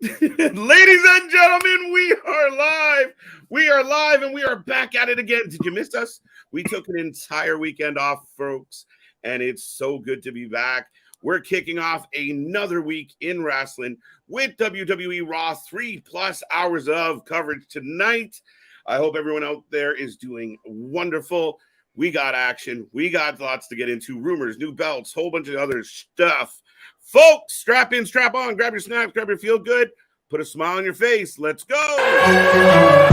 Ladies and gentlemen, we are live. We are live and we are back at it again. Did you miss us? We took an entire weekend off, folks, and it's so good to be back. We're kicking off another week in wrestling with WWE RAW, 3+ hours of coverage tonight. I hope everyone out there is doing wonderful. We got action. We got lots to get into. Rumors, new belts, whole bunch of other stuff. Folks, strap in, strap on, grab your snacks, grab your feel good, put a smile on your face. Let's go.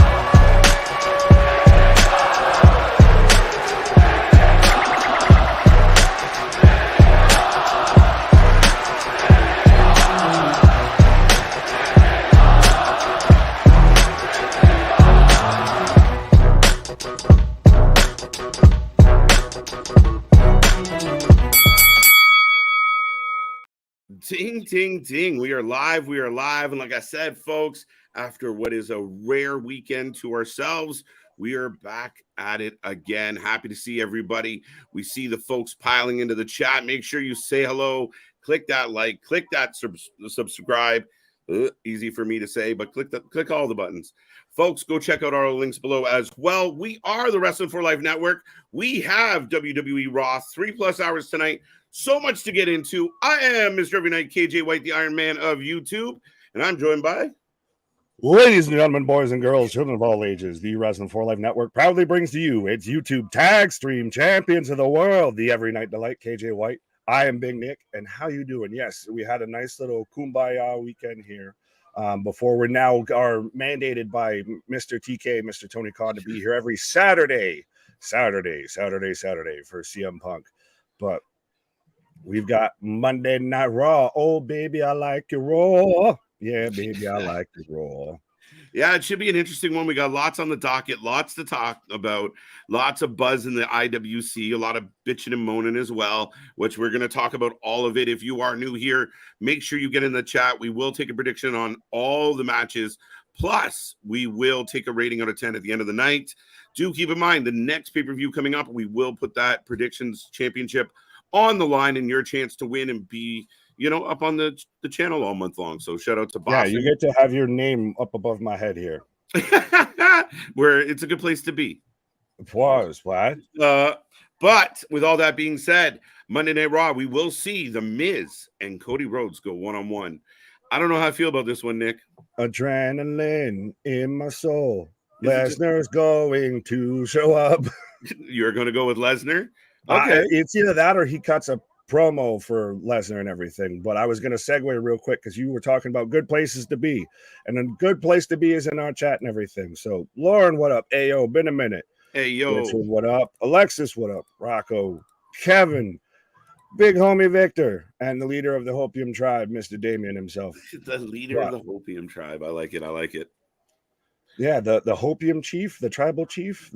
Ding, ding, ding. We are live. We are live. And like I said, folks, after what is a rare weekend to ourselves, we are back at it again. Happy to see everybody. We see the folks piling into the chat. Make sure you say hello. Click that like. Click that subscribe. Easy for me to say, but click all the buttons. Folks, go check out our links below as well. We are the Wrestling for Life Network. We have WWE RAW 3+ hours tonight. So much to get into. I am Mr. Every Night, KJ White, the Iron Man of YouTube, and I'm joined by... Ladies and gentlemen, boys and girls, children of all ages, the Wrestling for Life Network proudly brings to you its YouTube tag stream champions of the world, the Every Night Delight, KJ White. I am Big Nick, and how you doing? Yes, we had a nice little kumbaya weekend here. Before we're now are mandated by Mr. TK, Mr. Tony Khan, to be here every Saturday for CM Punk. But we've got Monday Night Raw. Oh, baby, I like your Raw. Yeah, baby, I like your Raw. Yeah, it should be an interesting one. We got lots on the docket, lots to talk about, lots of buzz in the IWC, a lot of bitching and moaning as well, which we're going to talk about all of it. If you are new here, make sure you get in the chat. We will take a prediction on all the matches. Plus, we will take a rating out of 10 at the end of the night. Do keep in mind, the next pay-per-view coming up, we will put that predictions championship on the line and your chance to win and be, up on the channel all month long. So shout out to Boston. Yeah, you get to have your name up above my head here. Where it's a good place to be. What? But with all that being said, Monday Night Raw, we will see The Miz and Cody Rhodes go one-on-one. I don't know how I feel about this one, Nick. Adrenaline in my soul. Lesnar's going to show up. You're going to go with Lesnar? Okay. It's either that or he cuts a promo for Lesnar and everything. But I was going to segue real quick because you were talking about good places to be. And a good place to be is in our chat and everything. So, Lauren, what up? Ayo, been a minute. Hey, yo. Richard, what up? Alexis, what up? Rocco, Kevin, big homie Victor, and the leader of the Hopium tribe, Mr. Damien himself. The leader of the Hopium tribe. I like it. Yeah, the Hopium chief, the tribal chief,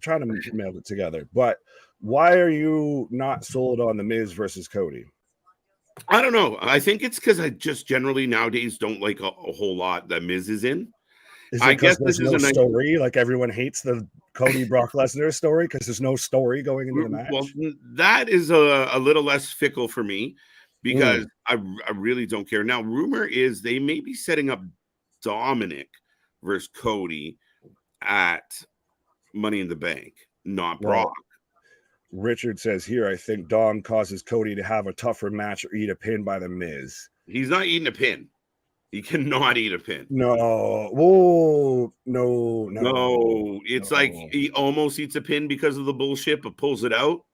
trying to meld it together. But why are you not sold on The Miz versus Cody? I don't know. I think it's because I just generally nowadays don't like a whole lot that Miz is in. I guess there's no story. Like everyone hates the Cody Brock Lesnar story because there's no story going into the match. Well, that is a little less fickle for me because I really don't care. Now, rumor is they may be setting up Dominic versus Cody at Money in the Bank, not Brock. Richard says here, I think Dom causes Cody to have a tougher match or eat a pin by The Miz. He's not eating a pin. He cannot eat a pin. No. Whoa. No. It's like he almost eats a pin because of the bullshit, but pulls it out.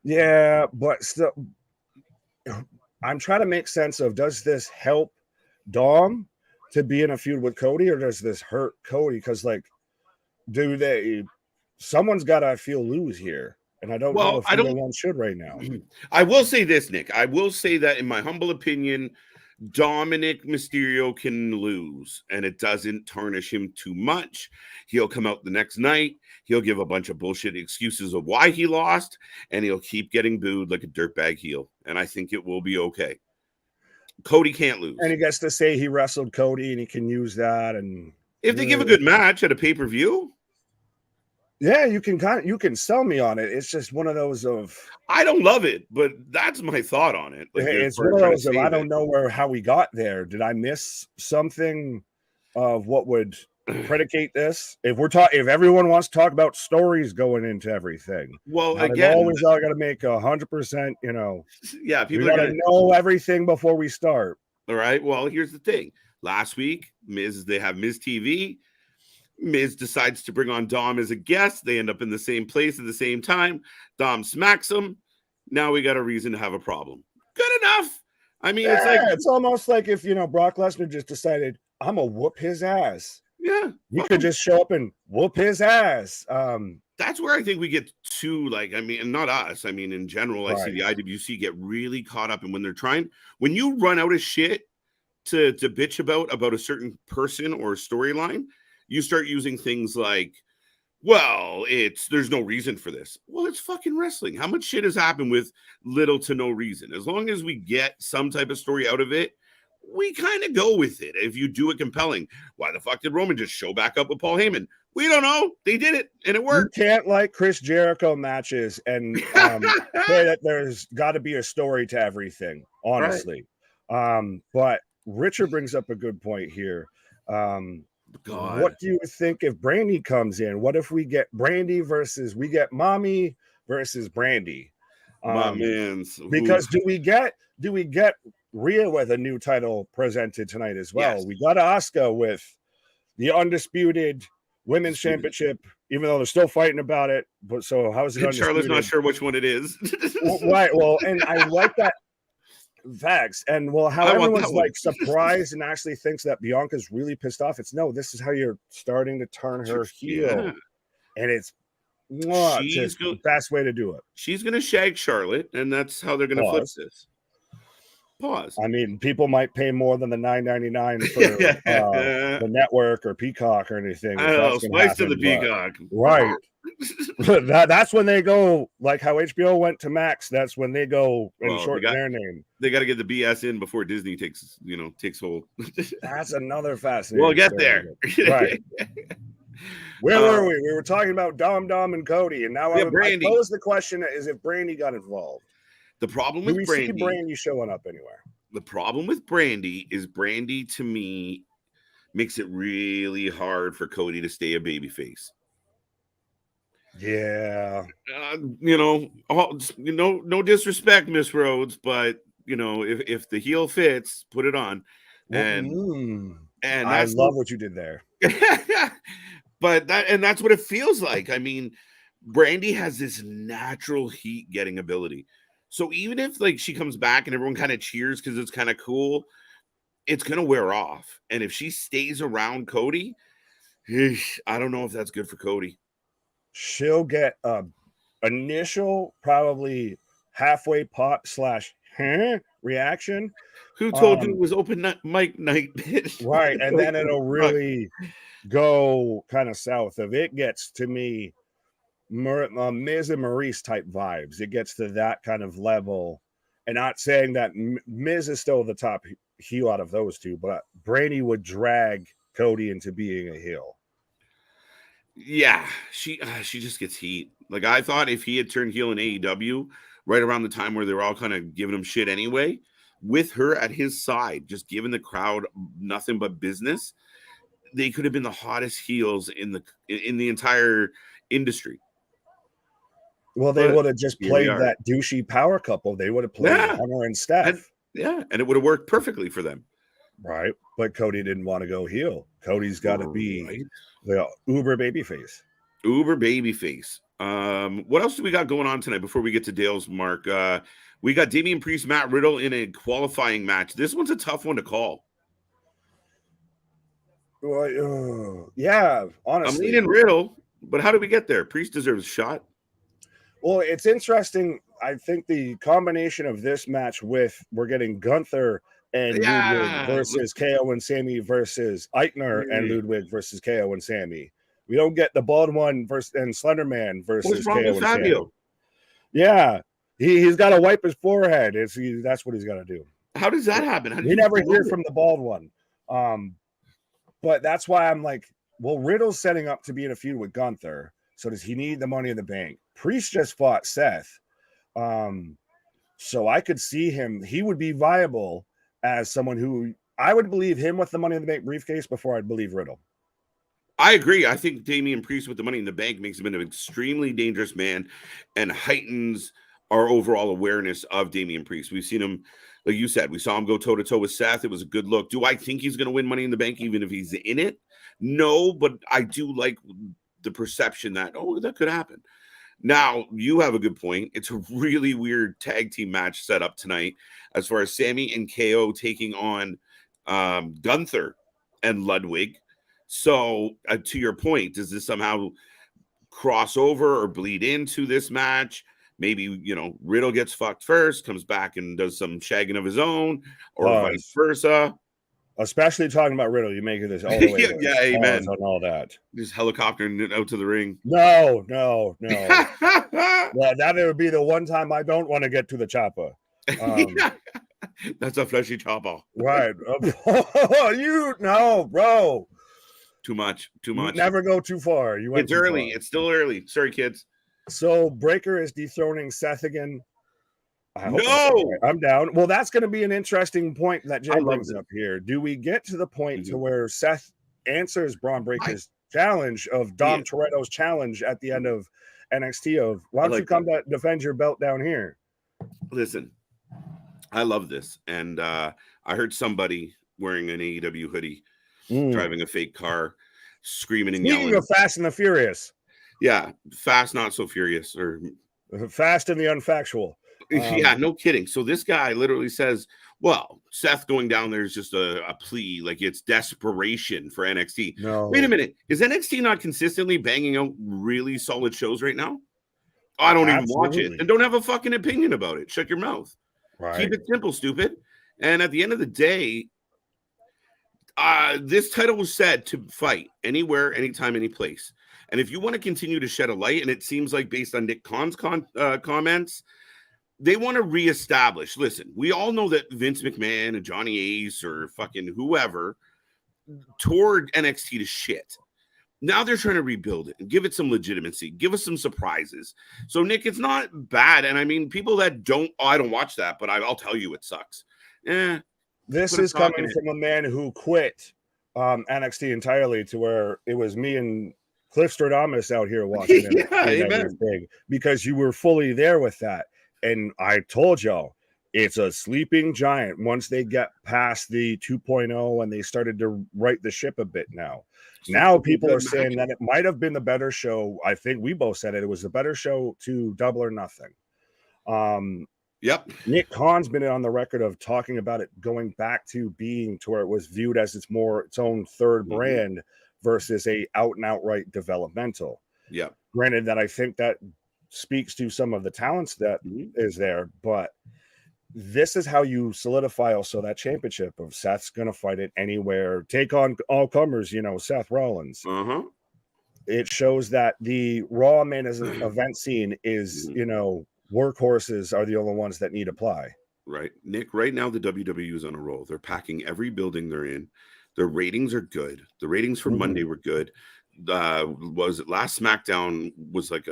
Yeah, but still, I'm trying to make sense of, does this help Dom to be in a feud with Cody, or does this hurt Cody? Because, someone's got to lose here. And I don't know if anyone should right now. I will say this, Nick. I will say that in my humble opinion, Dominic Mysterio can lose and it doesn't tarnish him too much. He'll come out the next night. He'll give a bunch of bullshit excuses of why he lost, and he'll keep getting booed like a dirtbag heel. And I think it will be okay. Cody can't lose. And he gets to say he wrestled Cody and he can use that. And if they give a good match at a pay-per-view, Yeah, you can sell me on it. It's just one of those of I don't love it, but that's my thought on it. Like, it's we're one of trying to those of I save don't know how we got there. Did I miss something of what would it. predicate this? If everyone wants to talk about stories going into everything, Well, now they've again, always all got to make 100%. yeah, We people are got gonna. to know everything before we start. All right. Well, here's the thing. Last week, they have Miz TV. Miz decides to bring on Dom as a guest. They end up in the same place at the same time. Dom smacks him. Now we got a reason to have a problem. Good enough. I mean, it's like, It's almost like if Brock Lesnar just decided I'm gonna whoop his ass. yeah, You could just show up and whoop his ass. That's where I think we get too, like, I mean, and not us. I mean, in general, I see Right. the IWC get really caught up in when you run out of shit to bitch about a certain person or storyline, you start using things like, well, there's no reason for this. Well, it's fucking wrestling. How much shit has happened with little to no reason? As long as we get some type of story out of it, we kind of go with it. If you do it compelling, why the fuck did Roman just show back up with Paul Heyman? We don't know. They did it, and it worked. You can't like Chris Jericho matches and say that there's got to be a story to everything, honestly. Right. But Richard brings up a good point here. What do you think if Brandy comes in? What if we get Brandy we get Mommy versus Brandy? My man's because do we get Rhea with a new title presented tonight as well? Yes. We got Asuka with the Undisputed Women's Championship, even though they're still fighting about it. But so how is it undisputed? Charlotte's not sure which one it is. Right. Well, and I like that. Facts. And how everyone's like surprised and actually thinks that Bianca's really pissed off. It's no, this is how you're starting to turn her heel. Yeah. And it's just the best way to do it. She's going to shag Charlotte, and that's how they're going to flip this. Pause. I mean, people might pay more than the $9.99 for the network or Peacock or anything. I know, spice to the Peacock. Right. That's when they go, like how HBO went to Max. That's when they go and shorten their name. They got to get the BS in before Disney takes hold. That's another fascinating. We'll get there. Right. Where were we? We were talking about Dom and Cody, and now I pose the question: is if Brandy got involved? The problem with Brandy, see Brandy showing up anywhere? The problem with Brandy is Brandy, to me, makes it really hard for Cody to stay a babyface. Yeah. No disrespect, Miss Rhodes, but if the heel fits, put it on. And I love what you did there. But that's what it feels like. I mean, Brandy has this natural heat getting ability. So even if like she comes back and everyone kind of cheers because it's kind of cool, it's gonna wear off. And if she stays around Cody, I don't know if that's good for Cody. She'll get a initial, probably halfway pop / reaction. Who told you it was open mic night? Right, and then it'll really go kind of south. If it gets to me, Miz and Maurice type vibes, it gets to that kind of level. And not saying that Miz is still the top heel out of those two, but Brandy would drag Cody into being a heel. Yeah, she just gets heat. Like, I thought if he had turned heel in AEW right around the time where they were all kind of giving him shit anyway, with her at his side, just giving the crowd nothing but business, they could have been the hottest heels in the entire industry. Well, they would have just played that douchey power couple. They would have played Hunter and Steph. And it would have worked perfectly for them. Right. But Cody didn't want to go heel. Cody's got to be the uber babyface. Uber babyface. What else do we got going on tonight before we get to Dale's mark? We got Damian Priest, Matt Riddle in a qualifying match. This one's a tough one to call. Well, yeah, honestly. I'm leaning Riddle, but how do we get there? Priest deserves a shot. Well, it's interesting. I think the combination of this match we're getting Gunther and Ludwig versus KO and Sami versus Eichner and Ludwig versus KO and Sami. We don't get the bald one versus and Slenderman versus KO and Sami. Yeah, he's got to wipe his forehead. That's what he's got to do. How does that happen? We never hear from the bald one. But that's why I'm like, well, Riddle's setting up to be in a feud with Gunther. So does he need the Money in the Bank? Priest just fought Seth. So I could see him. He would be viable as someone who I would believe him with the Money in the Bank briefcase before I'd believe Riddle. I agree. I think Damian Priest with the Money in the Bank makes him an extremely dangerous man and heightens our overall awareness of Damian Priest. We've seen him, like you said, we saw him go toe-to-toe with Seth. It was a good look. Do I think he's going to win Money in the Bank even if he's in it? No, but I do like the perception that, oh, that could happen. Now, you have a good point. It's a really weird tag team match set up tonight as far as Sami and KO taking on Gunther and Ludwig. So, to your point, does this somehow cross over or bleed into this match? Maybe, Riddle gets fucked first, comes back and does some shagging of his own, or vice versa. Especially talking about Riddle, you make this all the way. Yeah, amen. On all that. Just helicoptering out to the ring. No. Well, that would be the one time I don't want to get to the chopper. That's a fleshy chopper. Right. Bro. Too much. Never go too far. It's early. It's still early. Sorry, kids. So Breaker is dethroning Seth again. No, I'm down. Well, that's going to be an interesting point that Jay brings up here. Do we get to the point to where Seth answers Braun Breaker's challenge of Dom Toretto's challenge at the end of NXT of, why don't you come to defend your belt down here? Listen, I love this. And I heard somebody wearing an AEW hoodie, driving a fake car, screaming and yelling. Speaking of Fast and the Furious. Yeah, Fast, Not So Furious. Or Fast and the Unfactual. Yeah, no kidding. So this guy literally says, well, Seth going down there is just a plea, like it's desperation for NXT. No. Wait a minute. Is NXT not consistently banging out really solid shows right now? I don't even watch it and don't have a fucking opinion about it. Shut your mouth. Right. Keep it simple, stupid. And at the end of the day, this title was said to fight anywhere, anytime, any place. And if you want to continue to shed a light, and it seems like based on Nick Khan's comments, they want to reestablish. Listen, we all know that Vince McMahon and Johnny Ace or fucking whoever tore NXT to shit. Now they're trying to rebuild it and give it some legitimacy, give us some surprises. So, Nick, it's not bad. And I mean, people that I don't watch that, but I'll tell you it sucks. This is coming from a man who quit NXT entirely to where it was me and Cliff Stradamus out here watching it. Amen. Because you were fully there with that. And I told y'all, it's a sleeping giant once they get past the 2.0 and they started to right the ship a bit now. Now people are saying that it might have been the better show. I think we both said it. It was a better show to Double or Nothing. Yep. Nick Khan's been on the record of talking about it going back to being to where it was viewed as its own third brand versus a out and outright developmental. Yeah. Granted that I think that speaks to some of the talents that is there, but this is how you solidify also that championship of Seth's going to fight it anywhere, take on all comers, Seth Rollins. It shows that the Raw main event scene is, workhorses are the only ones that need apply. Right. Nick, right now the WWE is on a roll. They're packing every building they're in. Their ratings are good. The ratings for Monday were good. Was it last SmackDown was like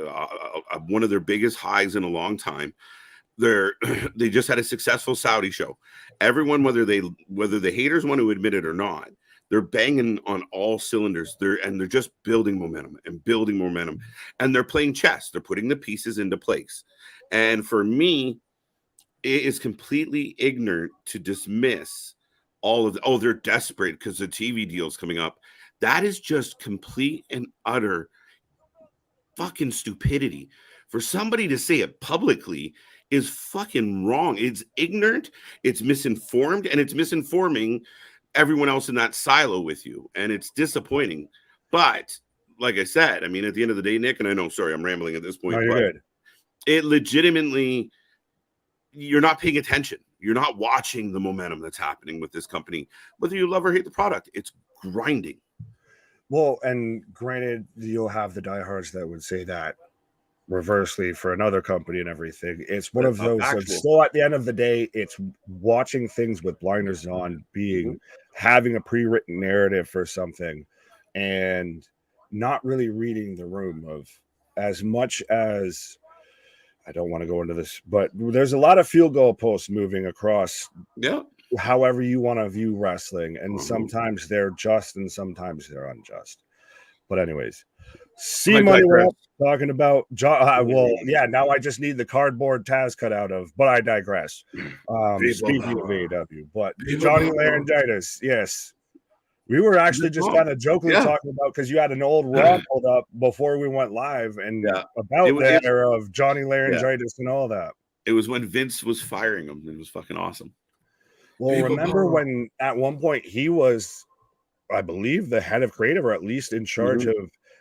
one of their biggest highs in a long time. They just had a successful Saudi show. Everyone, whether the haters want to admit it or not, they're banging on all cylinders. They're just building momentum, and they're playing chess. They're putting the pieces into place. And for me, it is completely ignorant to dismiss all of they're desperate because the TV deal's coming up. That is just complete and utter fucking stupidity. For somebody to say it publicly is fucking wrong. It's ignorant, it's misinformed, and it's misinforming everyone else in that silo with you. And it's disappointing. But like I said, I mean, at the end of the day, Nick, and I know, sorry, I'm rambling at this point. No, you're good. It legitimately, you're not paying attention. You're not watching the momentum that's happening with this company. Whether you love or hate the product, it's grinding. Well, and granted, you'll have the diehards that would say that reversely for another company and everything. It's one of those. Still, at the end of the day, it's watching things with blinders on, having a pre-written narrative for something, and not really reading the room of as much as I don't want to go into this, but there's a lot of field goal posts moving across. Yeah. However you want to view wrestling, and sometimes they're just and sometimes they're unjust. But anyways, Money went up talking about well, yeah. Now I just need the cardboard Taz cut out of, but I digress. Speaking of AEW, but Johnny Laryngitis, yes. We were actually just kind of jokingly talking about because you had an old Raw pulled up before we went live and about the era of Johnny Laryngitis and all that. It was when Vince was firing him. It was fucking awesome. Well, remember when at one point he was, I believe, the head of creative, or at least in charge of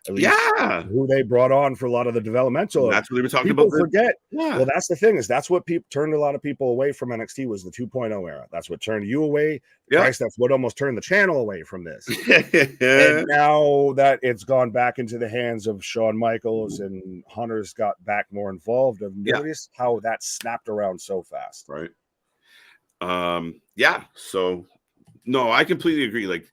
who they brought on for a lot of the developmental. That's what they were talking people about. Forget. Well, that's the thing, is that's what turned a lot of people away from NXT was the 2.0 era. That's what turned you away. Christ, that's what almost turned the channel away from this. And now that it's gone back into the hands of Shawn Michaels and Hunter's got back more involved, I've noticed how that snapped around so fast. Right. So no, I completely agree. Like,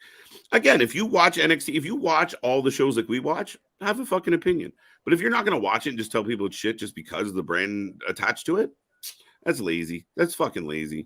again, if you watch NXT, if you watch all the shows like we watch, have a fucking opinion. But if you're not going to watch it and just tell people it's shit just because of the brand attached to it, that's lazy. That's fucking lazy.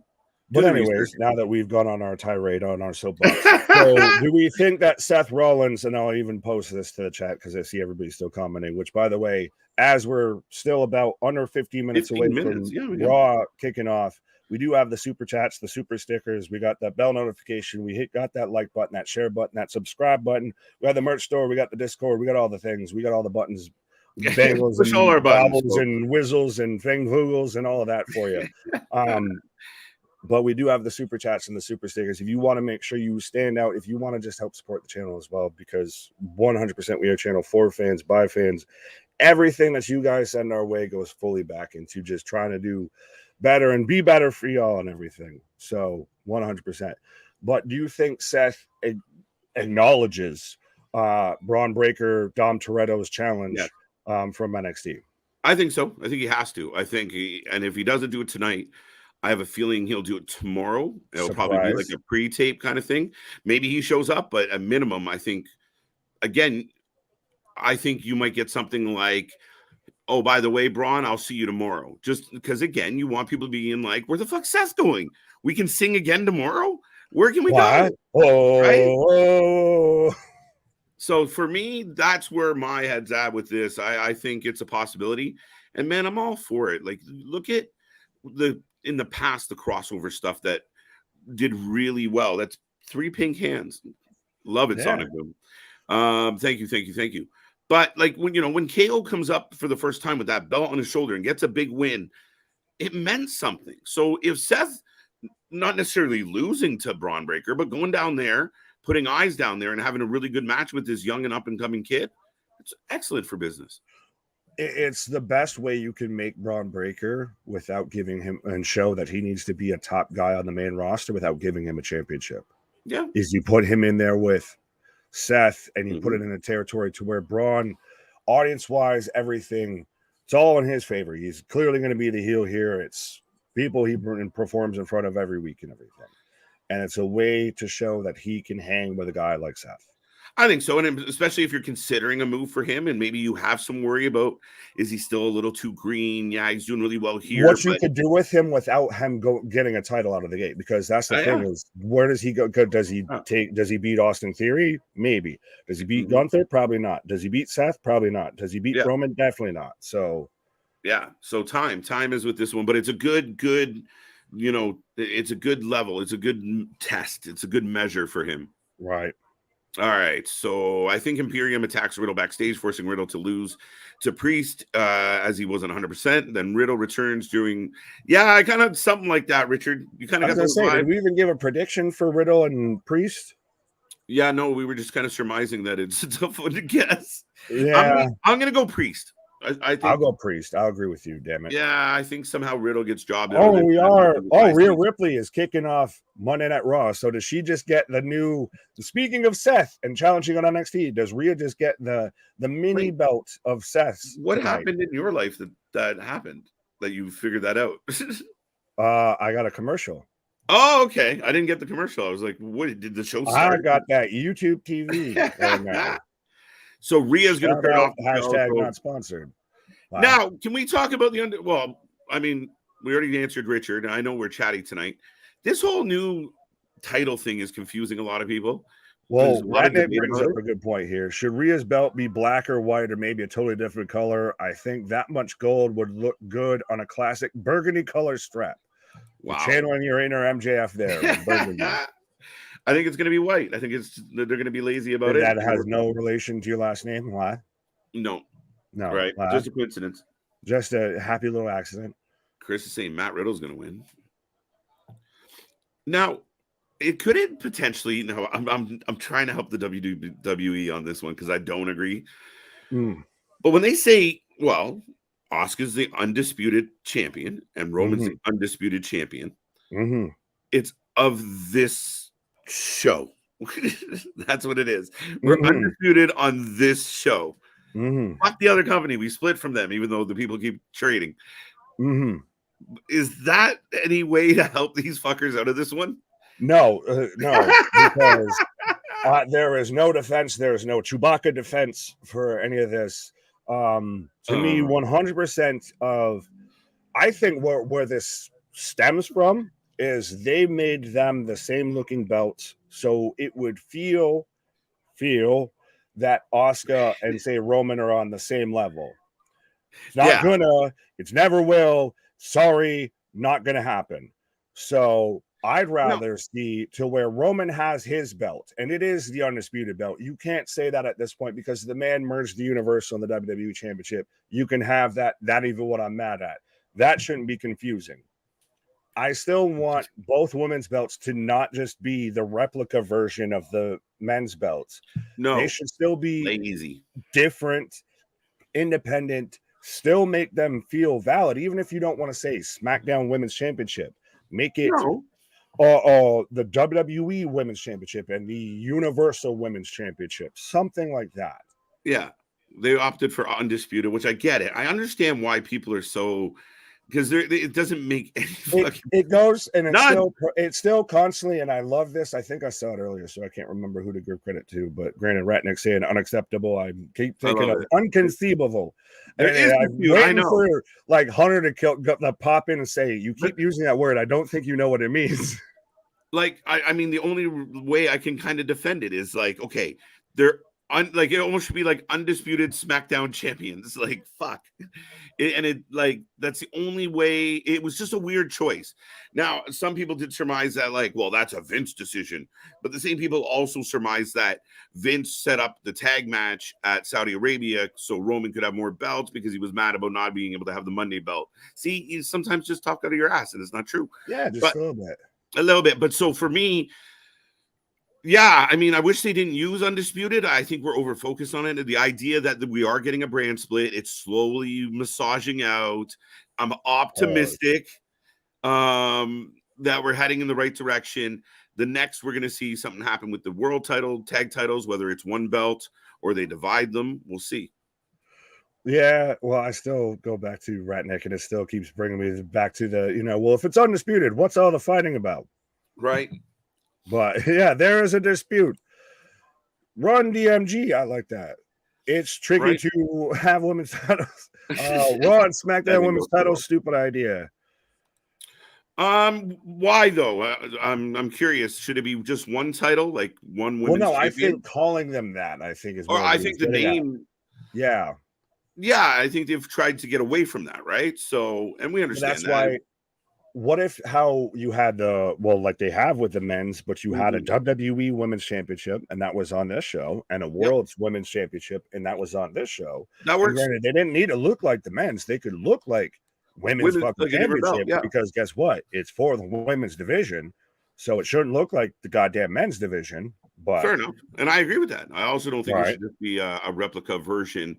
But anyways, now that we've gone on our tirade on our soapbox, so do we think that Seth Rollins, and I'll even post this to the chat because I see everybody still commenting, which, by the way, as we're still about under 15 minutes away from Raw kicking off, we do have the super chats, the super stickers. We got that bell notification. We got that like button, that share button, that subscribe button. We got the merch store. We got the Discord. We got all the things. We got all the buttons, bangles and all our buttons, and whizzles and thinghoogles and all of that for you. But we do have the super chats and the super stickers. If you want to make sure you stand out, if you want to just help support the channel as well, because 100% we are channel for fans, by fans. Everything that you guys send our way goes fully back into just trying to do better and be better for y'all and everything. So 100%. But do you think Seth acknowledges Braun Breaker, Dom Toretto's challenge from NXT? I think so. I think he has to. And if he doesn't do it tonight, I have a feeling he'll do it tomorrow. It'll probably be like a pre-tape kind of thing. Maybe he shows up, but at minimum, I think you might get something like, oh, by the way, Braun, I'll see you tomorrow. Just because, again, you want people to be in like, where the fuck's Seth going? We can sing again tomorrow? Where can we go? Oh. Right? So for me, that's where my head's at with this. I think it's a possibility. And man, I'm all for it. Like, look at in the past, the crossover stuff that did really well. That's 3 pink hands. Love it, Sonic Boom. Thank you. But like when KO comes up for the first time with that belt on his shoulder and gets a big win, it meant something. So if Seth, not necessarily losing to Braun Breaker, but going down there, putting eyes down there and having a really good match with this young and up and coming kid, it's excellent for business. It's the best way you can make Braun Breaker without giving him and show that he needs to be a top guy on the main roster without giving him a championship. Yeah. Is you put him in there with Seth and you put it in a territory to where Braun, audience-wise, everything, it's all in his favor. He's clearly going to be the heel here. It's people he performs in front of every week and everything. And it's a way to show that he can hang with a guy like Seth. I think so, and especially if you're considering a move for him, and maybe you have some worry about, is he still a little too green? Yeah, he's doing really well here. What you could do with him without him getting a title out of the gate, because that's the thing is, where does he go? Does he beat Austin Theory? Maybe. Does he beat Gunther? Probably not. Does he beat Seth? Probably not. Does he beat Roman? Definitely not. So, so time is with this one, but it's a good, it's a good level. It's a good test. It's a good measure for him. Right. All right, so I think Imperium attacks Riddle backstage, forcing Riddle to lose to Priest as he wasn't 100%. Then Riddle returns during, I kind of something like that, Richard. You kind of got those vibes. Did we even give a prediction for Riddle and Priest? Yeah, no, we were just kind of surmising that it's a tough one to guess. Yeah, I'm going to go Priest. I think I'll go Priest. I'll agree with you. Damn it. Yeah, I think somehow Riddle gets jobbed. Oh, we are. Oh, Rhea Ripley is kicking off Monday Night Raw. So does she just get the new? Speaking of Seth and challenging on NXT, does Rhea just get the mini belt of Seth? What happened in your life that happened that you figured that out? I got a commercial. Oh, okay. I didn't get the commercial. I was like, what did the show start? I got that YouTube TV. So Rhea's going to Shout start out, off the hashtag show. not sponsored. Wow. Now, can we talk about the well, I mean, we already answered Richard. I know we're chatty tonight. This whole new title thing is confusing a lot of people. Well, There's a lot of Ratnick debate brings about up it. a good point here. Should Rhea's belt be black or white or maybe a totally different color? I think that much gold would look good on a classic burgundy color strap. Wow. You're channeling your inner MJF there. Burgundy. I think it's going to be white. I think they're going to be lazy about it. That has no relation to your last name. Why? No. Right. Why? Just a coincidence. Just a happy little accident. Chris is saying Matt Riddle's going to win. Now, it couldn't potentially. No, I'm trying to help the WWE on this one because I don't agree. But when they say, well, Asuka's the undisputed champion and Roman's the undisputed champion, it's of this show. That's what it is. We're undisputed on this show. Fuck the other company. We split from them, even though the people keep trading. Is that any way to help these fuckers out of this one? No, because there is no defense. There is no Chewbacca defense for any of this. To me, 100% of, I think where this stems from is they made them the same looking belts, so it would feel that Asuka and say Roman are on the same level. It's not gonna. It's never will. Sorry, not gonna happen. So I'd rather see to where Roman has his belt, and it is the undisputed belt. You can't say that at this point because the man merged the Universal and the WWE Championship. You can have that. That even what I'm mad at. That shouldn't be confusing. I still want both women's belts to not just be the replica version of the men's belts. No, they should still be lazy, different, independent. Still make them feel valid, even if you don't want to say SmackDown Women's Championship. Make it the WWE Women's Championship and the Universal Women's Championship, something like that. Yeah, they opted for undisputed, which I get it. I understand why people are so, because it doesn't make any it goes and it's still constantly, and I love this. I think I saw it earlier, so I can't remember who to give credit to, but granted, Ratnick saying unacceptable. I keep thinking of unconceivable. There is I know for like Hunter to pop in and say, you keep using that word. I don't think you know what it means. Like, I mean, the only way I can kind of defend it is like, okay, they're like, it almost should be like undisputed SmackDown champions. Like, fuck. That's the only way. It was just a weird choice. Now, some people did surmise that, like, well, that's a Vince decision. But the same people also surmise that Vince set up the tag match at Saudi Arabia so Roman could have more belts because he was mad about not being able to have the Monday belt. See, you sometimes just talk out of your ass, and it's not true. Yeah, just a little bit. A little bit. But so for me, yeah, I mean, I wish they didn't use undisputed. I think we're over focused on it. The idea that we are getting a brand split, it's slowly massaging out. I'm optimistic that we're heading in the right direction. The next, we're going to see something happen with the world title, tag titles, whether it's one belt or they divide them. We'll see. Yeah, well, I still go back to Ratnick, and it still keeps bringing me back to the, well, if it's undisputed, what's all the fighting about? Right. But yeah, there is a dispute. Run DMG. I like that. It's tricky to have women's titles. Raw and SmackDown women's titles. Stupid idea. Why though? I'm curious. Should it be just one title, like one women's? Well, no, champion? I think calling them that. I think is. Or I think the name. Yeah. Yeah, I think they've tried to get away from that, right? So, and we understand that's why. What if how you had like they have with the men's, but you had a WWE Women's Championship, and that was on this show, and a World's Women's Championship, and that was on this show. That works. Granted, they didn't need to look like the men's; they could look like women's fucking championship because guess what? It's for the women's division, so it shouldn't look like the goddamn men's division. But fair enough, and I agree with that. I also don't think it should just be a replica version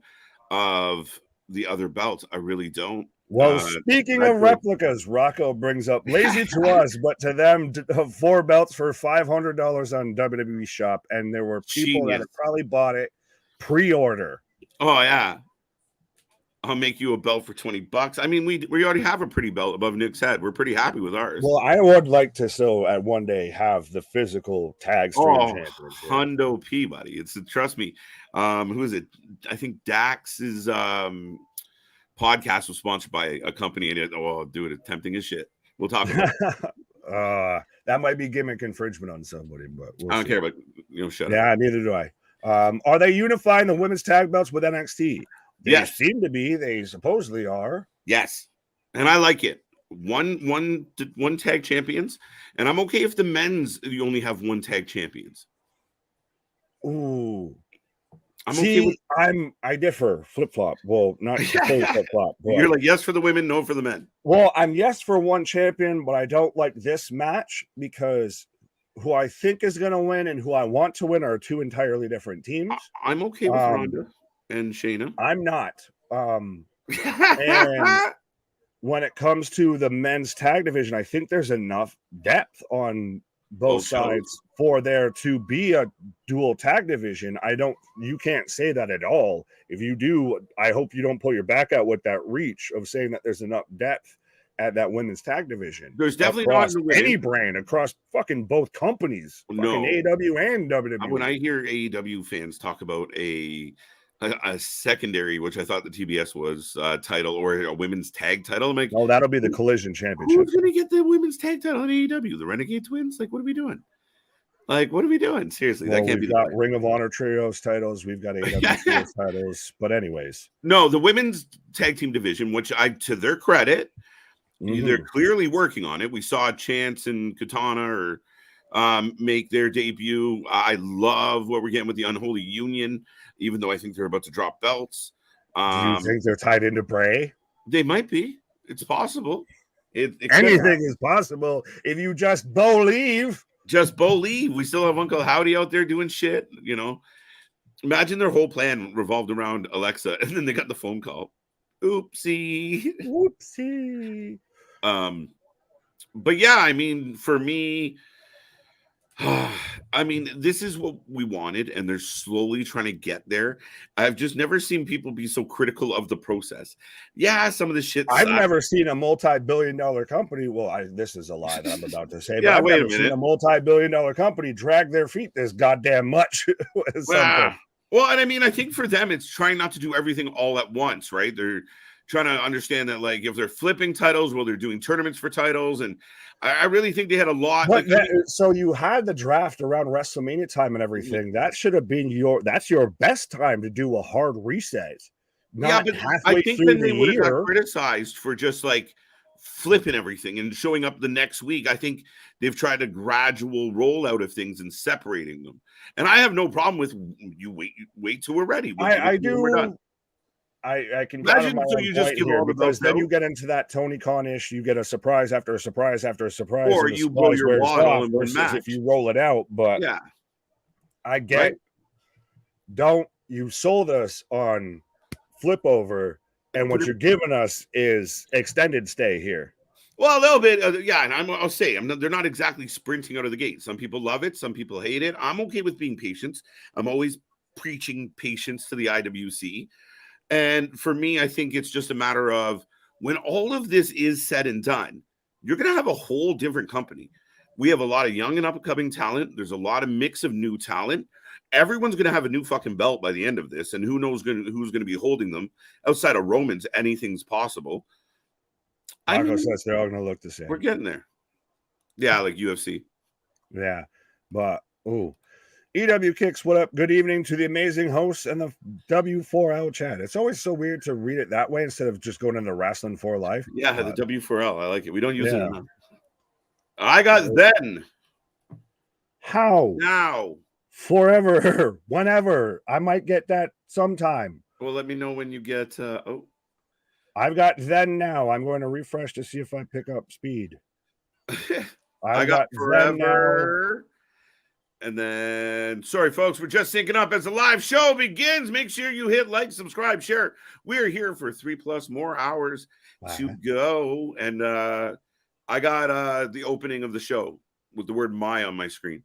of the other belts. I really don't. Well, speaking of replicas, Rocco brings up lazy to us, but to them, 4 belts for $500 on WWE Shop, and there were people that have probably bought it pre-order. Oh yeah, I'll make you a belt for $20. I mean, we already have a pretty belt above Nick's head. We're pretty happy with ours. Well, I would like to so at one day have the physical tag stream championship. Hundo P, buddy. It's trust me. Who is it? I think Dax's podcast was sponsored by a company, and dude, it's tempting as shit. We'll talk about it. That might be gimmick infringement on somebody, but I don't care. But shut up. Yeah, neither do I. Are they unifying the women's tag belts with NXT? They seem to be. They supposedly are. Yes, and I like it. One tag champions, and I'm okay if the men's you only have one tag champions. Ooh, I differ. Flip flop. Well, not flip flop. You're like yes for the women, no for the men. Well, I'm yes for one champion, but I don't like this match because who I think is going to win and who I want to win are two entirely different teams. I'm okay with Ronda and Shayna. I'm not. And when it comes to the men's tag division, I think there's enough depth on both sides for there to be a dual tag division. You can't say that at all. If you do, I hope you don't pull your back out with that reach of saying that there's enough depth at that women's tag division. There's definitely not any brand across fucking both companies, fucking AEW and WWE. When I hear AEW fans talk about a secondary, which I thought the TBS was title or a women's tag title, I'm like, oh, that'll be the Collision Championship. Who's gonna get the women's tag title in AEW? The Renegade Twins? Like, what are we doing? Seriously, that can't be. We've got Ring of Honor Trios titles. We've got AEW Trios titles. But anyways, no, the women's tag team division, which to their credit. They're clearly working on it. We saw Chance and Katana make their debut. I love what we're getting with the Unholy Union, even though I think they're about to drop belts. Do you think they're tied into Bray? They might be. It's possible. Anything is possible if you just believe. Just believe. We still have Uncle Howdy out there doing shit. Imagine their whole plan revolved around Alexa, and then they got the phone call. Oopsie. But yeah, I mean, for me, I mean, this is what we wanted, and they're slowly trying to get there. I've just never seen people be so critical of the process. Yeah, some of the shit. I've never seen a multi-billion-dollar company. Well, this is a lie that I'm about to say. Yeah, but I've never seen a multi-billion-dollar company drag their feet this goddamn much. Well, and I mean, I think for them, it's trying not to do everything all at once, right? They're trying to understand that, like, if they're flipping titles, well, they're doing tournaments for titles, and I really think they had a lot. So you had the draft around WrestleMania time and everything. That should have been that's your best time to do a hard reset. But I think then they would have got criticized for just like flipping everything and showing up the next week. I think they've tried a gradual rollout of things and separating them. And I have no problem with you wait till we're ready. I do. We're done. I can imagine so you just give all the because then you get into that Tony Khan-ish. You get a surprise after a surprise after a surprise, or you blow your wad in one match if you roll it out. But yeah, I get. Right? Don't you sold us on flip over, and what you're giving us is extended stay here. Well, a little bit, and I'll say they're not exactly sprinting out of the gate. Some people love it, some people hate it. I'm okay with being patient. I'm always preaching patience to the IWC. And for me, I think it's just a matter of when all of this is said and done, you're going to have a whole different company. We have a lot of young and up-and-coming talent. There's a lot of mix of new talent. Everyone's going to have a new fucking belt by the end of this, and who knows who's going to be holding them. Outside of Romans, anything's possible. Marco says they're all going to look the same. We're getting there. Yeah, like UFC. Yeah, but, EW Kicks, what up? Good evening to the amazing hosts and the W4L chat. It's always so weird to read it that way instead of just going into Wrasslin for Life. Yeah, the W4L. I like it. We don't use it enough. I got then. How? Now. Forever. Whenever. I might get that sometime. Well, let me know when you get... I've got then now. I'm going to refresh to see if I pick up speed. I got forever. And then, sorry, folks, we're just syncing up as the live show begins. Make sure you hit like, subscribe, share. We're here for 3+ more hours to go. And I got the opening of the show with the word "my" on my screen.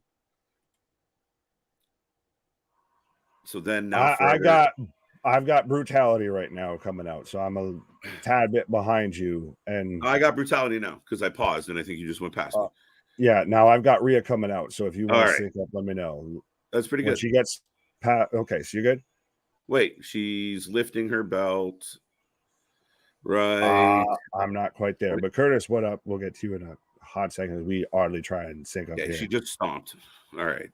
So then now I got I've got Brutality right now coming out, so I'm a tad bit behind you. And I got Brutality now because I paused and I think you just went past me. Yeah, now I've got Rhea coming out. So if you want to All right. sync up, let me know. That's pretty When good. she gets okay, so you good? Wait, she's lifting her belt. Right. I'm not quite there. But Curtis, what up? We'll get to you in a hot second. We hardly try and sync up here. She just stomped. All right.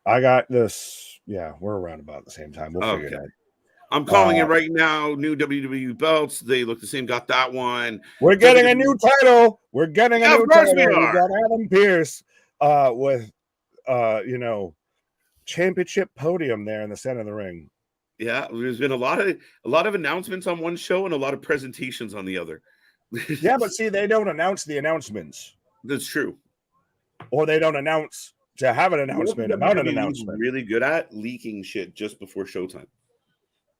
I got this. Yeah, we're around about the same time. We'll figure it out. I'm calling it right now. New WWE belts. They look the same. Got that one. We're getting a new title. We're getting a new title. We got Adam Pearce with championship podium there in the center of the ring. Yeah, there's been a lot of announcements on one show and a lot of presentations on the other. Yeah, but see, they don't announce the announcements. That's true. Or they don't announce to have an announcement about an announcement. Really good at leaking shit just before showtime.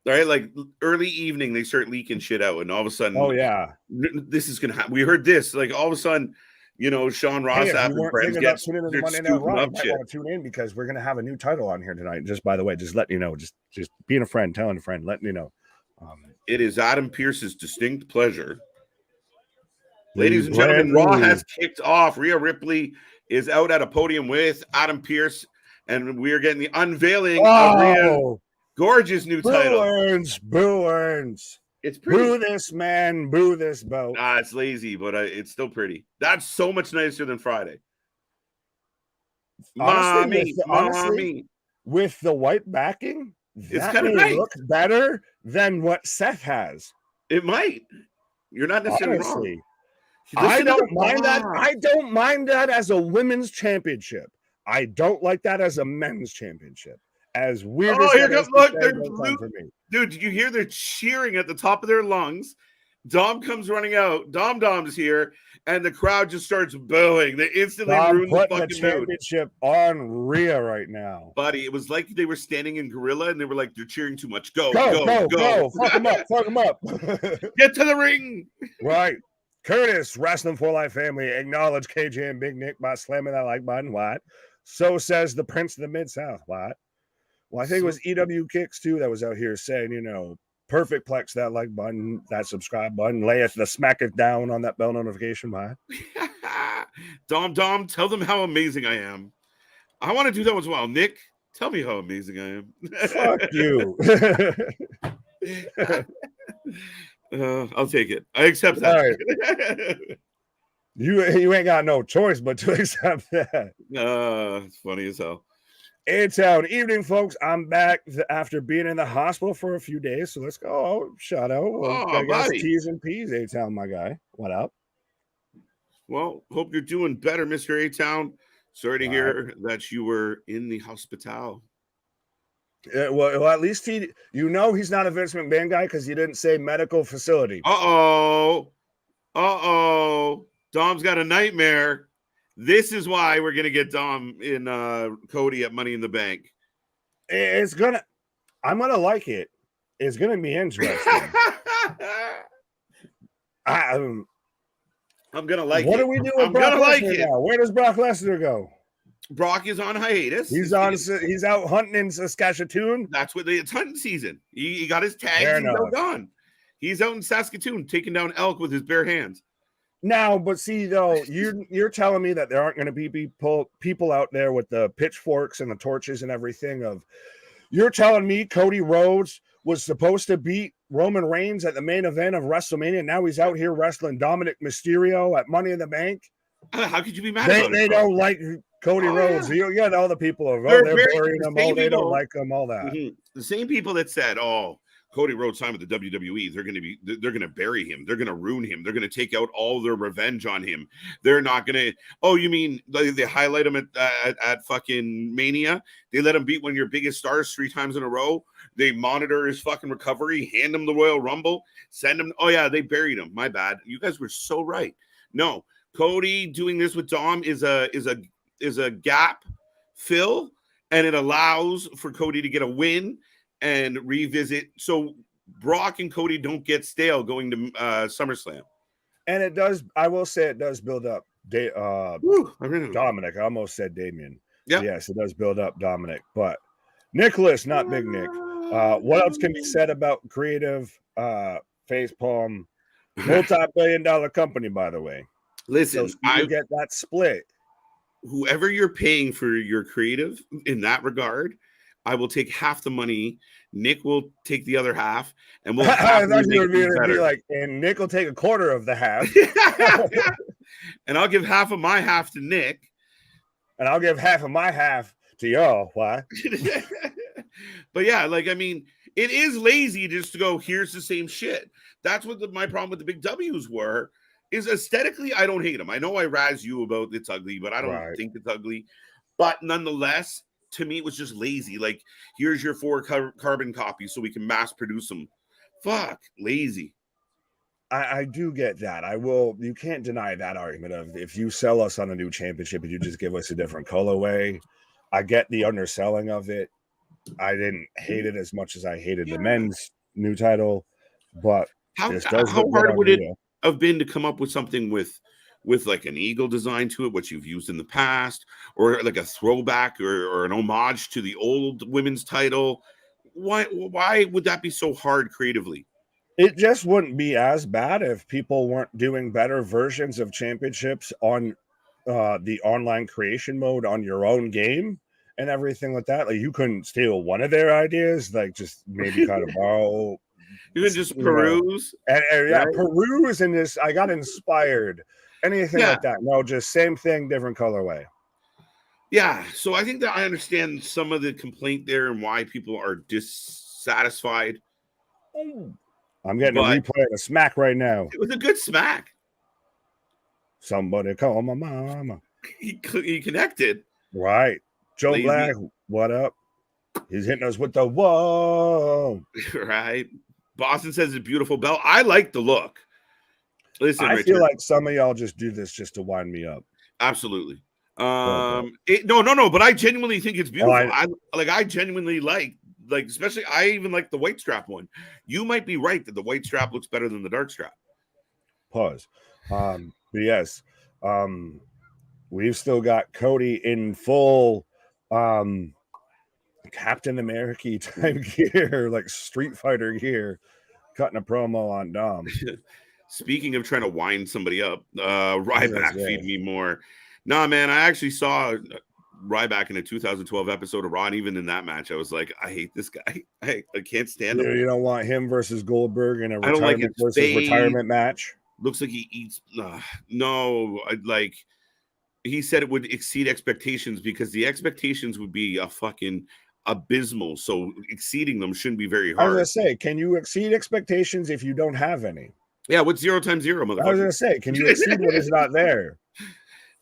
All right, like early evening, they start leaking shit out, and all of a sudden, oh yeah, this is gonna happen. We heard this, like all of a sudden, Sean Ross and friends get to tune in because we're gonna have a new title on here tonight. Just by the way, just letting you know, just being a friend, telling a friend, letting you know. It is Adam Pearce's distinct pleasure. Ladies and gentlemen, Raw has kicked off. Rhea Ripley is out at a podium with Adam Pearce, and we are getting the unveiling of Rhea. Gorgeous new title. Boo earns. It's pretty. Boo this man. Boo this belt. It's lazy, but it's still pretty. That's so much nicer than Friday. Honestly, with the white backing, it's kind of nice. Look better than what Seth has. It might. You're not necessarily wrong. I don't mind that. I don't mind that as a women's championship. I don't like that as a men's championship. As weird as here comes, look, dude, did you hear they're cheering at the top of their lungs? Dom comes running out. Dom's here, and the crowd just starts booing. They instantly ruin the fucking championship on Rhea right now. Buddy, it was like they were standing in Gorilla, and they were like, they're cheering too much. Go. Fuck them up. Get to the ring. Right. Curtis, Wrestling for Life family, acknowledge KJ and Big Nick by slamming that like button. What? So says the Prince of the Mid-South. What? Well, I think it was EW Kicks, too, that was out here saying, perfect plex that like button, that subscribe button, smack it down on that bell notification. Why? Dom, tell them how amazing I am. I want to do that as well. Nick, tell me how amazing I am. Fuck you. I'll take it. I accept that. Right. You ain't got no choice but to accept that. It's funny as hell. A-Town, evening, folks. I'm back after being in the hospital for a few days. So let's go. Shout out. I guess T's and P's, A-Town, my guy. What up? Well, hope you're doing better, Mr. A-Town. Sorry to hear that you were in the hospital. Well, at least he's not a Vince McMahon guy because he didn't say medical facility. Uh-oh. Dom's got a nightmare. This is why we're going to get Dom in Cody at Money in the Bank. I'm going to like it. It's going to be interesting. I'm going to like it. What do we do with Brock Lesnar now? Where does Brock Lesnar go? Brock is on hiatus. He's out hunting in Saskatchewan. That's what it's hunting season. He got his tags. He's out gone. He's out in Saskatoon taking down elk with his bare hands. Now, but see, though, you're telling me that there aren't going to be people out there with the pitchforks and the torches and everything. You're telling me Cody Rhodes was supposed to beat Roman Reigns at the main event of WrestleMania. Now he's out here wrestling Dominic Mysterio at Money in the Bank. How could you be mad about it? They don't like Cody Rhodes. Yeah. You got all the people they're burying him. They don't like him. All that. Mm-hmm. The same people that said, Cody Rhodes signed with the WWE. They're going to bury him. They're going to ruin him. They're going to take out all their revenge on him. They're not going to. Oh, you mean they highlight him at fucking Mania? They let him beat one of your biggest stars 3 times in a row. They monitor his fucking recovery, hand him the Royal Rumble, send him. Oh yeah, they buried him. My bad. You guys were so right. No, Cody doing this with Dom is a gap fill, and it allows for Cody to get a win and revisit. So Brock and Cody don't get stale going to SummerSlam. And it does, I will say it does build up Dominic. I almost said Damien. Yep. Yes, it does build up Dominic. But Nicholas, not Big Nick. What else can be said about creative facepalm? Multi-billion-dollar company, by the way. Listen, so you get that split. Whoever you're paying for your creative in that regard, I will take half the money. Nick will take the other half, and we'll I thought you make would be like, and Nick will take a quarter of the half. And I'll give half of my half to Nick. And I'll give half of my half to y'all. Why? But yeah, like, I mean, it is lazy just to go, here's the same shit. That's what my problem with the big W's were, is aesthetically, I don't hate them. I know I razz you about it's ugly, but I don't think it's ugly. But nonetheless, to me, it was just lazy. Like, here's your 4 carbon copies so we can mass produce them. Fuck, lazy. I do get that. You can't deny that argument of if you sell us on a new championship and you just give us a different colorway. I get the underselling of it. I didn't hate it as much as I hated the men's new title, but how hard would it have been to come up with something with like an eagle design to it, what you've used in the past, or like a throwback or an homage to the old women's title? Why would that be so hard creatively? It just wouldn't be as bad if people weren't doing better versions of championships on the online creation mode on your own game and everything like that. Like, you couldn't steal one of their ideas, like just maybe kind of borrow. You can just peruse. And peruse in this. I got inspired. Anything like that. No, just same thing, different colorway. Yeah. So I think that I understand some of the complaint there and why people are dissatisfied. I'm getting a replay of a smack right now. It was a good smack. Somebody call my mama. He connected. Right. Joe Lazy. Black, what up? He's hitting us with the whoa. Right. Boston says it's a beautiful belt. I like the look. Listen, I feel like some of y'all just do this just to wind me up. Absolutely. No, but I genuinely think it's beautiful. I genuinely like, especially I even like the white strap one. You might be right that the white strap looks better than the dark strap. Pause. But yes, we've still got Cody in full Captain America type gear, like Street Fighter gear, cutting a promo on Dom. Speaking of trying to wind somebody up, Ryback feed me more. Nah, man, I actually saw Ryback in a 2012 episode of Raw, and even in that match, I was like, I hate this guy. I can't stand him. You don't want him versus Goldberg in a retirement match? Looks like he eats. No, he said it would exceed expectations because the expectations would be a fucking abysmal. So exceeding them shouldn't be very hard. I was gonna say, can you exceed expectations if you don't have any? Yeah, what's 0 times 0, motherfucker? I was gonna say, can you exceed what is not there?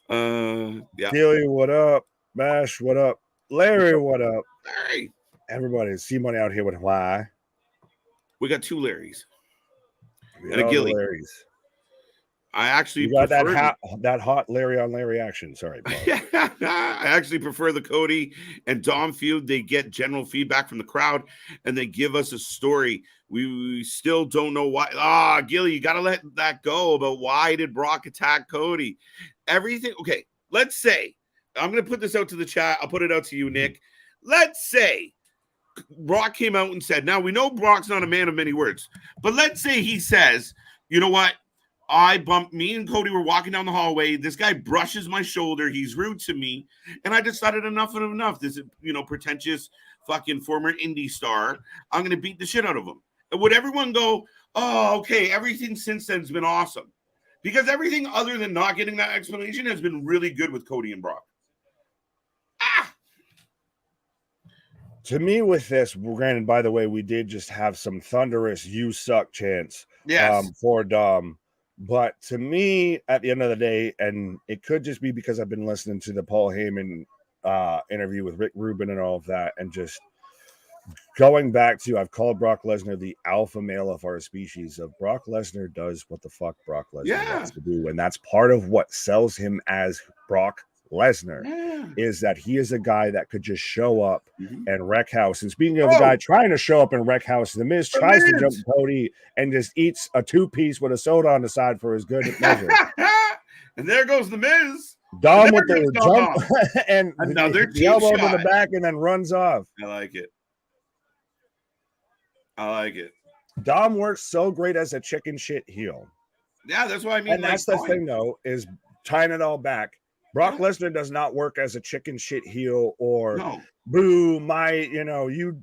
Yeah. Keely, what up? Bash, what up? Larry, what up? Larry. Everybody, see money out here with why? We got 2 Larrys and a Gilly. Larrys. I actually got that hot Larry on Larry action. Sorry, I actually prefer the Cody and Dom feud. They get general feedback from the crowd and they give us a story. We still don't know why. Gilly, you got to let that go about why did Brock attack Cody? Everything. Okay, let's say I'm going to put this out to the chat. I'll put it out to you, Nick. Let's say Brock came out and said, now we know Brock's not a man of many words, but let's say he says, you know what? Me and Cody were walking down the hallway. This guy brushes my shoulder. He's rude to me. And I decided enough is enough. This is, pretentious fucking former indie star. I'm going to beat the shit out of him. And would everyone go, oh, okay, everything since then has been awesome? Because everything other than not getting that explanation has been really good with Cody and Brock. To me with this, granted, by the way, we did just have some thunderous "you suck" chants for Dom. But to me, at the end of the day, and it could just be because I've been listening to the Paul Heyman interview with Rick Rubin and all of that, and just going back to, I've called Brock Lesnar the alpha male of our species. Of Brock Lesnar does what the fuck Brock Lesnar wants to do, and that's part of what sells him as Brock Lesnar, is that he is a guy that could just show up and wreck house. And speaking of a guy trying to show up and wreck house, The Miz tries to jump Cody and just eats a 2-piece with a soda on the side for his good measure. And there goes The Miz. Dom with the jump and another the elbow to the back and then runs off. I like it. I like it. Dom works so great as a chicken shit heel. Yeah, that's what I mean. And that's the thing, though, is tying it all back. Brock Lesnar does not work as a chicken shit heel or boo my, you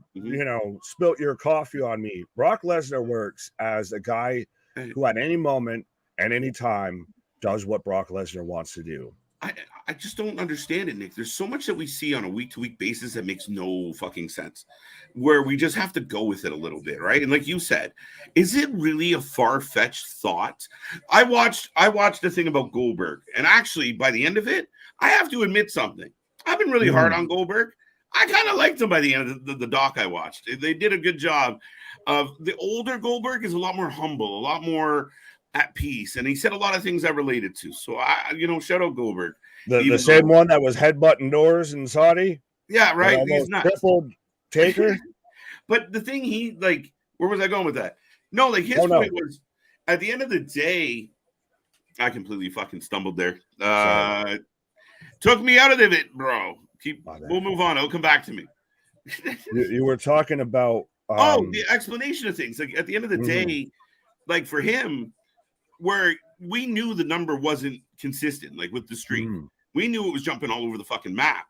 spilt your coffee on me. Brock Lesnar works as a guy who at any moment and any time does what Brock Lesnar wants to do. I just don't understand it, Nick. There's so much that we see on a week-to-week basis that makes no fucking sense, where we just have to go with it a little bit, right? And like you said, is it really a far-fetched thought? I watched the thing about Goldberg, and actually, by the end of it, I have to admit something. I've been really hard on Goldberg. I kind of liked him by the end of the doc I watched. They did a good job. The older Goldberg is a lot more humble, a lot more at peace, and he said a lot of things I related to. So shout out Goldberg. The same one that was headbutting doors in Saudi? Yeah, right. He's not tripled Taker. But the thing where was I going with that? No, like his point was at the end of the day, I completely fucking stumbled there. Took me out of it, bro. We'll move on. It'll come back to me. You were talking about the explanation of things. Like at the end of the day, like for him, where we knew the number wasn't consistent, like with the streak. We knew it was jumping all over the fucking map.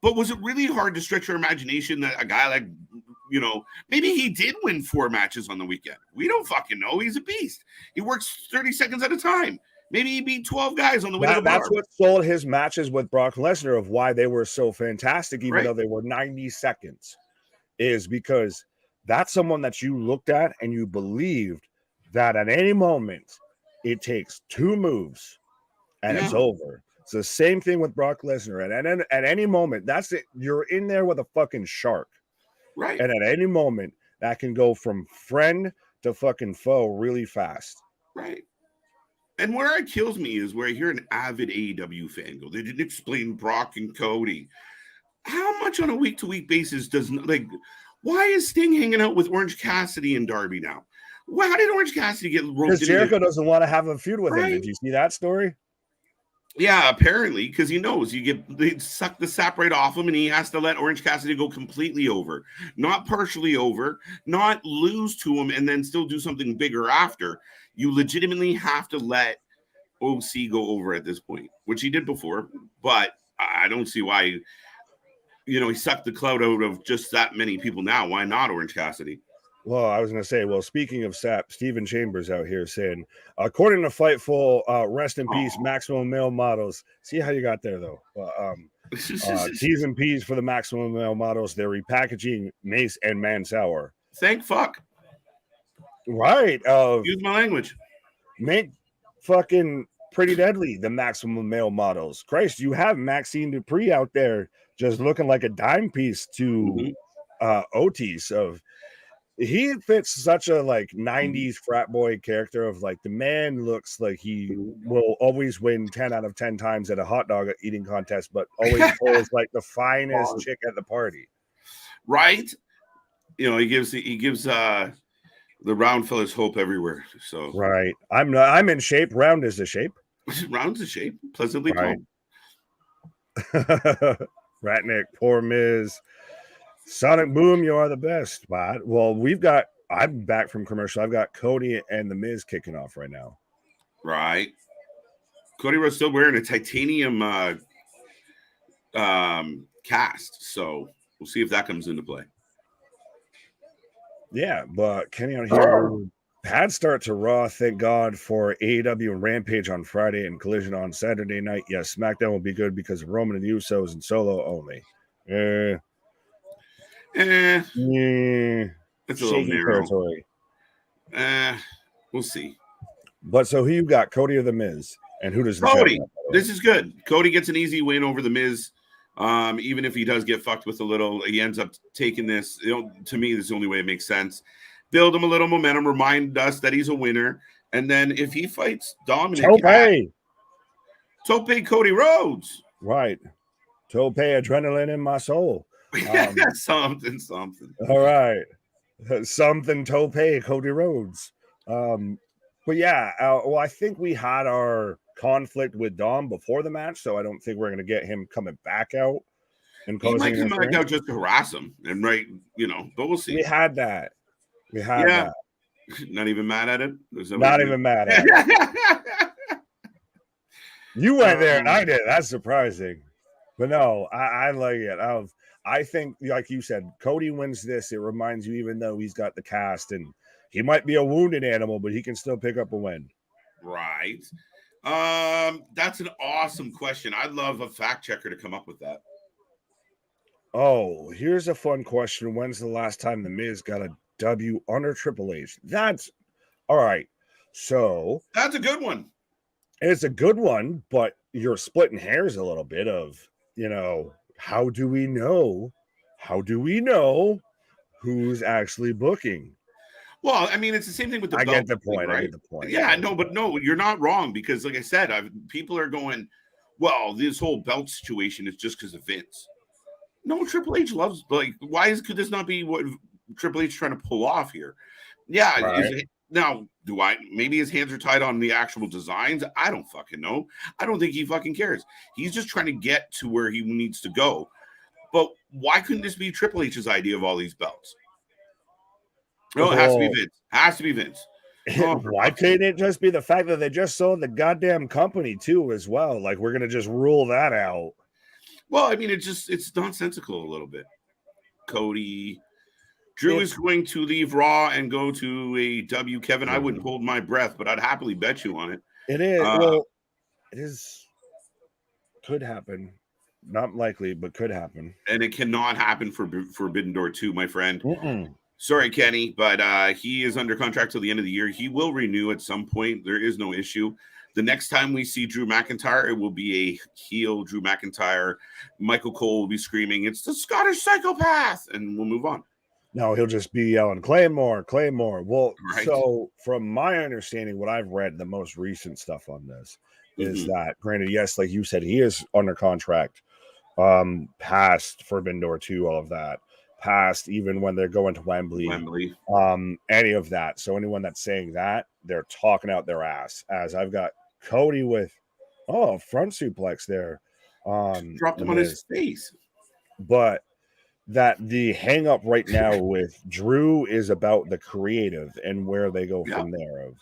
But was it really hard to stretch our imagination that a guy like, maybe he did win 4 matches on the weekend? We don't fucking know. He's a beast. He works 30 seconds at a time. Maybe he beat 12 guys on the way to the bar. That's what sold his matches with Brock Lesnar of why they were so fantastic, even though they were 90 seconds, is because that's someone that you looked at and you believed that at any moment it takes 2 moves and it's over. It's the same thing with Brock Lesnar. And at any moment, that's it. You're in there with a fucking shark. Right. And at any moment, that can go from friend to fucking foe really fast. Right. And where it kills me is where I hear an avid AEW fan go, they didn't explain Brock and Cody. How much on a week-to-week basis why is Sting hanging out with Orange Cassidy and Darby now? Well, how did Orange Cassidy get roped? Because Jericho doesn't want to have a feud with him. Did you see that story? Yeah, apparently, because he knows they suck the sap right off him, and he has to let Orange Cassidy go completely over, not partially over, not lose to him, and then still do something bigger after. You legitimately have to let OC go over at this point, which he did before, but I don't see why. He sucked the clout out of just that many people now. Why not Orange Cassidy? Well, I was going to say, speaking of SAP, Steven Chambers out here saying, according to Fightful, rest in peace, Maximum Male Models. See how you got there, though. T's and P's for the Maximum Male Models. They're repackaging Mace and Mansour. Thank fuck. Right. Use my language. Make fucking Pretty Deadly the Maximum Male Models. Christ, you have Maxine Dupree out there just looking like a dime piece to Otis of... He fits such a 90s frat boy character of the man looks like he will always win 10 out of 10 times at a hot dog eating contest, but always pulls the finest chick at the party. Right. He gives the round fellas hope everywhere. So right. I'm in shape. Round is the shape. Round's the shape. Pleasantly right. Ratnick, poor Miz. Sonic Boom, you are the best, bot. Well, I'm back from commercial. I've got Cody and the Miz kicking off right now. Right. Cody was still wearing a titanium cast, so we'll see if that comes into play. Yeah, but Kenny out here had start to Raw. Thank God for AEW and Rampage on Friday and Collision on Saturday night. Yes, SmackDown will be good because of Roman and the Usos and Solo only. It's a little narrow. Territory. We'll see. But so who you got, Cody or the Miz? And who does Cody? This is good. Cody gets an easy win over the Miz. Even if he does get fucked with a little, he ends up taking this. To me, this is the only way it makes sense. Build him a little momentum, remind us that he's a winner, and then if he fights Dominic, Tope Cody Rhodes. Right. Tope adrenaline in my soul. Something. All right. Something Tope Cody Rhodes. But yeah, I think we had our conflict with Dom before the match, so I don't think we're going to get him coming back out. And he might come back out just to harass him, and but we'll see. We had that. We have that. Not even mad at it? Not even mad at it. You went there and I did. That's surprising. But no, I like it. I think, like you said, Cody wins this. It reminds you, even though he's got the cast and he might be a wounded animal, but he can still pick up a win. Right. That's an awesome question. I'd love a fact checker to come up with that. Oh, here's a fun question. When's the last time The Miz got a W under Triple H? That's all right. So that's a good one. It's a good one, but you're splitting hairs a little bit of, how do we know? How do we know who's actually booking? Well, I mean, it's the same thing with the belt. Get the point, right? I get the point. Yeah, no, you're not wrong because, like I said, people are going, well, this whole belt situation is just because of Vince. No, Triple H loves, could this not be what Triple H is trying to pull off here? Yeah, right. Now, maybe his hands are tied on the actual designs? I don't fucking know. I don't think he fucking cares. He's just trying to get to where he needs to go. But why couldn't this be Triple H's idea of all these belts? No, it has to be Vince. Has to be Vince. Why couldn't it just be the fact that they just sold the goddamn company too as well? Like, we're going to just rule that out. Well, I mean, it's nonsensical a little bit. Cody... Drew is going to leave Raw and go to a W. Kevin, I wouldn't hold my breath, but I'd happily bet you on it. It is. Well, it is. Could happen. Not likely, but could happen. And it cannot happen for Forbidden Door 2, my friend. Mm-mm. Sorry, Kenny, but he is under contract till the end of the year. He will renew at some point. There is no issue. The next time we see Drew McIntyre, it will be a heel Drew McIntyre. Michael Cole will be screaming, "It's the Scottish psychopath," and we'll move on. No, he'll just be yelling, Claymore, Claymore. Well, right. So from my understanding, what I've read, the most recent stuff on this is that, granted, yes, like you said, he is under contract, past Forbidden Door 2, all of that, past even when they're going to Wembley, any of that. So anyone that's saying that, they're talking out their ass. As I've got Cody with, front suplex there. Dropped him on his face. But that the hang up right now with Drew is about the creative and where they go from there.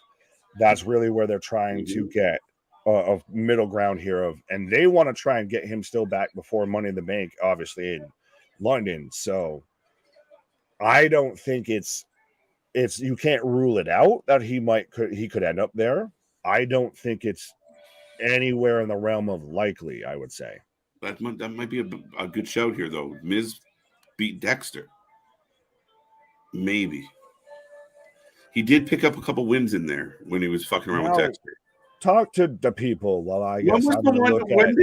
That's really where they're trying to get a middle ground here and they want to try and get him still back before Money in the Bank, obviously in London. So I don't think it's you can't rule it out that he could end up there. I don't think it's anywhere in the realm of likely, I would say. That might be a good shout here, though. Miz beat Dexter. Maybe. He did pick up a couple wins in there when he was fucking around with Dexter. Talk to the people while I guess when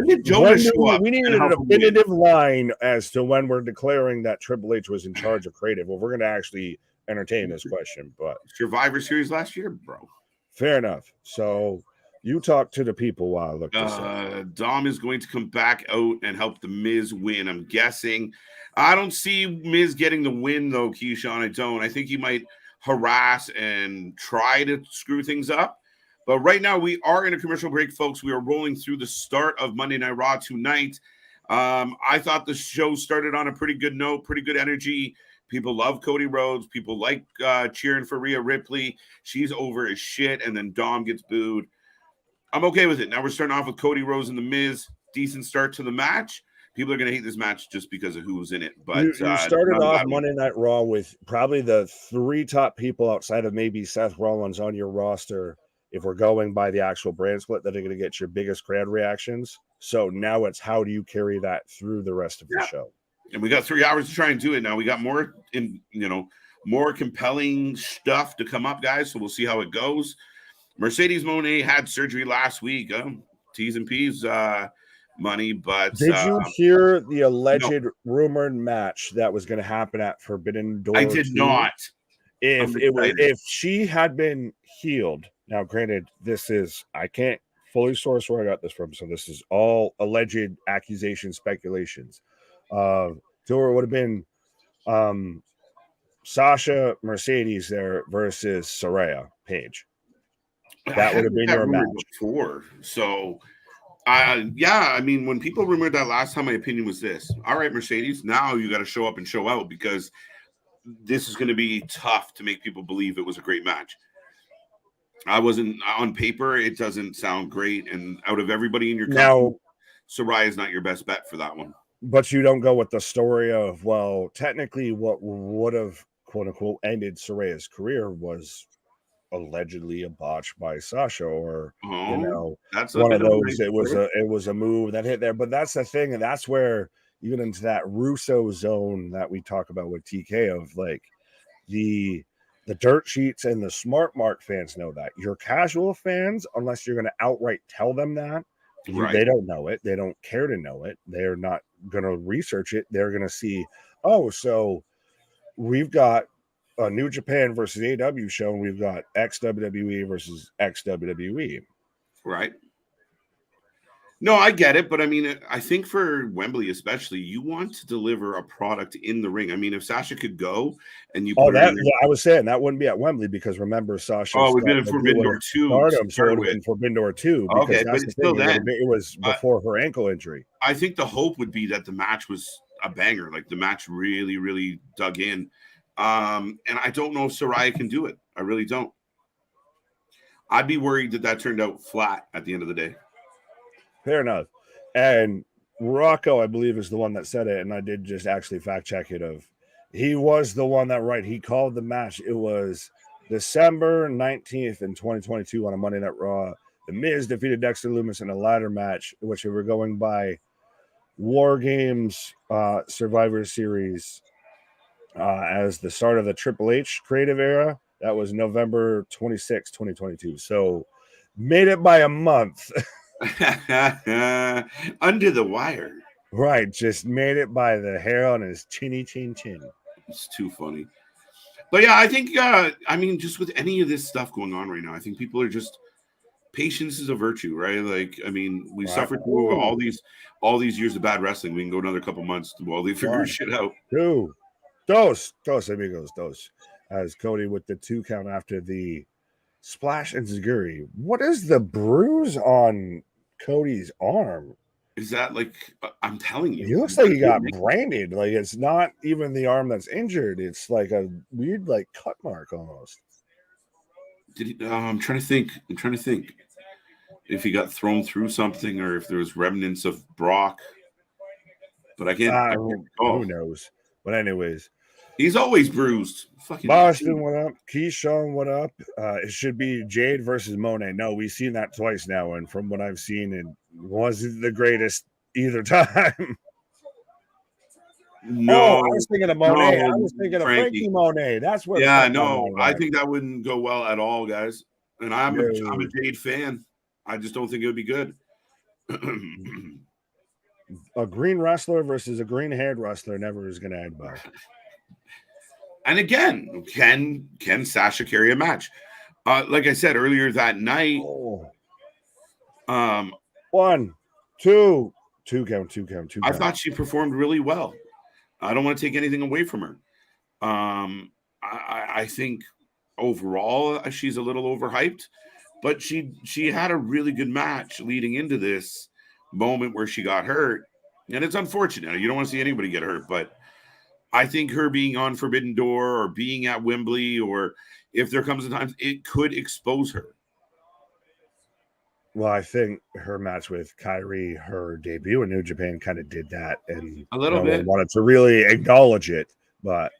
did Jonah show up? We need a definitive line as to when we're declaring that Triple H was in charge of creative. Well, we're going to actually entertain this question, but Survivor Series last year, bro. Fair enough. So you talk to the people while I look this up. Dom is going to come back out and help the Miz win, I'm guessing. I don't see Miz getting the win, though, Keyshawn. I don't. I think he might harass and try to screw things up. But right now, we are in a commercial break, folks. We are rolling through the start of Monday Night Raw tonight. I thought the show started on a pretty good note, pretty good energy. People love Cody Rhodes. People like cheering for Rhea Ripley. She's over as shit, and then Dom gets booed. I'm okay with it. Now we're starting off with Cody Rhodes and The Miz. Decent start to the match. People are going to hate this match just because of who was in it. But you started off Monday Night Raw with probably the three top people outside of maybe Seth Rollins on your roster. If we're going by the actual brand split, that are going to get your biggest crowd reactions. So now it's how do you carry that through the rest of the show? And we got 3 hours to try and do it. Now we got more more compelling stuff to come up, guys. So we'll see how it goes. Mercedes Moné had surgery last week. T's and P's money, but did you hear the alleged rumored match that was going to happen at Forbidden Door? I did not. If she had been healed, now granted, I can't fully source where I got this from, so this is all alleged accusations, speculations. So it would have been Sasha Mercedes there versus Saraya Paige. That would have been your match before. So, I mean, when people rumored that last time, my opinion was this: all right, Mercedes, now you got to show up and show out because this is going to be tough to make people believe it was a great match. I wasn't on paper. It doesn't sound great. And out of everybody in your company, Now, Saraya is not your best bet for that one. but you don't go with the story of, well, technically what would have quote unquote ended Saraya's career was allegedly a botch by Sasha, or that's one of those. nice It was a move that hit there. But that's the thing, and that's where you get into that Russo zone that we talk about with TK of like the dirt sheets and the smart mark fans know that. Your casual fans, unless you're going to outright tell them that, they don't know it. They don't care to know it. They're not going to research it. They're going to see, oh, so we've got a New Japan versus AEW show, and we've got ex WWE versus ex WWE. Right. No, I get it, but I mean, I think for Wembley especially, you want to deliver a product in the ring. I mean, if Sasha could go and you put I was saying that wouldn't be at Wembley because remember Sasha. Oh, we've been in Forbidden Door 2. Stardom, so it would have been Forbidden Door 2. Okay, but it's still then. It was before her ankle injury. I think the hope would be that the match was a banger. Like the match really, really dug in. And I don't know if Saraya can do it. I really don't. I'd be worried that turned out flat at the end of the day. Fair enough. And Rocco, I believe, is the one that said it, and I did just actually fact check it. He was the one that he called the match. It was December 19th in 2022 on a Monday Night Raw. The Miz defeated Dexter Lumis in a ladder match, which we were going by War Games Survivor Series as the start of the Triple H creative era. That was November 26, 2022. So made it by a month. Under the wire. Right, just made it by the hair on his chinny chin chin. It's too funny. But yeah, I think I mean, just with any of this stuff going on right now, I think people are just, patience is a virtue, right? Like, I mean, we suffered through all these years of bad wrestling. We can go another couple months while they figure shit out. Dos amigos, dos. As Cody with the 2 count after the splash and Zaguri. What is the bruise on Cody's arm? Is that like, I'm telling you, he looks like he got branded. Like it's not even the arm that's injured. It's like a weird like cut mark almost. Did he, I'm trying to think if he got thrown through something or if there was remnants of Brock. But I can't who knows? But anyways, he's always bruised. Fucking Boston, what up? Keyshawn, what up? It should be Jade versus Monet. No, we've seen that twice now, and from what I've seen, it wasn't the greatest either time. No, I was thinking of Monet. I was thinking of Frankie Monet. That's what. Yeah, no, I think that wouldn't go well at all, guys. And I'm a Jade fan. I just don't think it would be good. A green wrestler versus a green-haired wrestler never is going to end well. And again, can Sasha carry a match? Like I said earlier that night. 1, 2 count. I thought she performed really well. I don't want to take anything away from her. I think overall she's a little overhyped, but she had a really good match leading into this moment where she got hurt, and it's unfortunate. You don't want to see anybody get hurt, but I think her being on Forbidden Door or being at Wembley, or if there comes a time, it could expose her. Well, I think her match with Kairi, her debut in New Japan, kind of did that, and a little bit wanted to really acknowledge it. But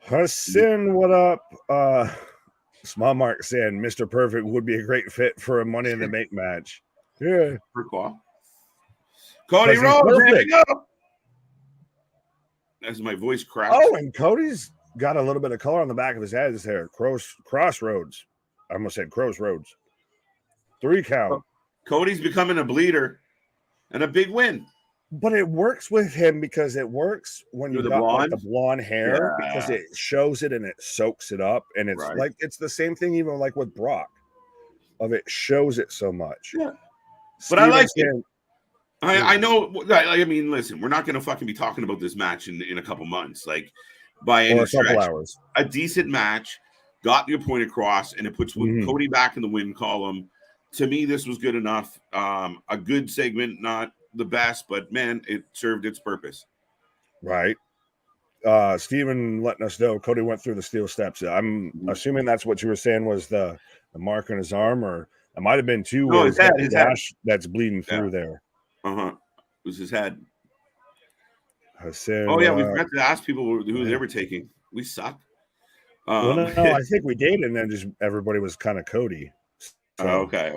Hassan, what up? Small Mark saying Mr. Perfect would be a great fit for a Money in the Bank match. Yeah, Cody Rhodes, there we go. As my voice cracks. Oh, and Cody's got a little bit of color on the back of his head. His hair, Crossroads. I almost said Crossroads. 3 count. Cody's becoming a bleeder and a big win. But it works with him because it works when you got like the blonde hair because it shows it and it soaks it up. And it's like it's the same thing even like with Brock. Of it shows it so much. Yeah. But I like it. I know. I mean, listen, we're not going to fucking be talking about this match in a couple months, like by any stretch. Hours. A decent match, got your point across, and it puts Cody back in the win column. To me, this was good enough. A good segment, not the best, but man, it served its purpose. Right. Steven letting us know Cody went through the steel steps. I'm assuming that's what you were saying was the mark on his arm, or it might have been too No, where his he's got head. the gash that's bleeding through there. It was his head. Hassan, oh yeah, we forgot to ask people who they were taking. We suck. Well, no, I think we did, and then just everybody was kind of Cody. So, okay.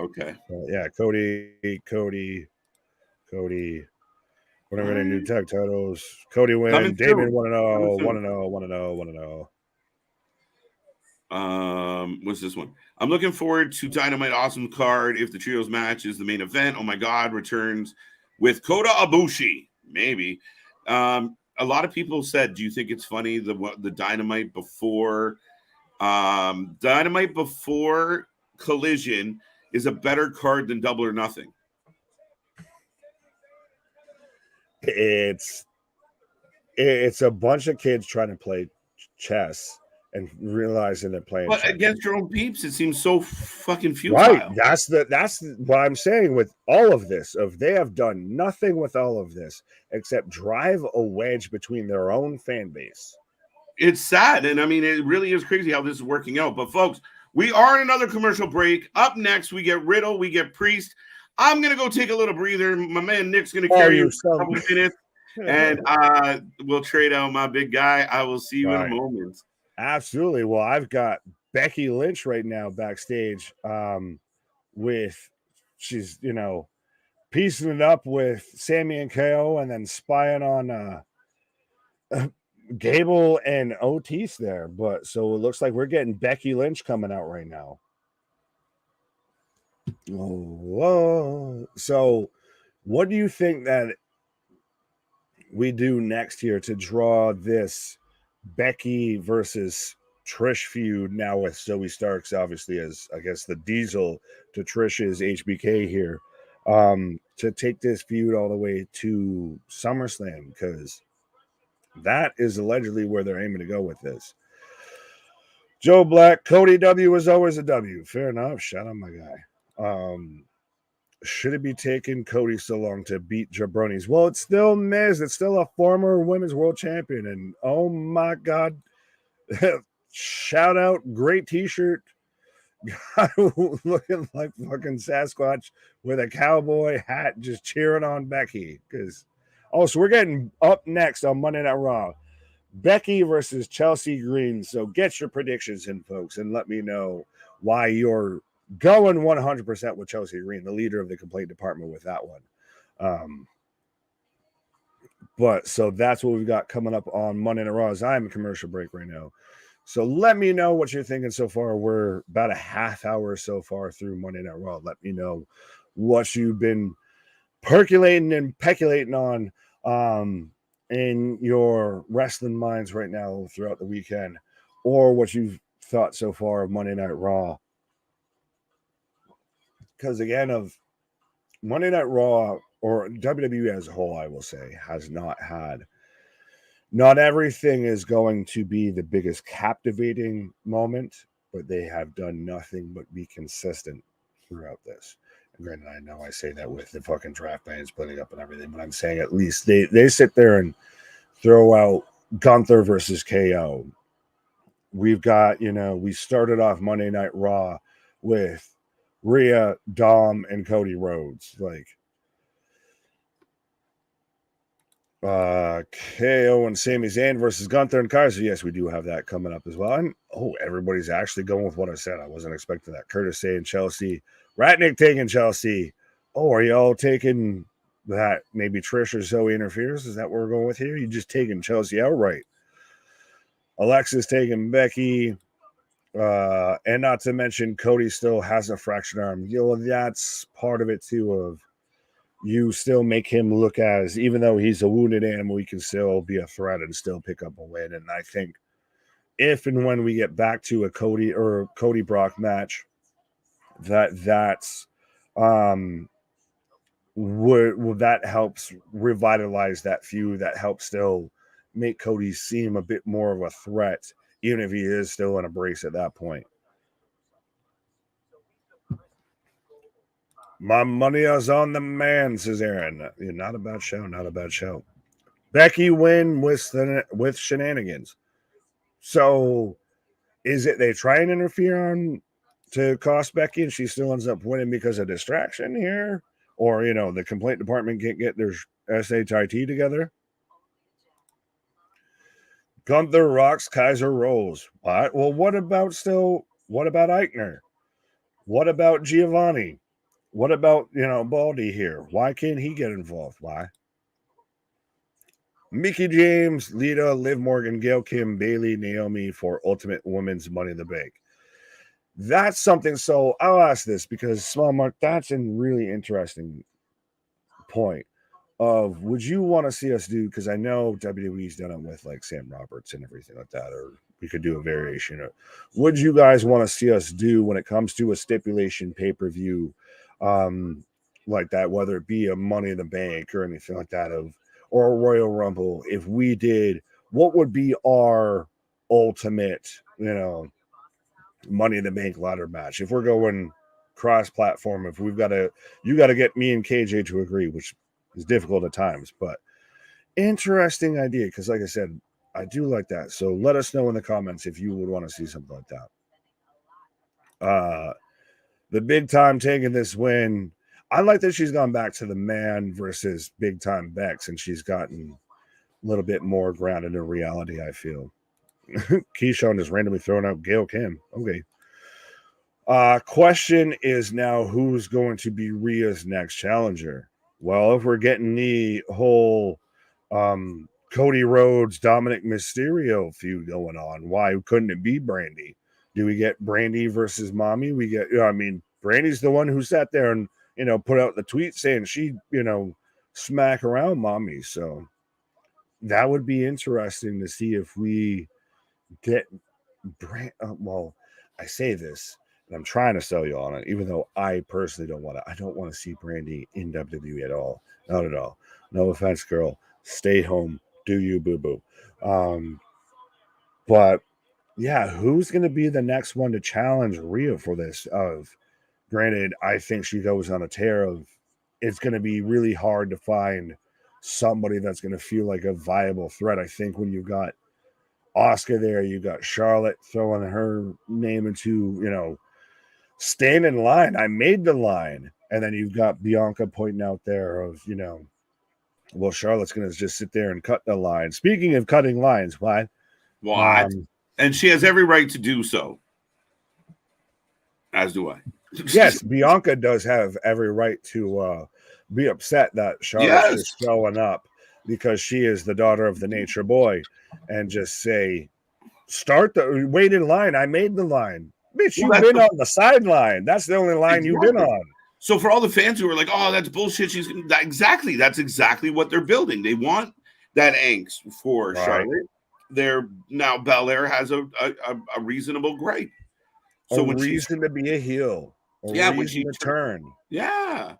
Yeah, Cody. Whatever their new tag titles. Cody win. Damon 1-0, 1-0. What's this one? I'm looking forward to Dynamite Awesome card if the trios match is the main event. Oh my God, returns with Kota Ibushi. Maybe. A lot of people said, do you think it's funny the Dynamite before Collision is a better card than Double or Nothing? It's a bunch of kids trying to play chess and realizing they're playing. But against your own peeps, it seems so fucking futile. Right. That's what I'm saying with all of this. They have done nothing with all of this except drive a wedge between their own fan base. It's sad, and I mean, it really is crazy how this is working out. But folks, we are in another commercial break. Up next, we get Riddle, we get Priest. I'm gonna go take a little breather. My man Nick's gonna carry you for a couple minutes, and we'll trade out my big guy. I will see you in a moment. Absolutely. Well, I've got Becky Lynch right now backstage. She's piecing it up with Sami and KO, and then spying on Gable and Otis there. But so it looks like we're getting Becky Lynch coming out right now. Oh, so what do you think that we do next here to draw this Becky versus Trish feud now with Zoe Starks, obviously, as I guess the Diesel to Trish's HBK here, to take this feud all the way to SummerSlam, because that is allegedly where they're aiming to go with this. Joe Black, Cody W is always a W. Fair enough. Shout out my guy. Should it be taking Cody so long to beat Jabronis? Well, it's still Miz. It's still a former women's world champion. And oh my God, shout out, great t-shirt. Looking like fucking Sasquatch with a cowboy hat, just cheering on Becky. So we're getting up next on Monday Night Raw, Becky versus Chelsea Green. So get your predictions in, folks, and let me know why you're going 100% with Chelsea Green, the leader of the complaint department, with that one. But so that's what we've got coming up on Monday Night Raw. As I'm in commercial break right now. So let me know what you're thinking so far. We're about a half hour so far through Monday Night Raw. Let me know what you've been percolating and peculating on in your wrestling minds right now throughout the weekend, or what you've thought so far of Monday Night Raw. Because again, of Monday Night Raw, or WWE as a whole, I will say, has not everything is going to be the biggest captivating moment, but they have done nothing but be consistent throughout this. And granted, I know I say that with the fucking draft band splitting up and everything, but I'm saying at least they sit there and throw out Gunther versus KO. We've got, we started off Monday Night Raw with Rhea, Dom, and Cody Rhodes. Like, KO and Sami Zayn versus Gunther and Kaiser. Yes, we do have that coming up as well. And everybody's actually going with what I said. I wasn't expecting that. Curtis saying Chelsea. Ratnick taking Chelsea. Oh, are y'all taking that maybe Trish or Zoe interferes? Is that what we're going with here? You just taking Chelsea outright. Alexis taking Becky. And not to mention Cody still has a fractured arm. That's part of it too, of you still make him look as, even though he's a wounded animal, he can still be a threat and still pick up a win. And I think if and when we get back to a Cody Brock match, that's that helps revitalize that feud. That helps still make Cody seem a bit more of a threat, even if he is still in a brace at that point. My money is on the man, says Aaron. Not a bad show. Becky win with shenanigans. So is it they try and interfere on to cost Becky and she still ends up winning because of distraction here? Or, the complaint department can't get their SHIT together? Gunther rocks, Kaiser rolls. What? Well, what about Eichner? What about Giovanni? What about, Baldy here? Why can't he get involved? Why? Mickie James, Lita, Liv Morgan, Gail Kim, Bayley, Naomi for Ultimate Women's Money in the Bank. That's something. So I'll ask this because, Small Mark, that's a really interesting point of would you want to see us do, because I know WWE's done it with like Sam Roberts and everything like that, or we could do a variation of, would you guys want to see us do when it comes to a stipulation pay-per-view like that, whether it be a Money in the Bank or anything like that, or a Royal Rumble? If we did, what would be our ultimate, Money in the Bank ladder match? If we're going cross-platform, if you got to get me and KJ to agree, which is difficult at times, but interesting idea, because like I said, I do like that. So let us know in the comments if you would want to see something like that. The Big Time taking this win. I like that she's gone back to the man versus Big Time Bex, and she's gotten a little bit more grounded in reality, I feel. Keyshawn is randomly throwing out Gail Kim. Okay. Question is now, who's going to be Rhea's next challenger? Well, if we're getting the whole Cody Rhodes, Dominic Mysterio feud going on, why couldn't it be Brandy? Do we get Brandy versus Mommy? Brandy's the one who sat there and, put out the tweet saying she, smack around Mommy. So that would be interesting to see if we get well, I say this, and I'm trying to sell you on it, even though I personally don't want to. I don't want to see Brandy in WWE at all. Not at all. No offense, girl. Stay home. Do you, boo-boo. But, yeah, who's going to be the next one to challenge Rhea for this? Granted, I think she goes on a tear of it's going to be really hard to find somebody that's going to feel like a viable threat. I think when you've got Oscar there, you got Charlotte throwing her name into, stand in line. I made the line. And then you've got Bianca pointing out there of, well, Charlotte's going to just sit there and cut the line. Speaking of cutting lines, what? And she has every right to do so. As do I. Yes, Bianca does have every right to be upset that Charlotte's just showing up because she is the daughter of the Nature Boy, and just say, wait in line. I made the line. Bitch, you've been on the sideline. That's the only line you've been on. So for all the fans who are like, oh, that's bullshit. That's exactly what they're building. They want that angst for Charlotte. Now Belair has a reasonable gripe. So a reason to be a heel. When she turn. Yeah.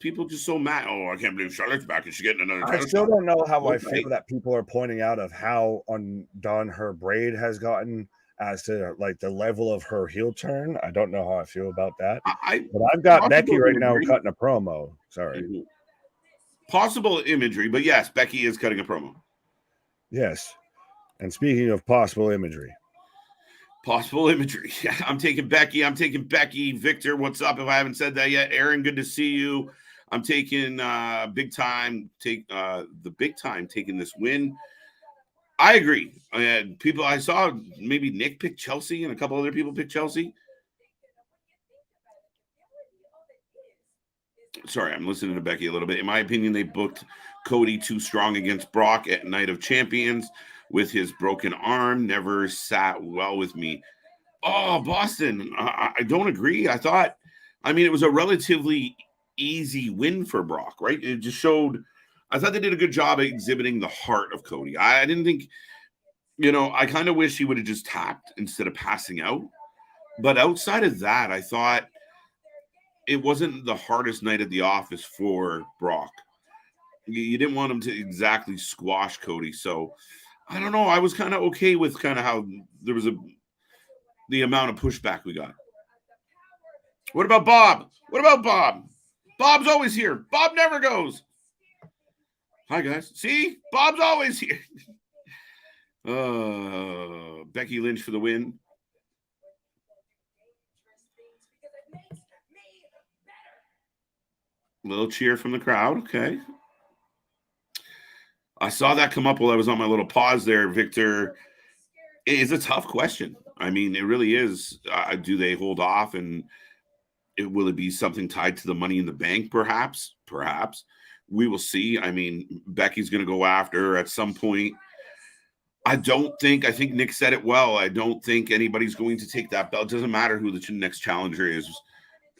People just so mad. Oh, I can't believe Charlotte's back and she's getting another title. I still don't know how I feel that people are pointing out of how undone her braid has gotten as to like the level of her heel turn. I don't know how I feel about that. But I've got Becky right now cutting a promo. Sorry. Mm-hmm. Possible imagery, but yes, Becky is cutting a promo. Yes. And speaking of possible imagery. Yeah, I'm taking Becky. Victor, what's up? If I haven't said that yet, Aaron, good to see you. I'm taking Big Time. The Big Time taking this win. I agree. I saw maybe Nick pick Chelsea and a couple other people pick Chelsea. Sorry, I'm listening to Becky a little bit. In my opinion, they booked Cody too strong against Brock at Night of Champions with his broken arm. Never sat well with me. Oh, Boston. I don't agree. It was a relatively easy win for Brock, right? It just showed, I thought they did a good job at exhibiting the heart of Cody. I didn't think, I kind of wish he would have just tapped instead of passing out. But outside of that, I thought it wasn't the hardest night at the office for Brock. You didn't want him to exactly squash Cody. So I don't know. I was kind of okay with kind of how there was the amount of pushback we got. What about Bob? Bob's always here. Bob never goes. Hi, guys. See? Bob's always here. Becky Lynch for the win. Little cheer from the crowd. Okay. I saw that come up while I was on my little pause there, Victor. It is a tough question. I mean, it really is. Do they hold off, and will it be something tied to the Money in the Bank? Perhaps. We will see. I mean, Becky's going to go after her at some point. I think Nick said it well. I don't think anybody's going to take that belt. It doesn't matter who the next challenger is.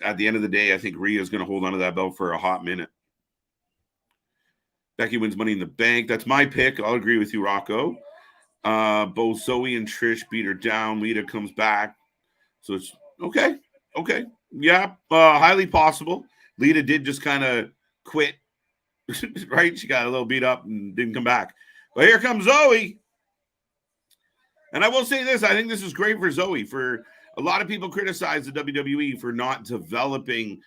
At the end of the day, I think Rhea is going to hold on to that belt for a hot minute. Becky wins Money in the Bank. That's my pick. I'll agree with you, Rocco. Both Zoe and Trish beat her down. Lita comes back. So it's okay. Yeah, highly possible. Lita did just kind of quit, right? She got a little beat up and didn't come back. But here comes Zoe. And I will say this. I think this is great for Zoe. For a lot of people criticize the WWE for not developing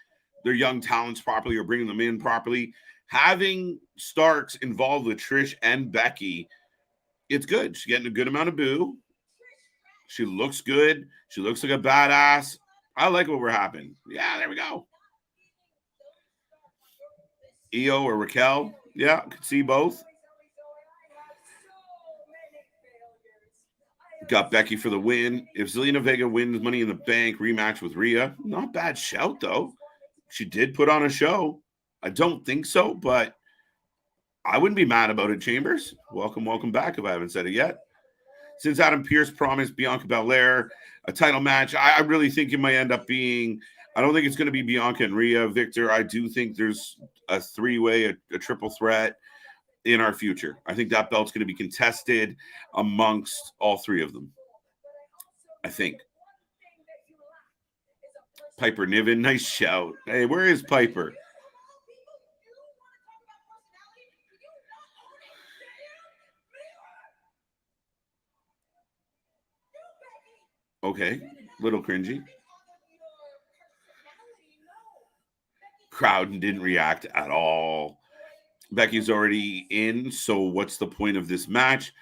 their young talents properly or bringing them in properly. Having Starks involved with Trish and Becky, it's good. She's getting a good amount of boo. She looks good. She looks like a badass. I like what we're happening. Yeah, there we go. Io or Raquel. Yeah, could see both. Got Becky for the win. If Zelina Vega wins Money in the Bank, rematch with Rhea. Not bad shout, though. She did put on a show. I don't think so, but I wouldn't be mad about it, Chambers. Welcome back if I haven't said it yet. Since Adam Pearce promised Bianca Belair a title match, I really think it might end up being, I don't think it's going to be Bianca and Rhea, Victor. I do think there's a three-way, a triple threat in our future. I think that belt's going to be contested amongst all three of them. I think. Piper Niven, nice shout. Hey, where is Piper? Okay, little cringy. Crowd didn't react at all. Becky's already in, so what's the point of this match?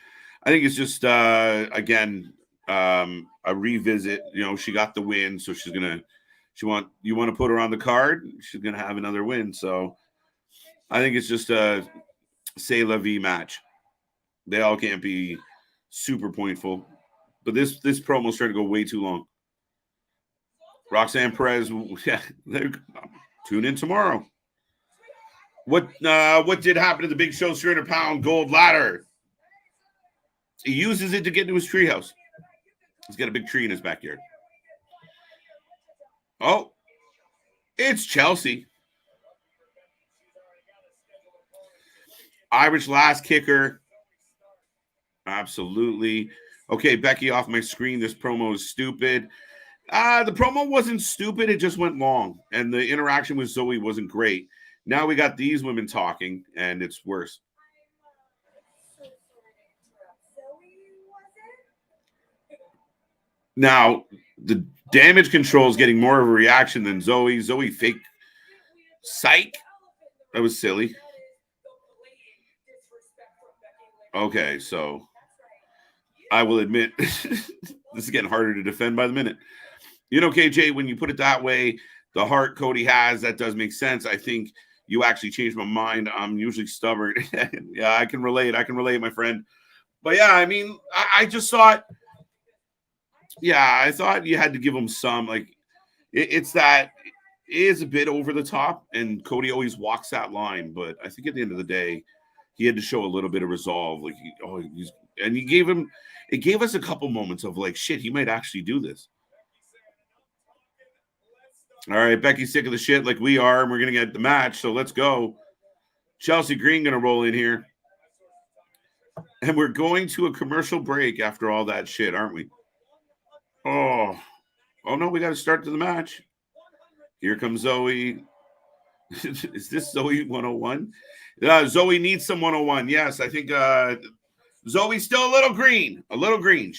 I think it's just again a revisit. You know, she got the win, so you want to put her on the card. She's gonna have another win. So I think it's just a c'est la vie match. They all can't be super pointful, but this promo's starting to go way too long. Roxanne Perez, yeah, tune in tomorrow. What did happen to the Big Show's 300-pound gold ladder? He uses it to get into his treehouse. He's got a big tree in his backyard. Oh, it's Chelsea. Irish last kicker. Absolutely. Okay, Becky off my screen. This promo is stupid. The promo wasn't stupid. It just went long. And the interaction with Zoe wasn't great. Now we got these women talking, and it's worse. Now, the damage control is getting more of a reaction than Zoe. Zoe fake psych. That was silly. Okay, so I will admit this is getting harder to defend by the minute. You know, KJ, when you put it that way, the heart Cody has, that does make sense. I think you actually changed my mind. I'm usually stubborn. Yeah, I can relate, my friend. But yeah, I mean, I just thought, I thought you had to give him some, like, it's that it is a bit over the top, and Cody always walks that line. But I think at the end of the day, he had to show a little bit of resolve. Like, it gave us a couple moments of like, shit, he might actually do this. All right, Becky's sick of the shit like we are, and we're going to get the match, so let's go. Chelsea Green going to roll in here. And we're going to a commercial break after all that shit, aren't we? Oh no, we got to start to the match. Here comes Zoe. Is this Zoe 101? Zoe needs some 101. Yes, I think Zoe's still a little green.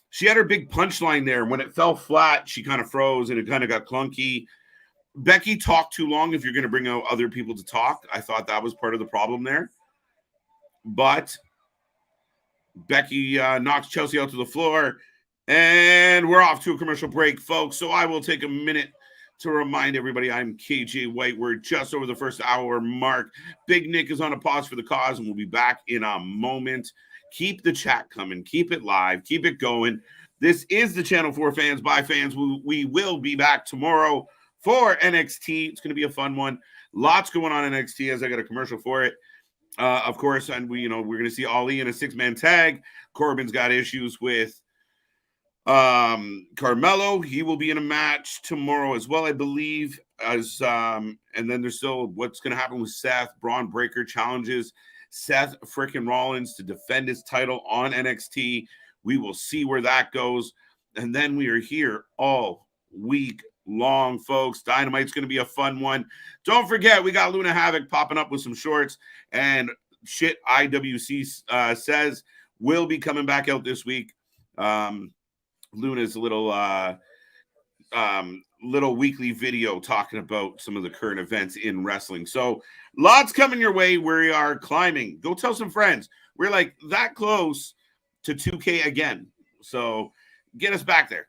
She had her big punchline there. When it fell flat, she kind of froze and it kind of got clunky. Becky talked too long if you're going to bring out other people to talk. I thought that was part of the problem there. But Becky knocks Chelsea out to the floor, and we're off to a commercial break, folks. So I will take a minute to remind everybody I'm KJ White. We're just over the first hour mark. Big Nick is on a pause for the cause, and we'll be back in a moment. Keep the chat coming. Keep it live. Keep it going. This is the channel for fans by fans. We will be back tomorrow for NXT. It's going to be a fun one. Lots going on in NXT as I got a commercial for it. Of course, and we're going to see Ali in a 6-man tag. Corbin's got issues with Carmelo. He will be in a match tomorrow as well, I believe. And then there's still what's going to happen with Seth. Braun Breaker challenges Seth frickin' Rollins to defend his title on NXT. We will see where that goes. And then we are here all week long, folks. Dynamite's going to be a fun one. Don't forget, we got Luna Havoc popping up with some shorts, and shit IWC says will be coming back out this week. Luna's little weekly video talking about some of the current events in wrestling. So lots coming your way. We are climbing. Go tell some friends. We're like that close to 2K again. So get us back there.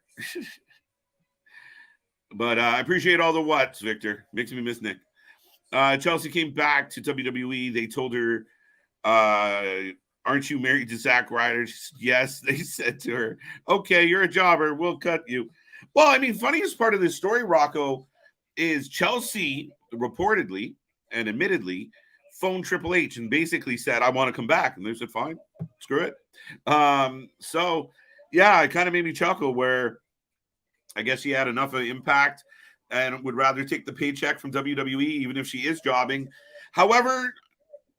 But I appreciate all the whats, Victor. Makes me miss Nick. Chelsea came back to WWE. They told her, aren't you married to Zack Ryder? Yes, they said to her, okay, you're a jobber. We'll cut you. Well, I mean, funniest part of this story, Rocco, is Chelsea reportedly and admittedly phoned Triple H and basically said, I want to come back. And they said, fine, screw it. So, yeah, it kind of made me chuckle where I guess she had enough of impact and would rather take the paycheck from WWE, even if she is jobbing. However,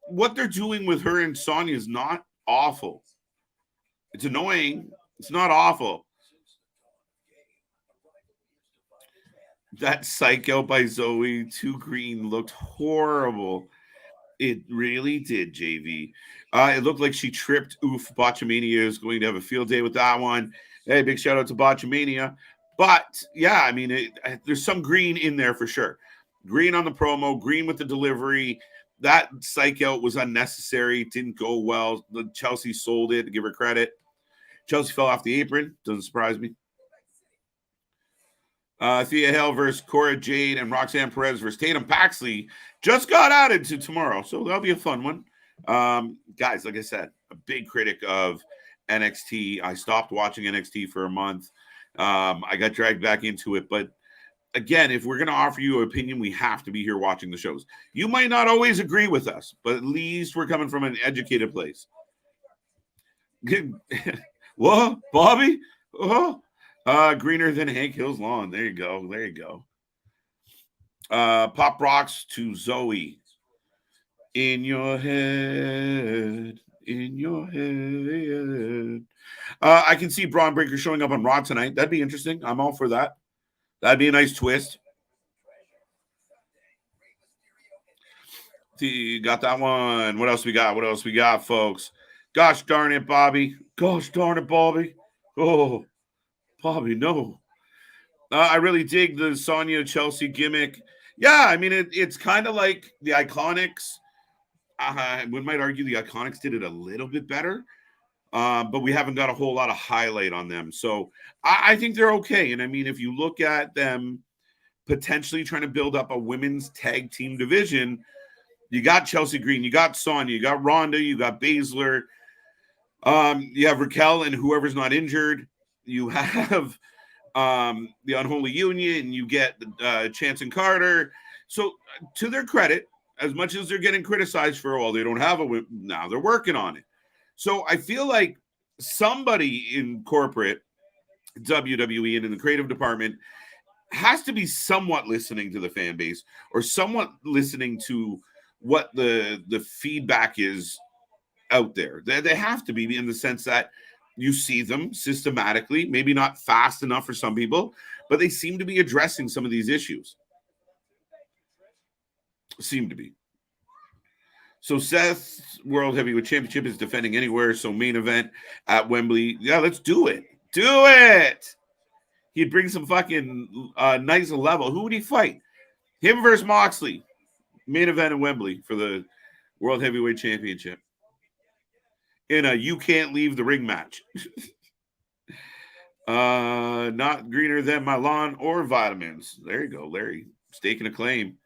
what they're doing with her and Sonya is not awful. It's annoying. It's not awful. That psych out by Zoe, too green, looked horrible. It really did, JV. It looked like she tripped. Oof, Botchamania is going to have a field day with that one. Hey, big shout out to Botchamania. But, yeah, I mean, there's some green in there for sure. Green on the promo, green with the delivery. That psych out was unnecessary. Didn't go well. Chelsea sold it, to give her credit. Chelsea fell off the apron. Doesn't surprise me. Thea Hale versus Cora Jade and Roxanne Perez versus Tatum Paxley just got added to tomorrow. So that'll be a fun one. Guys, like I said, a big critic of NXT. I stopped watching NXT for a month. I got dragged back into it. But again, if we're going to offer you an opinion, we have to be here watching the shows. You might not always agree with us, but at least we're coming from an educated place. What, Bobby? Oh. Greener than Hank Hill's lawn. There you go. There you go. Pop rocks to Zoe. In your head. In your head. I can see Braun Breaker showing up on Raw tonight. That'd be interesting. I'm all for that. That'd be a nice twist. See, got that one. What else we got? What else we got, folks? Gosh darn it, Bobby. Gosh darn it, Bobby. Oh. Bobby, no. I really dig the Sonya Chelsea gimmick. Yeah, I mean, it's kind of like the Iconics. We might argue the Iconics did it a little bit better, but we haven't got a whole lot of highlight on them. So I think they're okay. And I mean, if you look at them potentially trying to build up a women's tag team division, you got Chelsea Green, you got Sonya, you got Ronda, you got Baszler, you have Raquel and whoever's not injured. You have the Unholy Union, and you get Chance and Carter. So, to their credit, as much as they're getting criticized for, well, they don't have a now, they're working on it. So, I feel like somebody in corporate WWE and in the creative department has to be somewhat listening to the fan base or somewhat listening to what the feedback is out there. They have to be in the sense that you see them systematically, maybe not fast enough for some people, but they seem to be addressing some of these issues. Seem to be. So Seth's World Heavyweight Championship is defending anywhere. So main event at Wembley. Yeah, let's do it. Do it. He'd bring some fucking nice level. Who would he fight? Him versus Moxley. Main event in Wembley for the World Heavyweight Championship. In a you can't leave the ring match. Not greener than my lawn or vitamins. There you go, Larry. Staking a claim.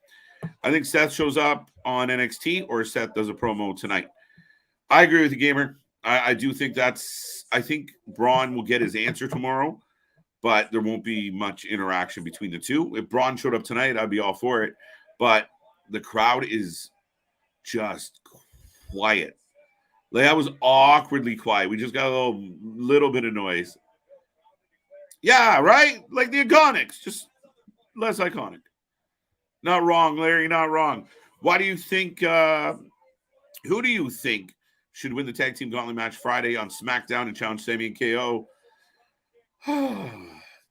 I think Seth shows up on NXT or Seth does a promo tonight. I agree with you, Gamer. I do think I think Braun will get his answer tomorrow, but there won't be much interaction between the two. If Braun showed up tonight, I'd be all for it. But the crowd is just quiet. Like, I was awkwardly quiet. We just got a little bit of noise. Yeah, right? Like the Iconics, just less iconic. Not wrong, Larry, not wrong. Why do you think, who do you think should win the tag team gauntlet match Friday on SmackDown and challenge Sami and KO?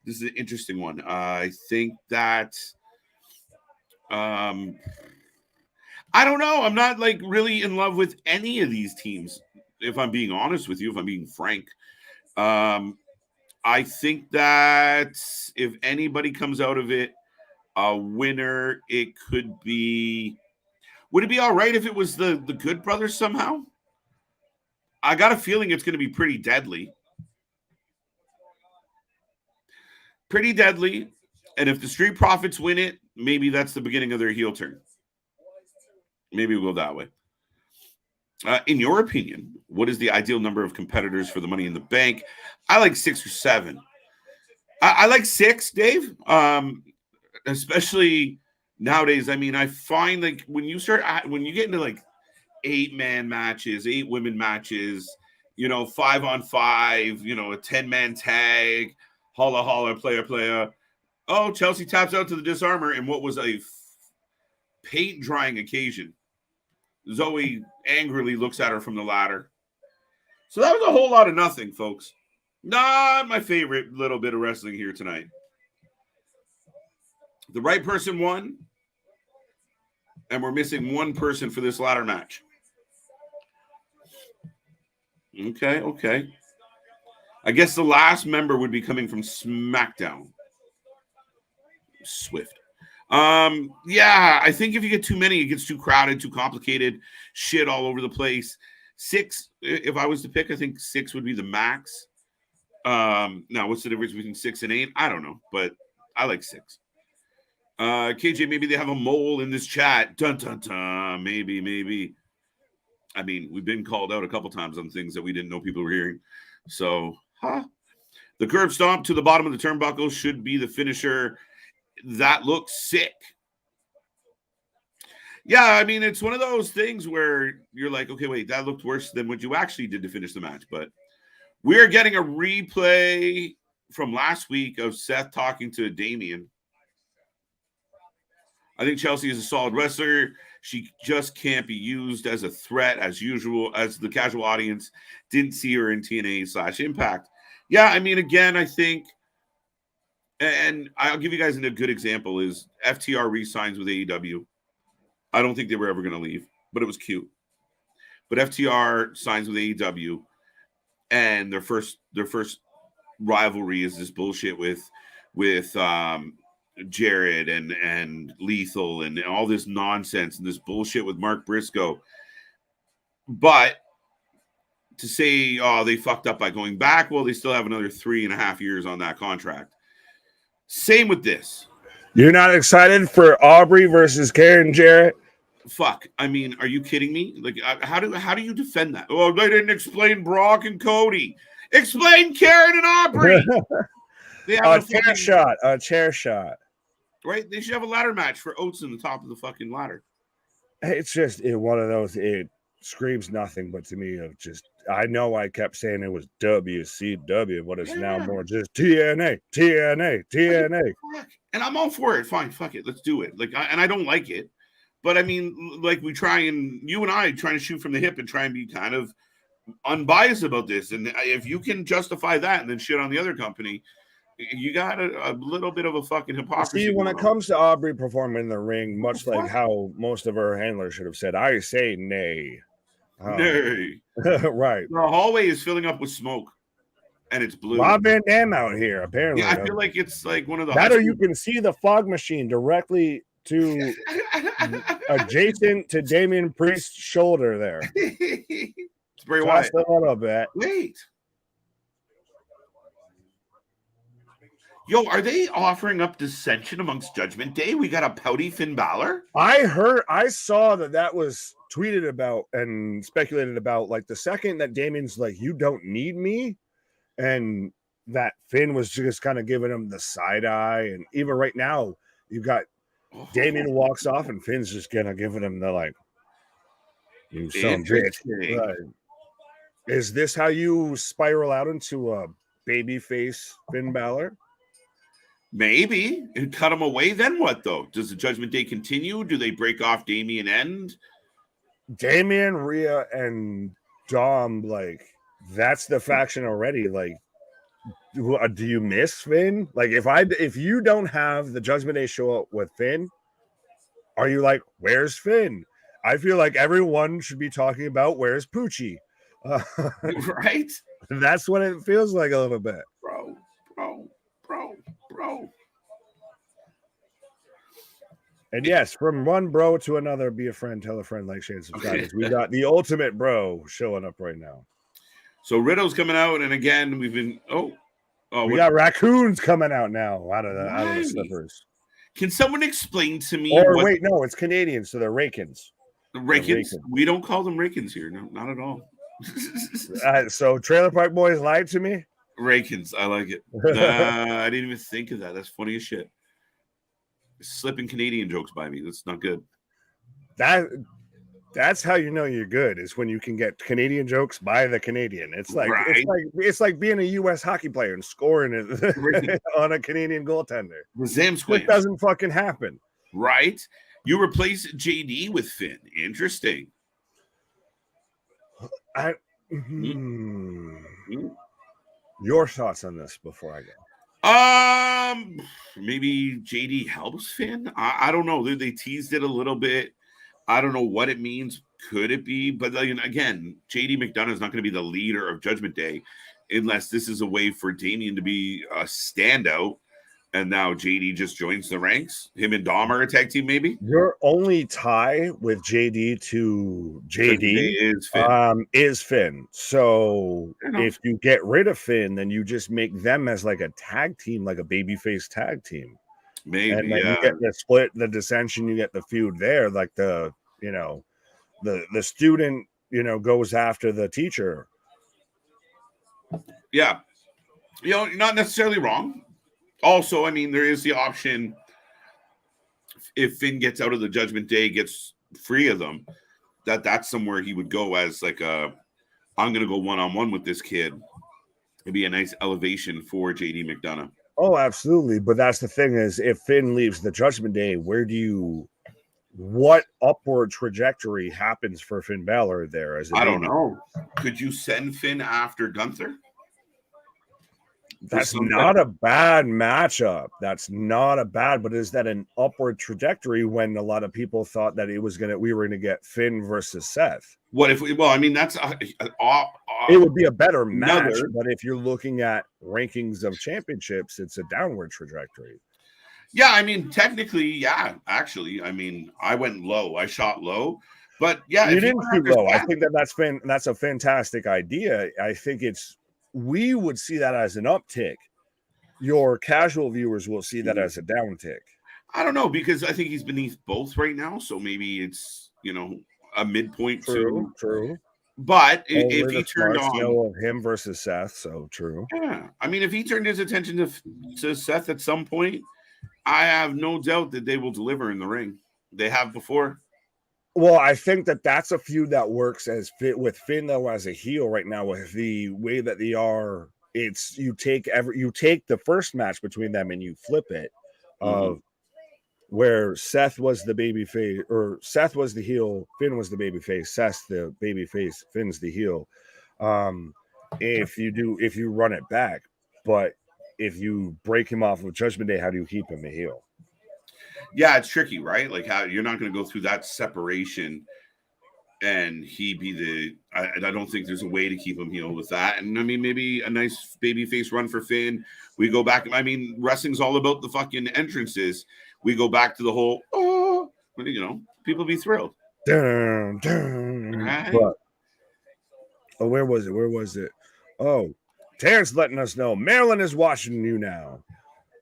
This is an interesting one. I think that, I don't know. I'm not like really in love with any of these teams, if I'm being honest with you, if I'm being frank. I think that if anybody comes out of it a winner, it could be. Would it be all right if it was the Good Brothers somehow? I got a feeling it's going to be pretty deadly. Pretty deadly. And if the Street Profits win it, maybe that's the beginning of their heel turn. Maybe we'll go that way. In your opinion, what is the ideal number of competitors for the Money in the Bank? I like 6 or 7. I like 6, Dave. Especially nowadays. I mean, I find like when you get into like 8-man matches, 8 women matches, 5-on-5, a 10-man tag, holla holla, player. Oh, Chelsea taps out to the disarmor in what was a paint drying occasion. Zoe angrily looks at her from the ladder. So that was a whole lot of nothing, folks. Not my favorite little bit of wrestling here tonight. The right person won, and we're missing one person for this ladder match. Okay. I guess the last member would be coming from SmackDown. Swift. Yeah, I think if you get too many, it gets too crowded, too complicated, shit all over the place. 6, if I was to pick, I think 6 would be the max. Now, what's the difference between 6 and 8? I don't know, but I like 6. KJ, maybe they have a mole in this chat. Dun, dun, dun. Maybe. I mean, we've been called out a couple times on things that we didn't know people were hearing. So, The curb stomp to the bottom of the turnbuckle should be the finisher. That looks sick. Yeah, I mean, it's one of those things where you're like, okay, wait, that looked worse than what you actually did to finish the match. But we're getting a replay from last week of Seth talking to Damian. I think Chelsea is a solid wrestler. She just can't be used as a threat as usual, as the casual audience didn't see her in TNA/Impact. Yeah, I mean, again, I think, and I'll give you guys a good example, is FTR re-signs with AEW. I don't think they were ever going to leave, but it was cute. But FTR signs with AEW, and their first rivalry is this bullshit with Jared and Lethal and all this nonsense and this bullshit with Mark Briscoe. But to say, oh, they fucked up by going back, well, they still have another 3.5 years on that contract. Same with this. You're not excited for Aubrey versus Karen Jarrett? Fuck. I mean, are you kidding me? Like, how do you defend that? Oh, they didn't explain Brock and Cody. Explain Karen and Aubrey. They have a chair shot. Right? They should have a ladder match for Oates in the top of the fucking ladder. It's just one of those, it screams nothing but to me of just, I know I kept saying it was WCW, but it's now more just TNA. And I'm all for it. Fine, fuck it. Let's do it. Like, I don't like it. But I mean, like, you and I trying to shoot from the hip and try and be kind of unbiased about this. And if you can justify that and then shit on the other company, you got a little bit of a fucking hypocrisy. See, when it comes to Aubrey performing in the ring, much like how most of her handlers should have said, I say nay. Nay. Right. The hallway is filling up with smoke, and it's blue. Rob Van Dam out here, apparently. Yeah, I feel like it's like one of the... That or you can see the fog machine directly to adjacent to Damian Priest's shoulder there. It's Bray Just Wyatt. a little bit. Wait. Yo, are they offering up dissension amongst Judgment Day? We got a pouty Finn Balor? I saw that was tweeted about and speculated about, like, the second that Damian's like, you don't need me, and that Finn was just kind of giving him the side eye. And even right now, you got Damian walks off and Finn's just gonna giving him the, like, you son bitch. Right. Is this how you spiral out into a babyface Finn Balor? Maybe. And cut him away, then what, though? Does the Judgment Day continue? Do they break off Damian end? Damian, Rhea, and Dom, like, that's the faction already. Like, do you miss Finn? Like, if you don't have the Judgment Day show up with Finn, are you like, where's Finn? I feel like everyone should be talking about where's Poochie. Right? That's what it feels like a little bit. Bro. And yes, from one bro to another, be a friend, tell a friend, like, share, and subscribe. Okay. We got the ultimate bro showing up right now. So Riddle's coming out, and again, we've been we got raccoons coming out now out of the slippers. Can someone explain to me? Wait, no, it's Canadian, so they're Rakins. Rakins? We don't call them Rakins here. No, not at all. So Trailer Park Boys lied to me. Rakins, I like it. I didn't even think of that. That's funny as shit. Slipping Canadian jokes by me. That's not good. That's how you know you're good, is when you can get Canadian jokes by the Canadian. It's like right. it's like being a U.S. hockey player and scoring it on a Canadian goaltender. It doesn't fucking happen. Right? You replace JD with Finn. Interesting. Your thoughts on this before I go? Maybe JD helps Finn. I don't know. They teased it a little bit. I don't know what it means. Could it be? But again, JD McDonough is not going to be the leader of Judgment Day unless this is a way for Damian to be a standout. And now JD just joins the ranks. Him and Dom are a tag team, maybe? Your only tie with JD to JD is Finn. So if you get rid of Finn, then you just make them as like a tag team, like a babyface tag team. Maybe, and then you get the split, the dissension, you get the feud there, like the student, goes after the teacher. Yeah. You're not necessarily wrong. Also, I mean, there is the option if Finn gets out of the Judgment Day, gets free of them, that's somewhere he would go as like I'm going to go one-on-one with this kid. It'd be a nice elevation for JD McDonough. Oh, absolutely. But that's the thing is, if Finn leaves the Judgment Day, what upward trajectory happens for Finn Balor there? I don't know. Could you send Finn after Gunther? That's not a bad matchup. That's not a bad, but is that an upward trajectory when a lot of people thought that we were gonna get Finn versus Seth? That's it would be a better match, but if you're looking at rankings of championships, it's a downward trajectory. Yeah, I mean, technically, yeah, actually, I mean, I went low, I shot low, but yeah, you didn't shoot low. I think that's a fantastic idea. I think we would see that as an uptick. Your casual viewers will see that as a downtick. I don't know, because I think he's beneath both right now. So maybe it's, a midpoint. True. But if he turned on of him versus Seth, so true. Yeah. I mean, if he turned his attention to Seth at some point, I have no doubt that they will deliver in the ring. They have before. Well, I think that's a feud that works with Finn though as a heel right now, with the way that they are. It's you take the first match between them and you flip it, where Seth was the babyface, or Seth was the heel, Finn was the babyface, Seth's the babyface, Finn's the heel. If you run it back, but if you break him off of Judgment Day, how do you keep him a heel? Yeah, it's tricky, right? Like, how you're not going to go through that separation and he be I don't think there's a way to keep him heel with that. And I mean, maybe a nice babyface run for Finn. We go back. I mean, wrestling's all about the fucking entrances. we go back to the whole, people be thrilled. Dun, dun. Right? But, where was it? Oh, Terrence letting us know Maryland is watching you now.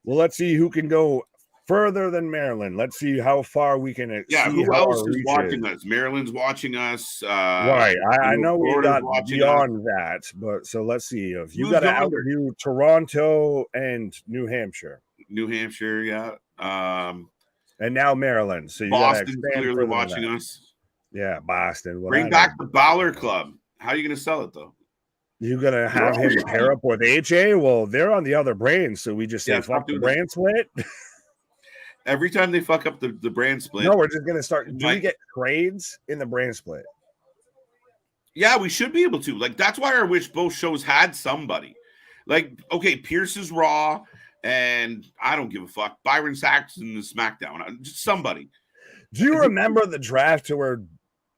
Well, let's see who can go further than Maryland. Let's see how far we can see who how else our is reach watching is. us? Maryland's watching us. Right. I know we Florida's got beyond that, but so let's see. If you got to outdo Toronto and New Hampshire. New Hampshire, yeah. And now Maryland. So you Boston's got to clearly watching us. Yeah, Boston. Bring back the Balor Club. How are you going to sell it, though? You going to have him pair up with AJ? Well, they're on the other brand, so we just say, fuck the brand split. Every time they fuck up the brand split. No, we're just going to start. Do we get trades in the brand split? Yeah, we should be able to. Like, that's why I wish both shows had somebody. Like, okay, Pierce is Raw, and I don't give a fuck. Byron Saxton is SmackDown. Just somebody. Do you remember the draft to where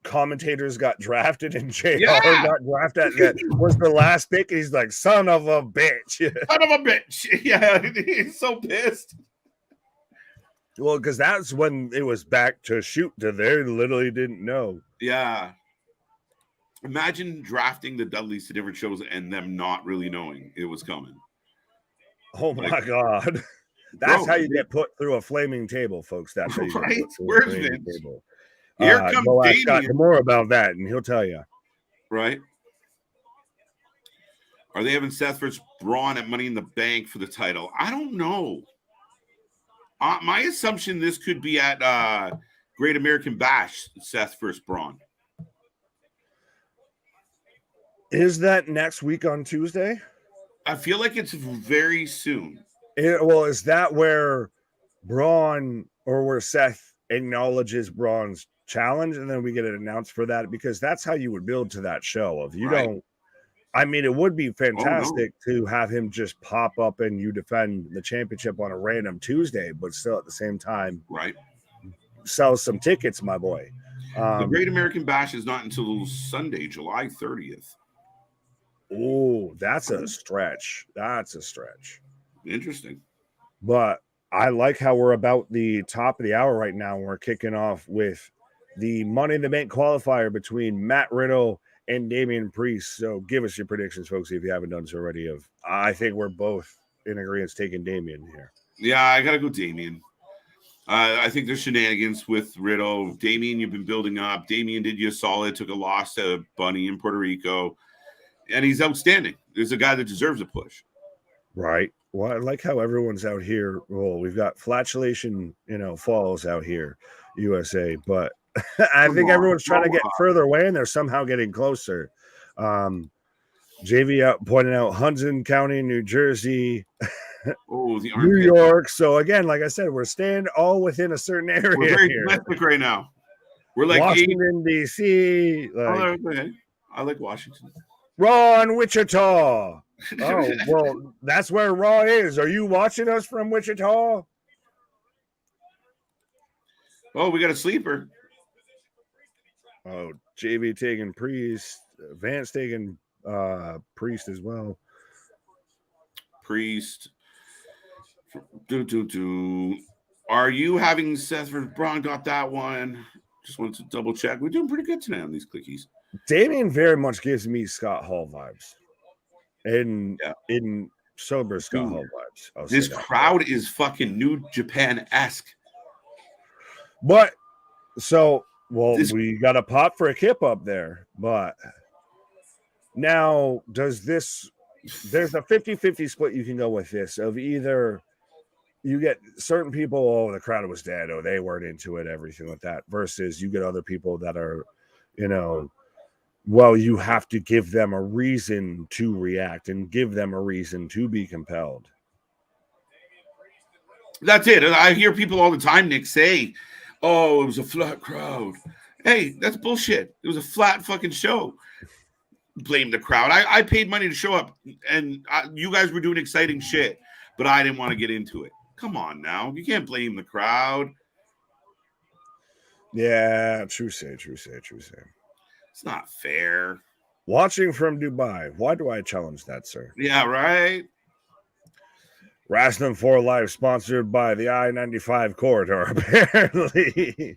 commentators got drafted and JR got drafted? That was the last pick. And he's like, son of a bitch. Son of a bitch. Yeah, he's so pissed. Well, because that's when it was back to shoot to they literally didn't know. Yeah. Imagine drafting the Dudleys to different shows and them not really knowing it was coming. Oh my God. That's how you get put through a flaming table, folks. That's how you get put through a flaming table. Here comes Damien. Scott more about that, and he'll tell you. Right. Are they having Seth versus Braun at Money in the Bank for the title? I don't know. My assumption this could be at Great American Bash, Seth versus Braun. Is that next week on Tuesday? I feel like it's very soon. Is that where Braun or where Seth acknowledges Braun's challenge and then we get it announced for that? Because that's how you would build to that show. If you don't, I mean, it would be fantastic to have him just pop up and you defend the championship on a random Tuesday, but still at the same time, sell some tickets, my boy. The Great American Bash is not until Sunday, July 30th. Oh, that's a stretch. That's a stretch. Interesting. But I like how we're about the top of the hour right now. We're kicking off with the Money in the Bank qualifier between Matt Riddle and Damian Priest. So give us your predictions, folks, if you haven't done so already. I think we're both in agreement taking Damian here. Yeah, I got to go Damian. I think there's shenanigans with Riddle. Damian, you've been building up. Damian did you a solid, took a loss to Bunny in Puerto Rico. And he's outstanding. There's a guy that deserves a push. Right. Well, I like how everyone's out here. Well, we've got Flatulation, Falls out here, USA. But I think everyone's trying to get further away, and they're somehow getting closer. JV pointing out Hudson County, New Jersey, New York. So, again, like I said, we're staying all within a certain area. We're very domestic right now. We're like Washington, D.C. I like Washington. Raw in Wichita. Oh, well, that's where Raw is. Are you watching us from Wichita? Oh, we got a sleeper. Oh, JV taking Priest. Vance taking Priest as well. Priest. Are you having Seth versus Braun? Got that one. Just wanted to double check. We're doing pretty good today on these clickies. Damian very much gives me Scott Hall vibes. In sober Scott Hall vibes. This crowd is fucking New Japan-esque. But we got a pop for a kip up there. But now there's a 50-50 split you can go with this of either you get certain people, the crowd was dead, they weren't into it, everything like that, versus you get other people that are, you have to give them a reason to react and give them a reason to be compelled. That's it. I hear people all the time, Nick, say, it was a flat crowd. Hey, that's bullshit. It was a flat fucking show. Blame the crowd. I paid money to show up, and you guys were doing exciting shit, but I didn't want to get into it. Come on now. You can't blame the crowd. Yeah, true say. It's not fair. Watching from Dubai. Why do I challenge that, sir? Yeah, right. Wrasslin 4 Live, sponsored by the I-95 corridor, apparently.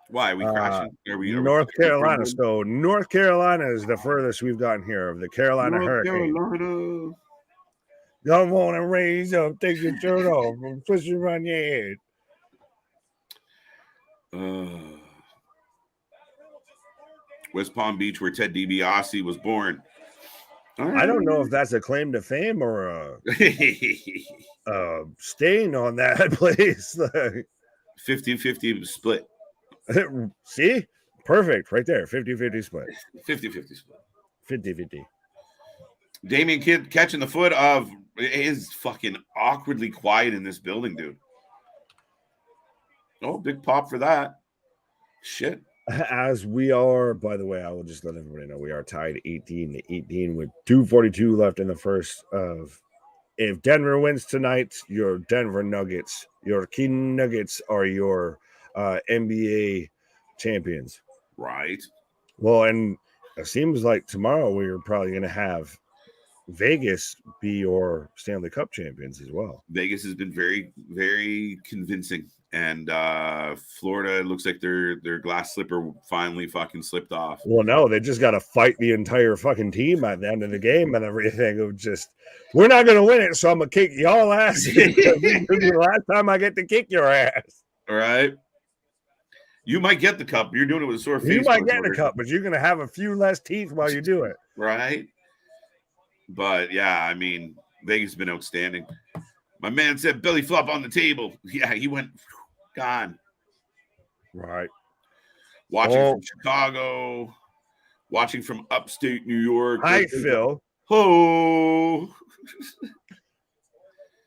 Why are we crashing? North Carolina. So North Carolina is the furthest we've gotten here of the Carolina Hurricane. Carolina. Come on and raise up, take your shirt off, and push it around your head. West Palm Beach, where Ted DiBiase was born. I don't know if that's a claim to fame or a stain on that place. 50-50 split. See? Perfect. Right there. 50-50 split. 50-50 split. 50-50. Damien Kidd catching the foot of is fucking awkwardly quiet in this building, dude. Oh, big pop for that. Shit. As we are, by the way, I will just let everybody know we are tied 18-18 with 2:42 left in the first of. If Denver wins tonight, your Denver Nuggets, your King Nuggets are your NBA champions. Right. Well, and it seems like tomorrow we're probably going to have Vegas be your Stanley Cup champions as well. Vegas has been very, very convincing. And Florida, it looks like their glass slipper finally fucking slipped off. Well, no, they just got to fight the entire fucking team at the end of the game and everything. Of just, we're not going to win it, so I'm going to kick y'all ass. The last time I get to kick your ass. All right. You might get the cup. You're doing it with a sore face. You might get the cup, but you're going to have a few less teeth while you do it. Right. But, yeah, I mean, Vegas has been outstanding. My man said belly flop on the table. Yeah, he went gone. Right. Watching from Chicago. Watching from upstate New York. Hi, Phil. Oh.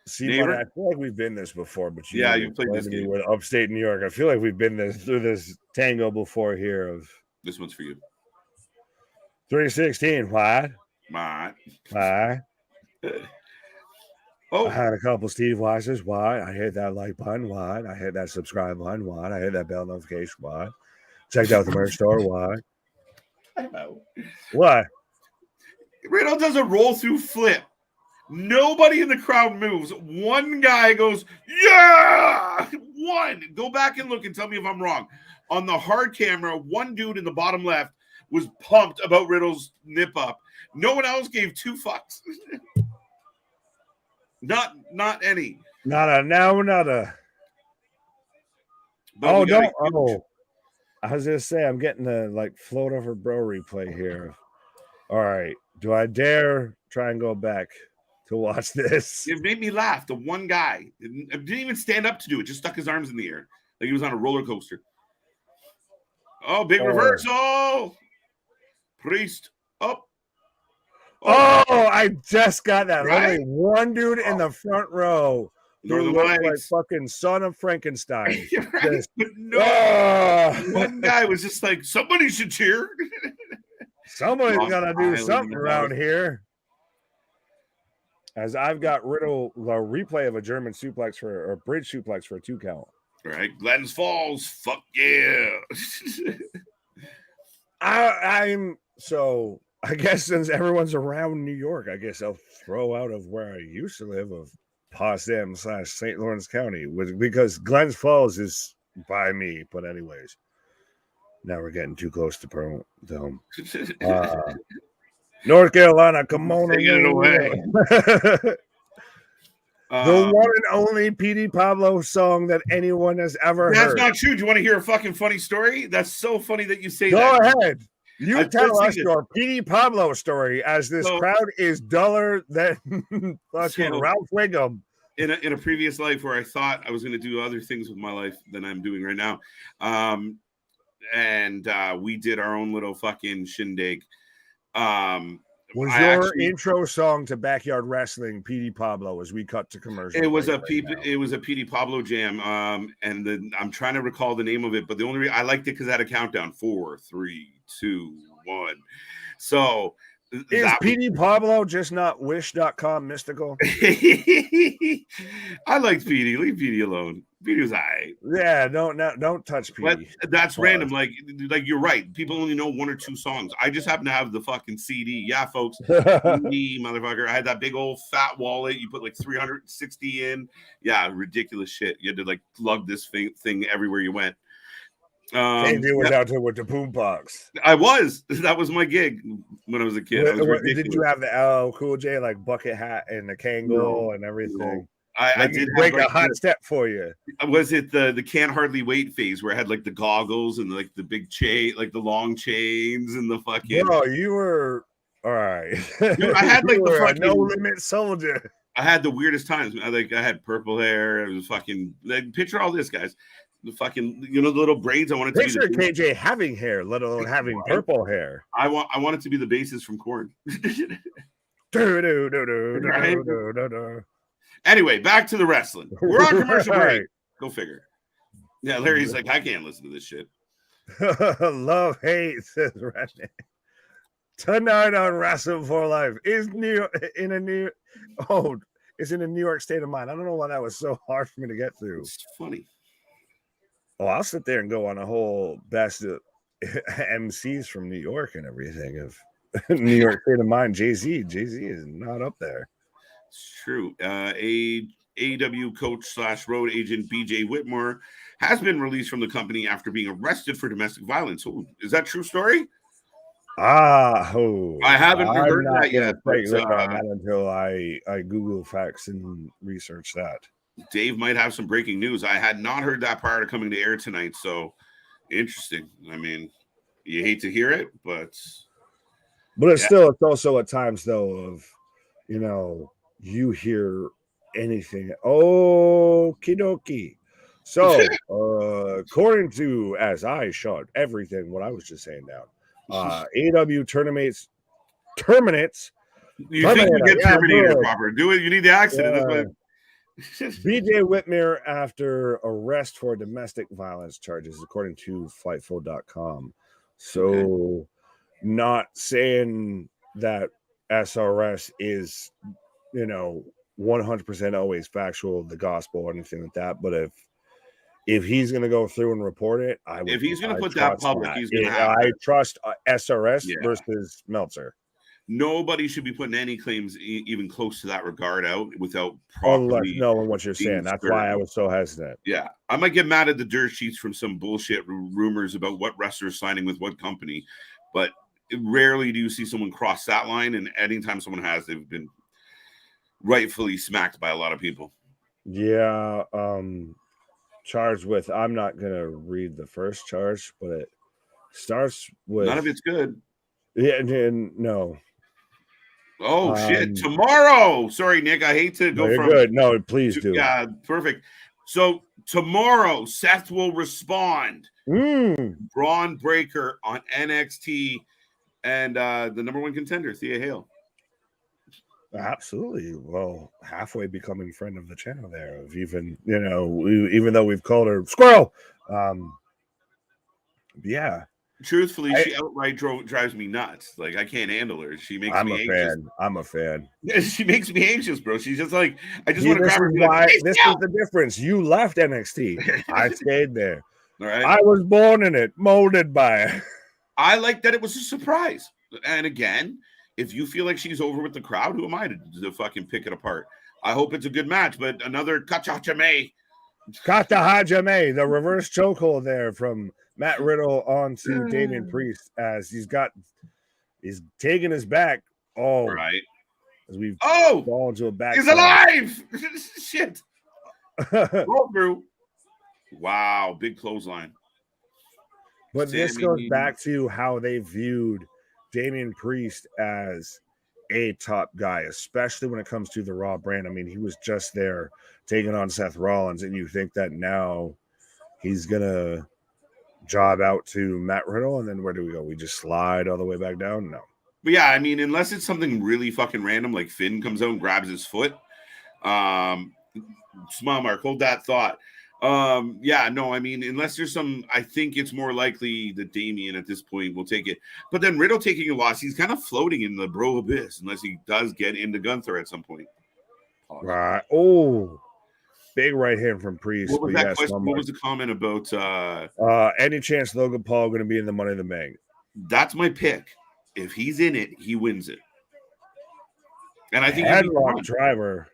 See, but I feel like we've been this before, but you played this game with upstate New York. I feel like we've been through this tango before here. Of this one's for you. 316. Why? Why? I had a couple Steve Weiss's. Why? I hit that like button. Why? I hit that subscribe button. Why? I hit that bell notification. Why? Checked out the merch store. Why? I know. Why? Riddle does a roll through flip. Nobody in the crowd moves. One guy goes, yeah! One. Go back and look and tell me if I'm wrong. On the hard camera, one dude in the bottom left was pumped about Riddle's nip up. No one else gave two fucks. Not any. Not a. Oh, no. Oh, I was going to say, I'm getting the float over bro replay here. All right. Do I dare try and go back to watch this? It made me laugh. The one guy didn't even stand up to do it. Just stuck his arms in the air like he was on a roller coaster. Oh, big reversal. Priest up. Oh, I just got that. Right? Only one dude in the front row who looked like fucking Son of Frankenstein. Right? One guy was just like, somebody should cheer. Somebody's got to do something around here. As I've got Riddle, the replay of a German suplex or a bridge suplex for a 2 count. All right. Glens Falls. Fuck yeah. I guess since everyone's around New York, I guess I'll throw out of where I used to live of Possum/St. Lawrence County because Glens Falls is by me. But anyways, now we're getting too close to Pearl Dome. North Carolina, come on. Take it away. The one and only P.D. Pablo song that anyone has ever heard. That's not true. Do you want to hear a fucking funny story? That's so funny that you say that. Go ahead. You tell us your P.D. Pablo story as this crowd is duller than fucking Ralph Wiggum. In a previous life where I thought I was going to do other things with my life than I'm doing right now. And we did our own little fucking shindig. Was your intro song to Backyard Wrestling P.D. Pablo as we cut to commercial? It was a P.D. Pablo jam, and I'm trying to recall the name of it, but the only reason I liked it because it had a countdown 4, 3, 2, 1. So Is PD Pablo just not wish.com mystical? I liked PD. Leave PD alone. PD was all right. Yeah, don't touch PD. But that's random. Like you're right. People only know 1 or 2 songs. I just happen to have the fucking CD. Yeah, folks. CD, motherfucker. I had that big old fat wallet. You put like 360 in. Yeah, ridiculous shit. You had to like lug this thing everywhere you went. Can't do without it with the boombox. That was my gig when I was a kid. Did you have the LL Cool J like bucket hat and the Kangol and everything? No. I did break a hot step for you. Was it the can't hardly wait phase where I had like the goggles and like the big chain, like the long chains and the fucking? Bro, you were all right. Dude, I had like the fucking no limit soldier. I had the weirdest times. I had purple hair. It was fucking. Like, picture all this, guys. The fucking, the little braids. I wanted to picture KJ having hair, let alone having purple hair. I want it to be the basis from Korn. Anyway, back to the wrestling. We're on commercial break. Go figure. Yeah, Larry's like, I can't listen to this shit. Love hate, says Redneck. Tonight on Wrestling for Life is it's in a New York state of mind. I don't know why that was so hard for me to get through. It's funny. Oh, I'll sit there and go on a whole best MCs from New York and everything of New York state of mind. Jay-Z is not up there. It's true. AEW coach / road agent BJ Whitmore has been released from the company after being arrested for domestic violence. Ooh, is that true story? I haven't heard that yet. Until I Google facts and research that. Dave might have some breaking news. I had not heard that prior to coming to air tonight. So interesting. I mean, you hate to hear it, but it's also at times though of, you hear anything. Okie dokie. So according to, as I shot everything, what I was just saying down, AEW terminates. You think you get terminated proper? Do it. You need the accident. BJ Whitmore after arrest for domestic violence charges, according to Fightful.com. So, not saying that SRS is, 100% always factual, the gospel, or anything like that. But if he's going to go through and report it, if he's going to put that public, he's going to have. I trust SRS versus Meltzer. Nobody should be putting any claims even close to that regard out without properly knowing what you're saying. That's why I was so hesitant. Yeah. I might get mad at the dirt sheets from some bullshit rumors about what wrestlers signing with what company, but rarely do you see someone cross that line. And anytime someone has, they've been rightfully smacked by a lot of people. Yeah. Charged with, I'm not going to read the first charge, but it starts with. None of it's good. Yeah. No. Oh shit! Tomorrow. Sorry, Nick. I hate to go from. Good. No, please do. Yeah, perfect. So tomorrow, Seth will respond. Braun Breaker on NXT, and the number 1 contender, Thea Hale. Absolutely. Well, halfway becoming friend of the channel there. Of even even though we've called her Squirrel. Yeah. Truthfully, she outright drives me nuts. Like, I can't handle her. She makes me anxious. I'm a fan. She makes me anxious, bro. She's just like, I just want to grab her. This is the difference. You left NXT. I stayed there. All right. I was born in it, molded by it. I like that it was a surprise. And again, if you feel like she's over with the crowd, who am I to fucking pick it apart? I hope it's a good match, but another Kata Hajime, the reverse chokehold there from Matt Riddle onto Damian Priest as he's taking his back. Oh, right. As we've fallen to a back. He's alive. Shit. Roll through. Wow, big clothesline. But this goes back to how they viewed Damian Priest as a top guy, especially when it comes to the Raw brand. I mean, he was just there taking on Seth Rollins, and you think that now he's gonna job out to Matt Riddle, and then where do we go? We just slide all the way back down? No. But yeah, I mean, unless it's something really fucking random, like Finn comes out and grabs his foot. Smile mark, hold that thought. Yeah, no, I mean, unless there's some, I think it's more likely that Damian at this point will take it. But then Riddle taking a loss, he's kind of floating in the bro abyss unless he does get into Gunther at some point. Pause. Right. Oh, big right hand from Priest. What was that question? What was the comment about? Any chance Logan Paul going to be in the Money in the Bank? That's my pick. If he's in it, he wins it. And I think headlock driver.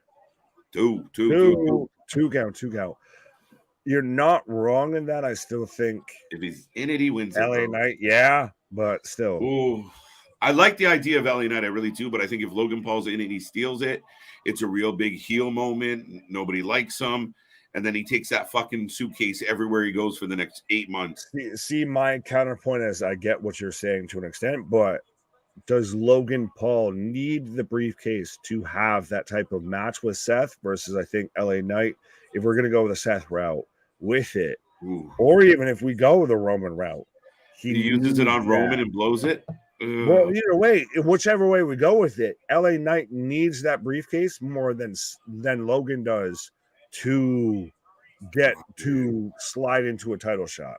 Two count. You're not wrong in that. I still think if he's in it, he wins LA Knight. Yeah, but still. Ooh, I like the idea of LA Knight. I really do. But I think if Logan Paul's in it, he steals it. It's a real big heel moment. Nobody likes him. And then he takes that fucking suitcase everywhere he goes for the next 8 months. See, my counterpoint is I get what you're saying to an extent, but does Logan Paul need the briefcase to have that type of match with Seth versus, I think, LA Knight? If we're going to go with the Seth route with it, or even if we go the Roman route, he uses it on Roman and blows it. Well, either way, whichever way we go with it, LA Knight needs that briefcase more than Logan does to get to slide into a title shot.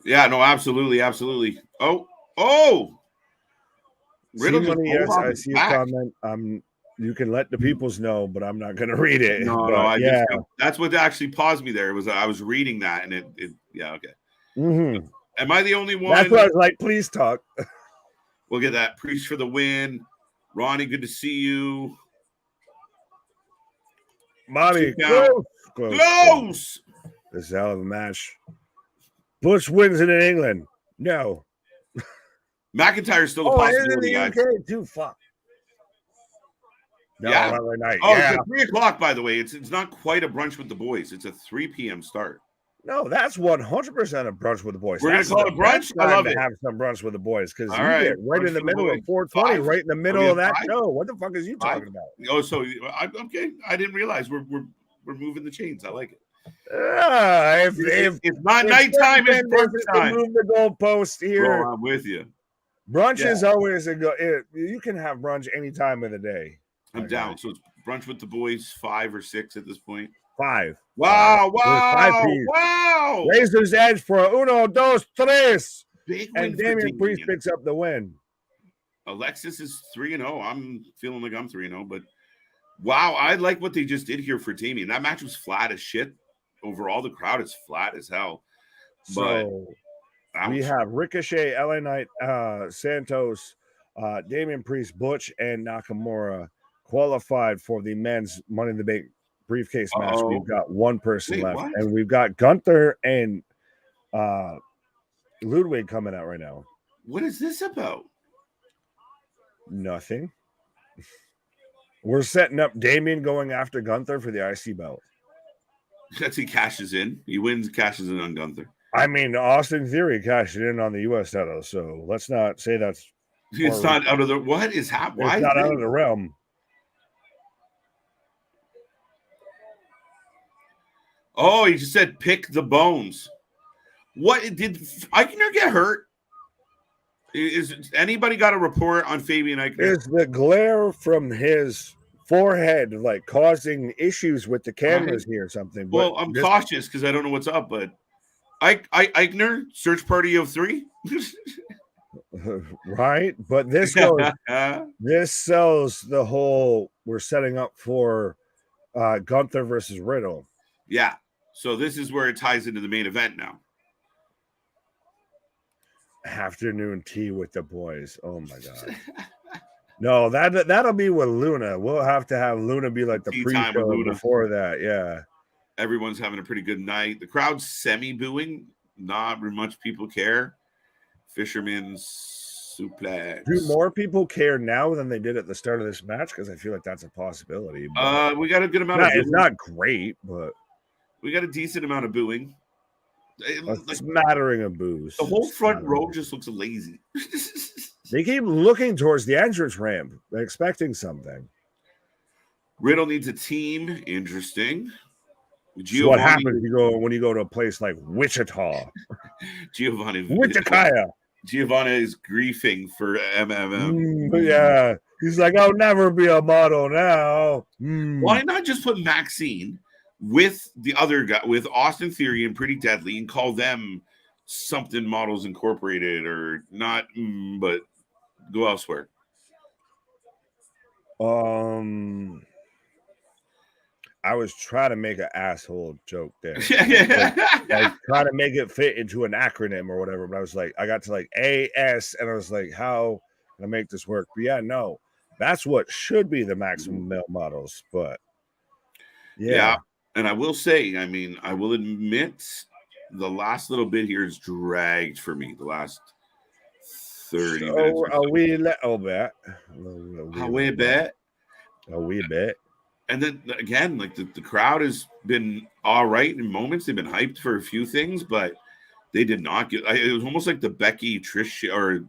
Yeah, no, absolutely. Riddle just yes, I see a comment. You can let the peoples know, but I'm not going to read it. That's what actually paused me there. I was reading that, and it okay. Mm-hmm. Am I the only one? That's what I was like. Please talk. We'll get that. Priest for the win. Ronnie, good to see you. Bobby, close. This is a hell of a match. Bush wins it in England. No. McIntyre's still a possibility, guys. UK too. Fuck. No, yeah. Night. Oh, yeah. It's 3:00, by the way. It's not quite a brunch with the boys. It's a 3 p.m. start. No, that's 100% a brunch with the boys. We're going to call it brunch? I love it. Have some brunch with the boys because you get right in the middle of 420, right in the middle of that show. What the fuck is you talking about? Oh, so okay. I didn't realize we're moving the chains. I like it. If it's not nighttime, it's brunch time. Move the goalpost here. Bro, I'm with you. Brunch is always you can have brunch any time of the day. I'm down. So it's brunch with the boys, 5 or 6 at this point. 5. Wow. Razor's Edge for 1, 2, 3. Big and Damian Priest picks up the win. Alexis is 3-0. I'm feeling like I'm 3-0, but wow, I like what they just did here for Damian. That match was flat as shit. Overall, the crowd is flat as hell. But we have Ricochet, LA Knight, Santos, Damian Priest, Butch, and Nakamura qualified for the men's Money in the Bank briefcase match. We've got one person left, and we've got Gunther and Ludwig coming out right now. What is this about? Nothing. We're setting up Damian going after Gunther for the IC belt. He cashes in. He wins, cashes in on Gunther. I mean, Austin Theory cashed in on the U.S. title, so let's not say that's. It's not out of the. What is happening? It's not out of the realm. Oh, he just said pick the bones. What did Eichner get hurt? Is anybody got a report on Fabian Eichner? Is the glare from his forehead like causing issues with the cameras here or something? Well, I'm cautious because I don't know what's up, but Eichner, search party of 3. Right, but this goes, this sells the whole. We're setting up for Gunther versus Riddle. Yeah, so this is where it ties into the main event now. Afternoon tea with the boys. Oh my god. No, that'll be with Luna. We'll have to have Luna be like the pre-show before that. Yeah. Everyone's having a pretty good night. The crowd's semi-booing. Not much people care. Fisherman's suplex. Do more people care now than they did at the start of this match? Because I feel like that's a possibility. We got a good amount of booing. It's not great, but we got a decent amount of booing. A smattering of boos. The whole front row just looks lazy. They keep looking towards the entrance ramp, expecting something. Riddle needs a team. Interesting. So what happens when you go to a place like Wichita? Giovanni is griefing for MMM. Yeah, He's like, I'll never be a model now. Why not just put Maxine with the other guy, with Austin Theory and Pretty Deadly, and call them something Models Incorporated, or not, but go elsewhere. I was trying to make an asshole joke there. Yeah. Like trying to make it fit into an acronym or whatever. But I was like, I got to like AS, and I was like, how can I make this work? But yeah, no, that's what should be the maximum male models. But yeah. And I will say, I mean, I will admit, the last little bit here is dragged for me. The last 30 minutes. A wee bit. A wee bit. And then again, like the crowd has been all right in moments. They've been hyped for a few things, but they did not get. It was almost like the Becky Trish, or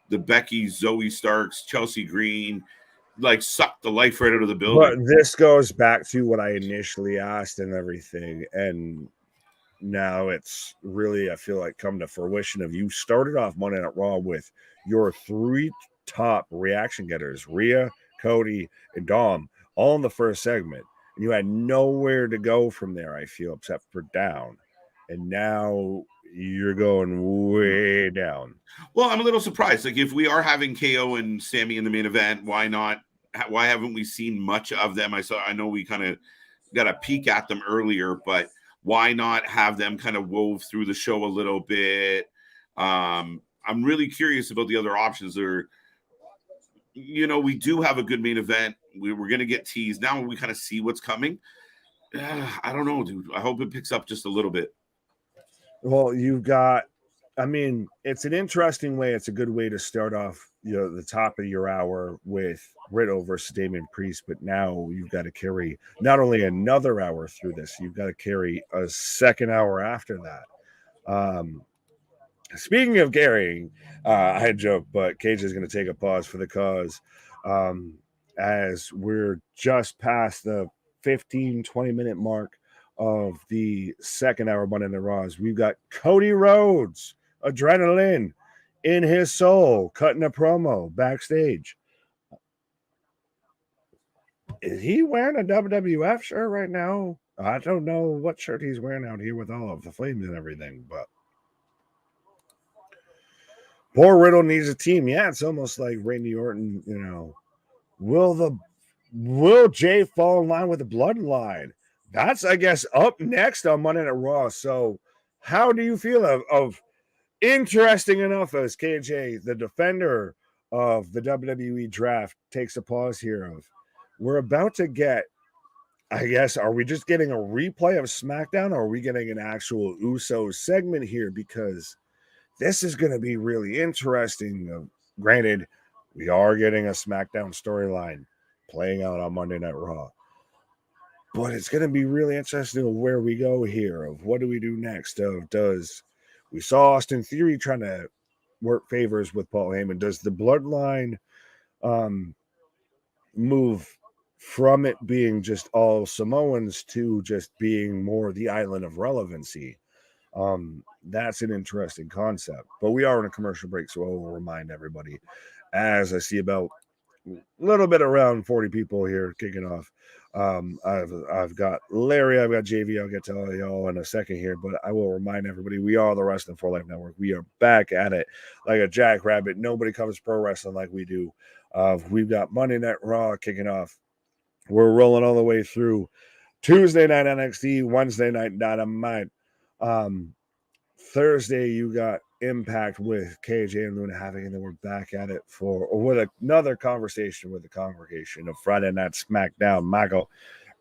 the Becky Zoe Starks, Chelsea Green, like sucked the life right out of the building. But this goes back to what I initially asked and everything, and now it's really, I feel like, come to fruition. Of you started off Monday Night Raw with your 3 top reaction getters, Rhea, Cody, and Dom, all in the first segment, and you had nowhere to go from there, I feel, except for down. And now you're going way down. Well, I'm a little surprised. Like, if we are having KO and Sami in the main event, why not? Why haven't we seen much of them? I know we kind of got a peek at them earlier, but why not have them kind of wove through the show a little bit? I'm really curious about the other options. We do have a good main event. We're going to get teased. Now we kind of see what's coming. I don't know, dude. I hope it picks up just a little bit. Well, it's an interesting way. It's a good way to start off, the top of your hour with Riddle versus Damian Priest. But now you've got to carry not only another hour through this, you've got to carry a second hour after that. Speaking of carrying, I had joked, but KJ is going to take a pause for the cause, as we're just past the 15-20 minute mark of the second hour Monday Night Raws. We've got Cody Rhodes, adrenaline in his soul, cutting a promo backstage. Is he wearing a WWF shirt right now? I don't know what shirt he's wearing out here with all of the flames and everything, but poor Riddle needs a team. Yeah, it's almost like Randy Orton, will Jay fall in line with the Bloodline? That's, I guess, up next on Monday Night Raw. So how do you feel of interesting enough as KJ, the defender of the WWE draft, takes a pause here of, we're about to get, I guess, are we just getting a replay of SmackDown, or are we getting an actual Usos segment here? Because this is going to be really interesting. Granted, we are getting a SmackDown storyline playing out on Monday Night Raw, but it's going to be really interesting of where we go here, of what do we do next. We saw Austin Theory trying to work favors with Paul Heyman. Does the Bloodline move from it being just all Samoans to just being more the island of relevancy? That's an interesting concept. But we are in a commercial break, so I will remind everybody, as I see about a little bit around 40 people here kicking off. I've got Larry, I've got JV, I'll get to all y'all in a second here, but I will remind everybody, we are the Wrestling for Life Network. We are back at it like a jackrabbit. Nobody covers pro wrestling like we do. We've got Monday Night Raw kicking off. We're rolling all the way through Tuesday night NXT, Wednesday night Dynamite. Thursday, you got Impact with KJ and Luna Havoc, and then we're back at it with another conversation with the congregation of Friday Night SmackDown, Michael.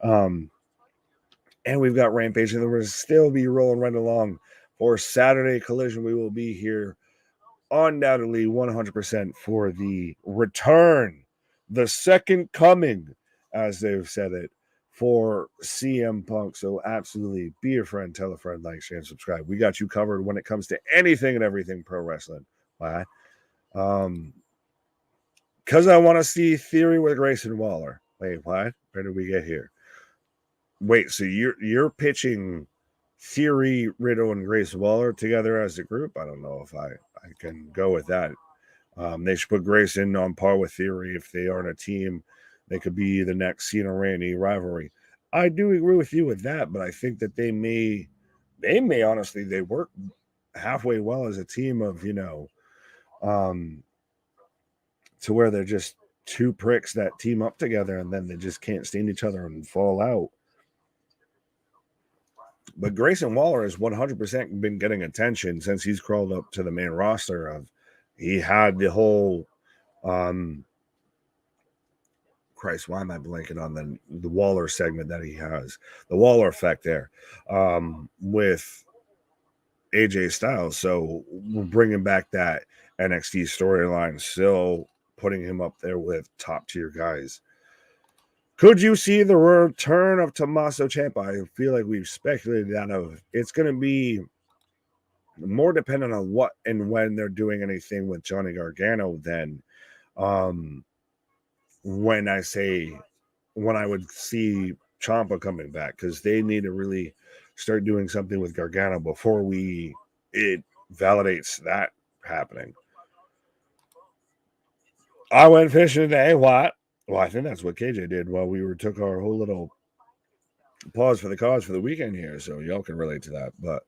And we've got Rampage, and then we'll still be rolling right along for Saturday Collision. We will be here undoubtedly 100% for the return, the second coming, as they've said it, for CM Punk. So absolutely be a friend, tell a friend, like, share, and subscribe. We got you covered when it comes to anything and everything pro wrestling. Why? Because I want to see Theory with Grayson Waller. Wait, what? Where did we get here? Wait, so you're pitching Theory, Riddle, and Grayson Waller together as a group? I don't know if I can go with that. They should put Grayson on par with Theory. If they aren't a team, they could be the next Cena Randy rivalry. I do agree with you with that, but I think that they may honestly, they work halfway well as a team of, to where they're just two pricks that team up together and then they just can't stand each other and fall out. But Grayson Waller has 100% been getting attention since he's crawled up to the main roster. He had the whole Christ, why am I blanking on the Waller segment that he has? The Waller effect there with AJ Styles. So we're bringing back that NXT storyline, still putting him up there with top tier guys. Could you see the return of Tommaso Ciampa? I feel like we've speculated that it's going to be more dependent on what and when they're doing anything with Johnny Gargano than when I would see Ciampa coming back, because they need to really start doing something with Gargano before it validates that happening. I went fishing today. What? Well, I think that's what KJ did while we took our whole little pause for the cause for the weekend here, so y'all can relate to that. But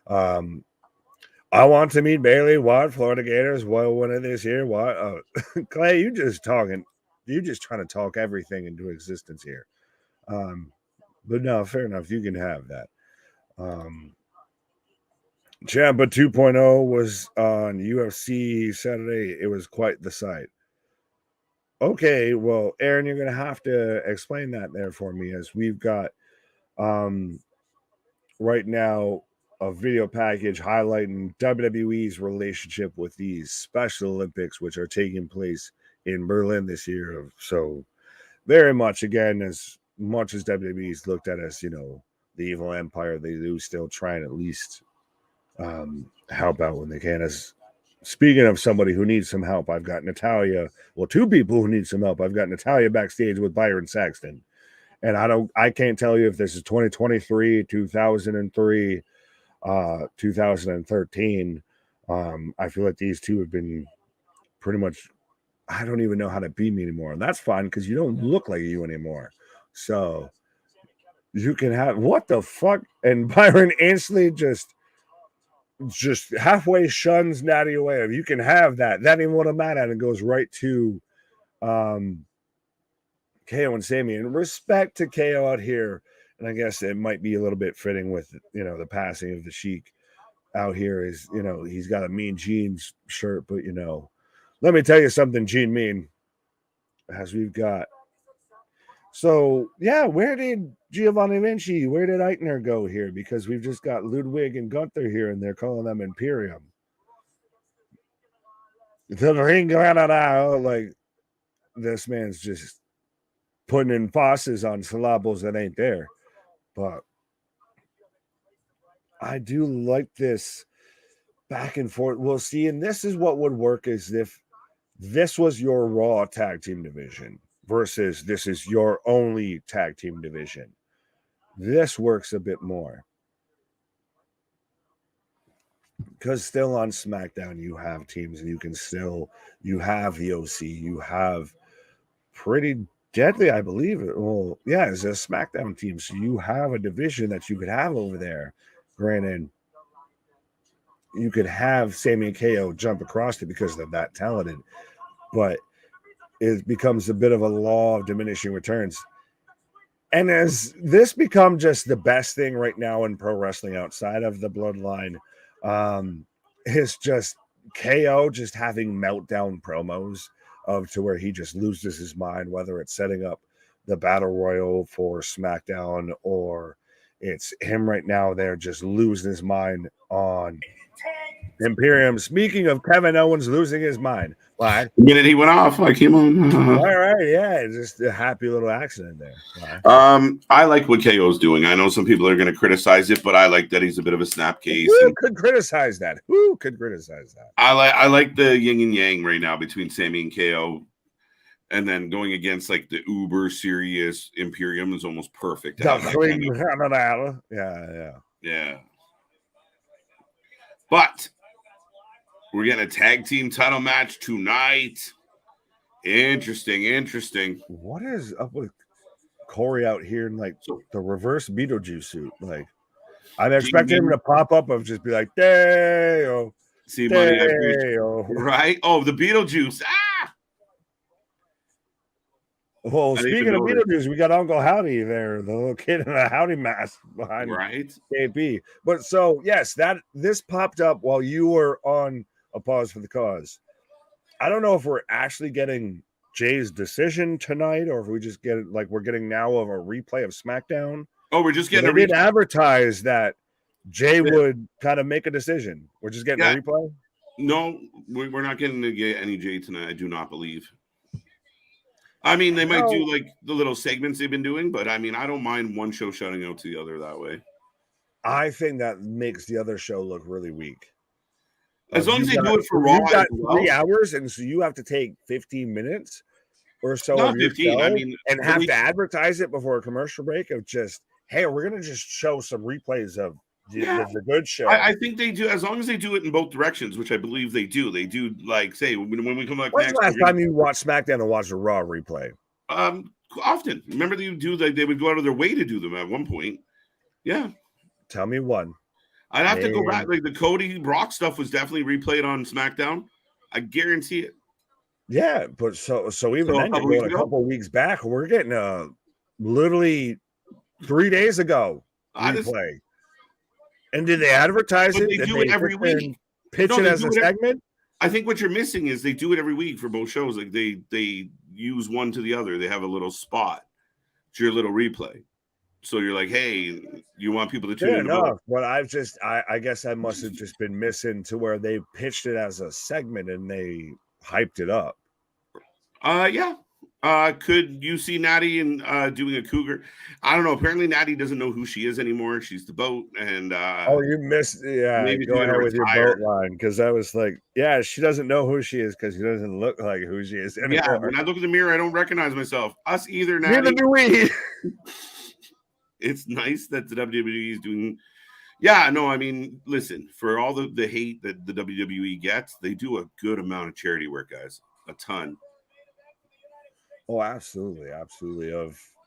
I want to meet Bailey. What? Florida Gators. Well, when it is here. What? Clay, you just talking. You just trying to talk everything into existence here. But no, fair enough. You can have that. Ciampa 2.0 was on UFC Saturday. It was quite the sight. Okay, well, Aaron, you're going to have to explain that there for me, as we've got right now a video package highlighting WWE's relationship with these Special Olympics, which are taking place in Berlin this year. So very much, again, as much as WWE's looked at as, the evil empire, they do still try and at least help out when they can. As speaking of somebody who needs some help, I've got Natalya. Well, two people who need some help. I've got Natalya backstage with Byron Saxton. And I can't tell you if this is 2023, 2003, 2013. I feel like these two have been pretty much, I don't even know how to be me anymore. And that's fine, because you don't look like you anymore. So you can have, what the fuck? And Byron instantly just halfway shuns Natty away. You can have that. That ain't what I'm mad at. And goes right to KO and Sami. And respect to KO out here. And I guess it might be a little bit fitting with, the passing of the Sheik out here is, he's got a Mean Jeans shirt, but, let me tell you something, Gene Mean, as we've got. So, yeah, where did Giovanni Vinci, where did Eichner go here? Because we've just got Ludwig and Gunther here, and they're calling them Imperium. The ring, like, this man's just putting in passes on syllables that ain't there. But I do like this back and forth. We'll see, and this is what would work, is if this was your Raw tag team division versus this is your only tag team division. This works a bit more. Because still on SmackDown, you have teams, and you have the OC, you have Pretty Deadly, I believe. Well, yeah, it's a SmackDown team, so you have a division that you could have over there. Granted, you could have Sami and KO jump across it because they're that talented, but it becomes a bit of a law of diminishing returns. And as this become just the best thing right now in pro wrestling outside of the Bloodline, is just KO just having meltdown promos to where he just loses his mind, whether it's setting up the Battle Royal for SmackDown or it's him right now there just losing his mind on Imperium. Speaking of Kevin Owens losing his mind, why? The minute he went off, I came on. All right, yeah, just a happy little accident there. I like what KO's doing. I know some people are going to criticize it, but I like that he's a bit of a snapcase. Who could criticize that? I like the yin and yang right now between Sami and KO, and then going against like the uber serious Imperium is almost perfect. Yeah. Yeah. But We're getting a tag team title match tonight. Interesting. What is up with Corey out here in like the reverse Beetlejuice suit? Like, I'm expecting him to pop up and just be like, "Day-o, see money, I day-o." Right? Oh, the Beetlejuice. Ah. Well, speaking of Beetlejuice, we got Uncle Howdy there, the little kid in a Howdy mask behind KP. But so yes, this popped up while you were on a pause for the cause. I don't know if we're actually getting Jay's decision tonight, or if we just get it like we're getting now of a replay of SmackDown. Oh, we're just getting a replay. They didn't advertise that Jay would kind of make a decision. We're just getting a replay. No, we're not getting to get any Jay tonight. I do not believe. I mean, they might do like the little segments they've been doing, but I mean, I don't mind one show shutting out to the other that way. I think that makes the other show look really weak. As long as they do it for Raw, you've got 3 hours, and so you have to take 15 minutes or so not 15. I mean, and have to advertise it before a commercial break of just, hey, we're gonna just show some replays of the good show. I think they do, as long as they do it in both directions, which I believe they do. They do, like, say when we come back. When's the last time you watched SmackDown and watched a Raw replay? Often. Remember they do like they would go out of their way to do them at one point. Yeah. Tell me one. I'd have to go back. Like the Cody Brock stuff was definitely replayed on SmackDown. I guarantee it. Yeah, but so even then, you're going a couple weeks back. We're getting literally 3 days ago replay. And did they advertise it? They do it every week. Pitch it as a segment. I think what you're missing is they do it every week for both shows. Like they use one to the other. They have a little spot. It's your little replay. So you're like, hey, you want people to tune in? Enough. But I guess I must have just been missing to where they pitched it as a segment and they hyped it up. Yeah. Could you see Natty in doing a cougar? I don't know. Apparently, Natty doesn't know who she is anymore. She's the boat, and you missed. Yeah, maybe go ahead with your boat line, because I was like, yeah, she doesn't know who she is because she doesn't look like who she is anymore. Yeah, when I look in the mirror, I don't recognize myself. Us either, Natty. Neither do we. It's nice that the WWE is doing. Yeah, no, I mean, listen, for all the hate that the WWE gets, they do a good amount of charity work, guys. A ton. Oh, absolutely.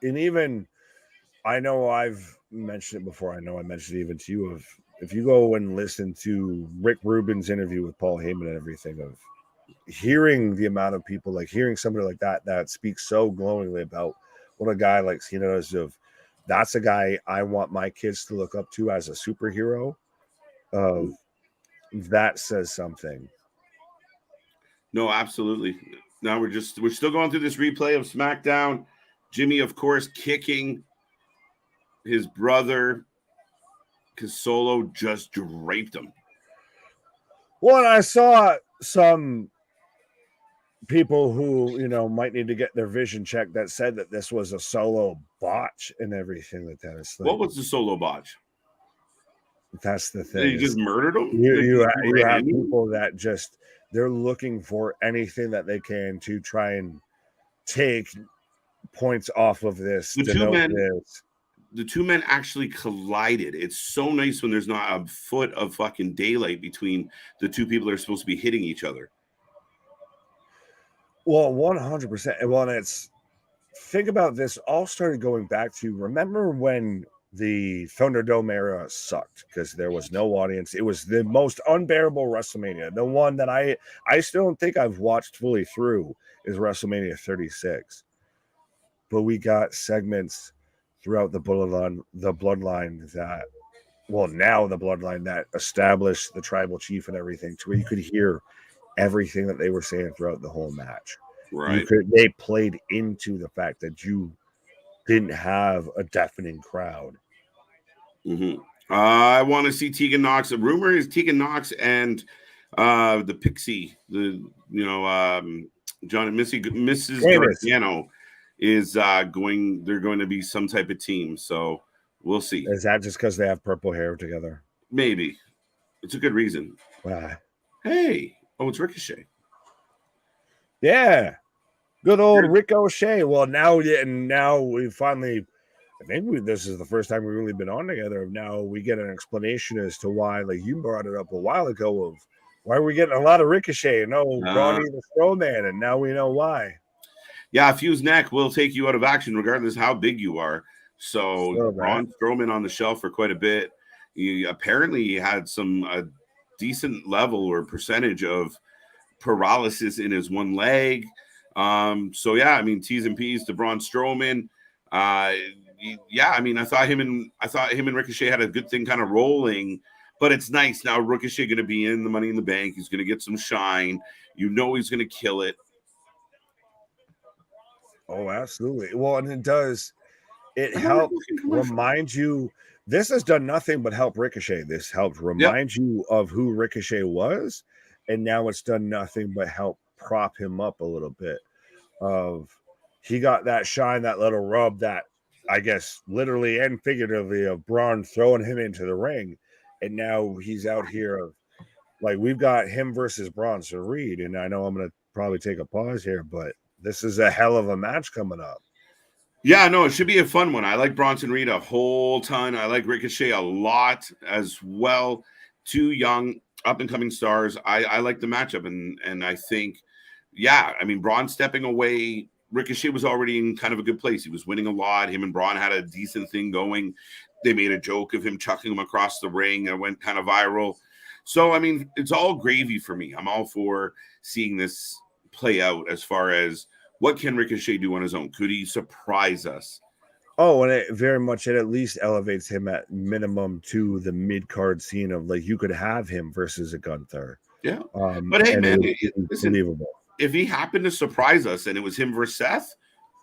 And even, I know I've mentioned it before. I know I mentioned it even to you. If you go and listen to Rick Rubin's interview with Paul Heyman and everything, of hearing the amount of people, like hearing somebody like that speaks so glowingly about what a guy like Cena does, of that's a guy I want my kids to look up to as a superhero. That says something. No, absolutely. Now we're still going through this replay of SmackDown. Jimmy, of course, kicking his brother because Solo just draped him. Well, I saw some people who, might need to get their vision checked that said that this was a Solo botch and everything like that. It's like, what was the Solo botch? That's the thing. You just murdered him? You have people that just, they're looking for anything that they can to try and take points off of this. The two men actually collided. It's so nice when there's not a foot of fucking daylight between the two people that are supposed to be hitting each other. Well, 100%. Well, think about this. All started going back to, remember when the Thunderdome era sucked because there was no audience. It was the most unbearable WrestleMania. The one that I still don't think I've watched fully through is WrestleMania 36. But we got segments throughout the bloodline that, well, now the bloodline that established the tribal chief and everything, to where you could hear everything that they were saying throughout the whole match. Right. They played into the fact that you didn't have a deafening crowd. Mm-hmm. I want to see Tegan Nox. The rumor is Tegan Nox and the Pixie, John and Mrs. Gargano is going. They're going to be some type of team. So we'll see. Is that just because they have purple hair together? Maybe. It's a good reason. Hey, it's Ricochet. Yeah, good old Ricochet. Well, now we finally. I think this is the first time we've really been on together. Now we get an explanation as to why, like you brought it up a while ago, of Why are we getting a lot of Ricochet? No, Braun the Strowman, and now we know why. Yeah, Fuse neck will take you out of action regardless how big you are. So Braun Strowman on the shelf for quite a bit. He apparently had some decent level or percentage of paralysis in his one leg. So yeah, I mean, T's and P's to Braun Strowman. Yeah, I mean, I thought him and Ricochet had a good thing kind of rolling, but it's nice now. Ricochet going to be in the Money in the Bank. He's going to get some shine. You know, he's going to kill it. Oh, absolutely. Well, and it does. It helps remind you. This has done nothing but help Ricochet. This helped remind you of who Ricochet was, and now it's done nothing but help prop him up a little bit. He got that shine, that little rub, that I guess literally and figuratively of Braun throwing him into the ring, and now he's out here. Like we've got him versus Bronson Reed, and I know I'm going to probably take a pause here, but this is a hell of a match coming up. Yeah, no, it should be a fun one. I like Bronson Reed a whole ton. I like Ricochet a lot as well. Two young, up-and-coming stars. I like the matchup, and I think, yeah, I mean, Braun stepping away, Ricochet was already in kind of a good place. He was winning a lot. Him and Braun had a decent thing going. They made a joke of him chucking him across the ring. It went kind of viral. So, I mean, it's all gravy for me. I'm all for seeing this play out as far as what can Ricochet do on his own? Could he surprise us? Oh, and it very much, it at least elevates him at minimum to the mid-card scene of like you could have him versus a Gunther. Yeah. But hey, man, listen, believable. If he happened to surprise us and it was him versus Seth,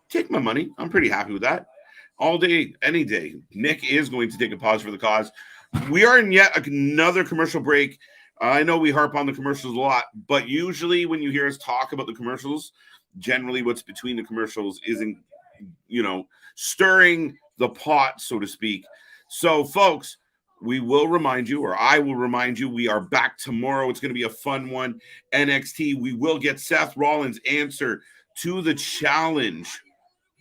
take my money. I'm pretty happy with that. All day, any day. Nick is going to take a pause for the cause. We are in yet another commercial break. I know we harp on the commercials a lot, but usually when you hear us talk about the commercials, generally what's between the commercials isn't, stirring the pot, so to speak. So, folks, we will remind you, or I will remind you, we are back tomorrow. It's going to be a fun one. NXT, we will get Seth Rollins' answer to the challenge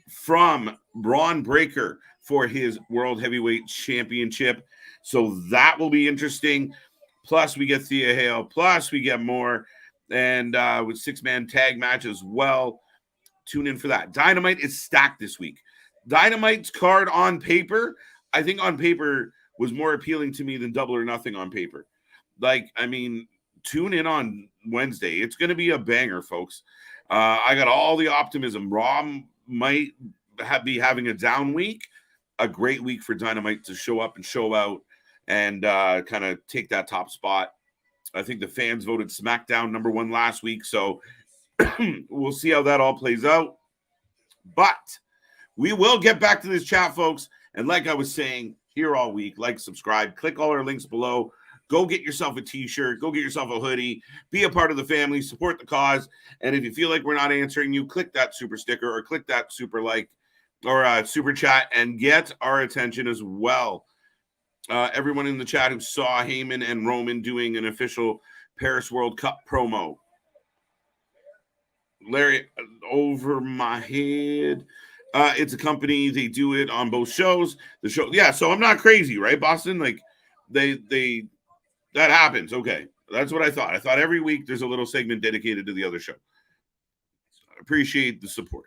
from Braun Breaker for his World Heavyweight Championship. So that will be interesting. Plus, we get Thea Hale. Plus, we get more. And with six-man tag match as well. Tune in for that. Dynamite is stacked this week. Dynamite's card on paper, I think on paper was more appealing to me than Double or Nothing on paper. Like, I mean, tune in on Wednesday. It's going to be a banger, folks. I got all the optimism. Raw might be having a down week. A great week for Dynamite to show up and show out and kind of take that top spot. I think the fans voted SmackDown #1 last week, so we'll see how that all plays out. But we will get back to this chat, folks. And like I was saying, here all week, like, subscribe, click all our links below. Go get yourself a t-shirt. Go get yourself a hoodie. Be a part of the family. Support the cause. And if you feel like we're not answering you, click that super sticker or click that super like or super chat and get our attention as well. Everyone in the chat who saw Heyman and Roman doing an official Paris World Cup promo. Larry, over my head. It's a company. They do it on both shows. The show, yeah. So I'm not crazy, right, Boston? Like they that happens. Okay, that's what I thought. I thought every week there's a little segment dedicated to the other show. I appreciate the support.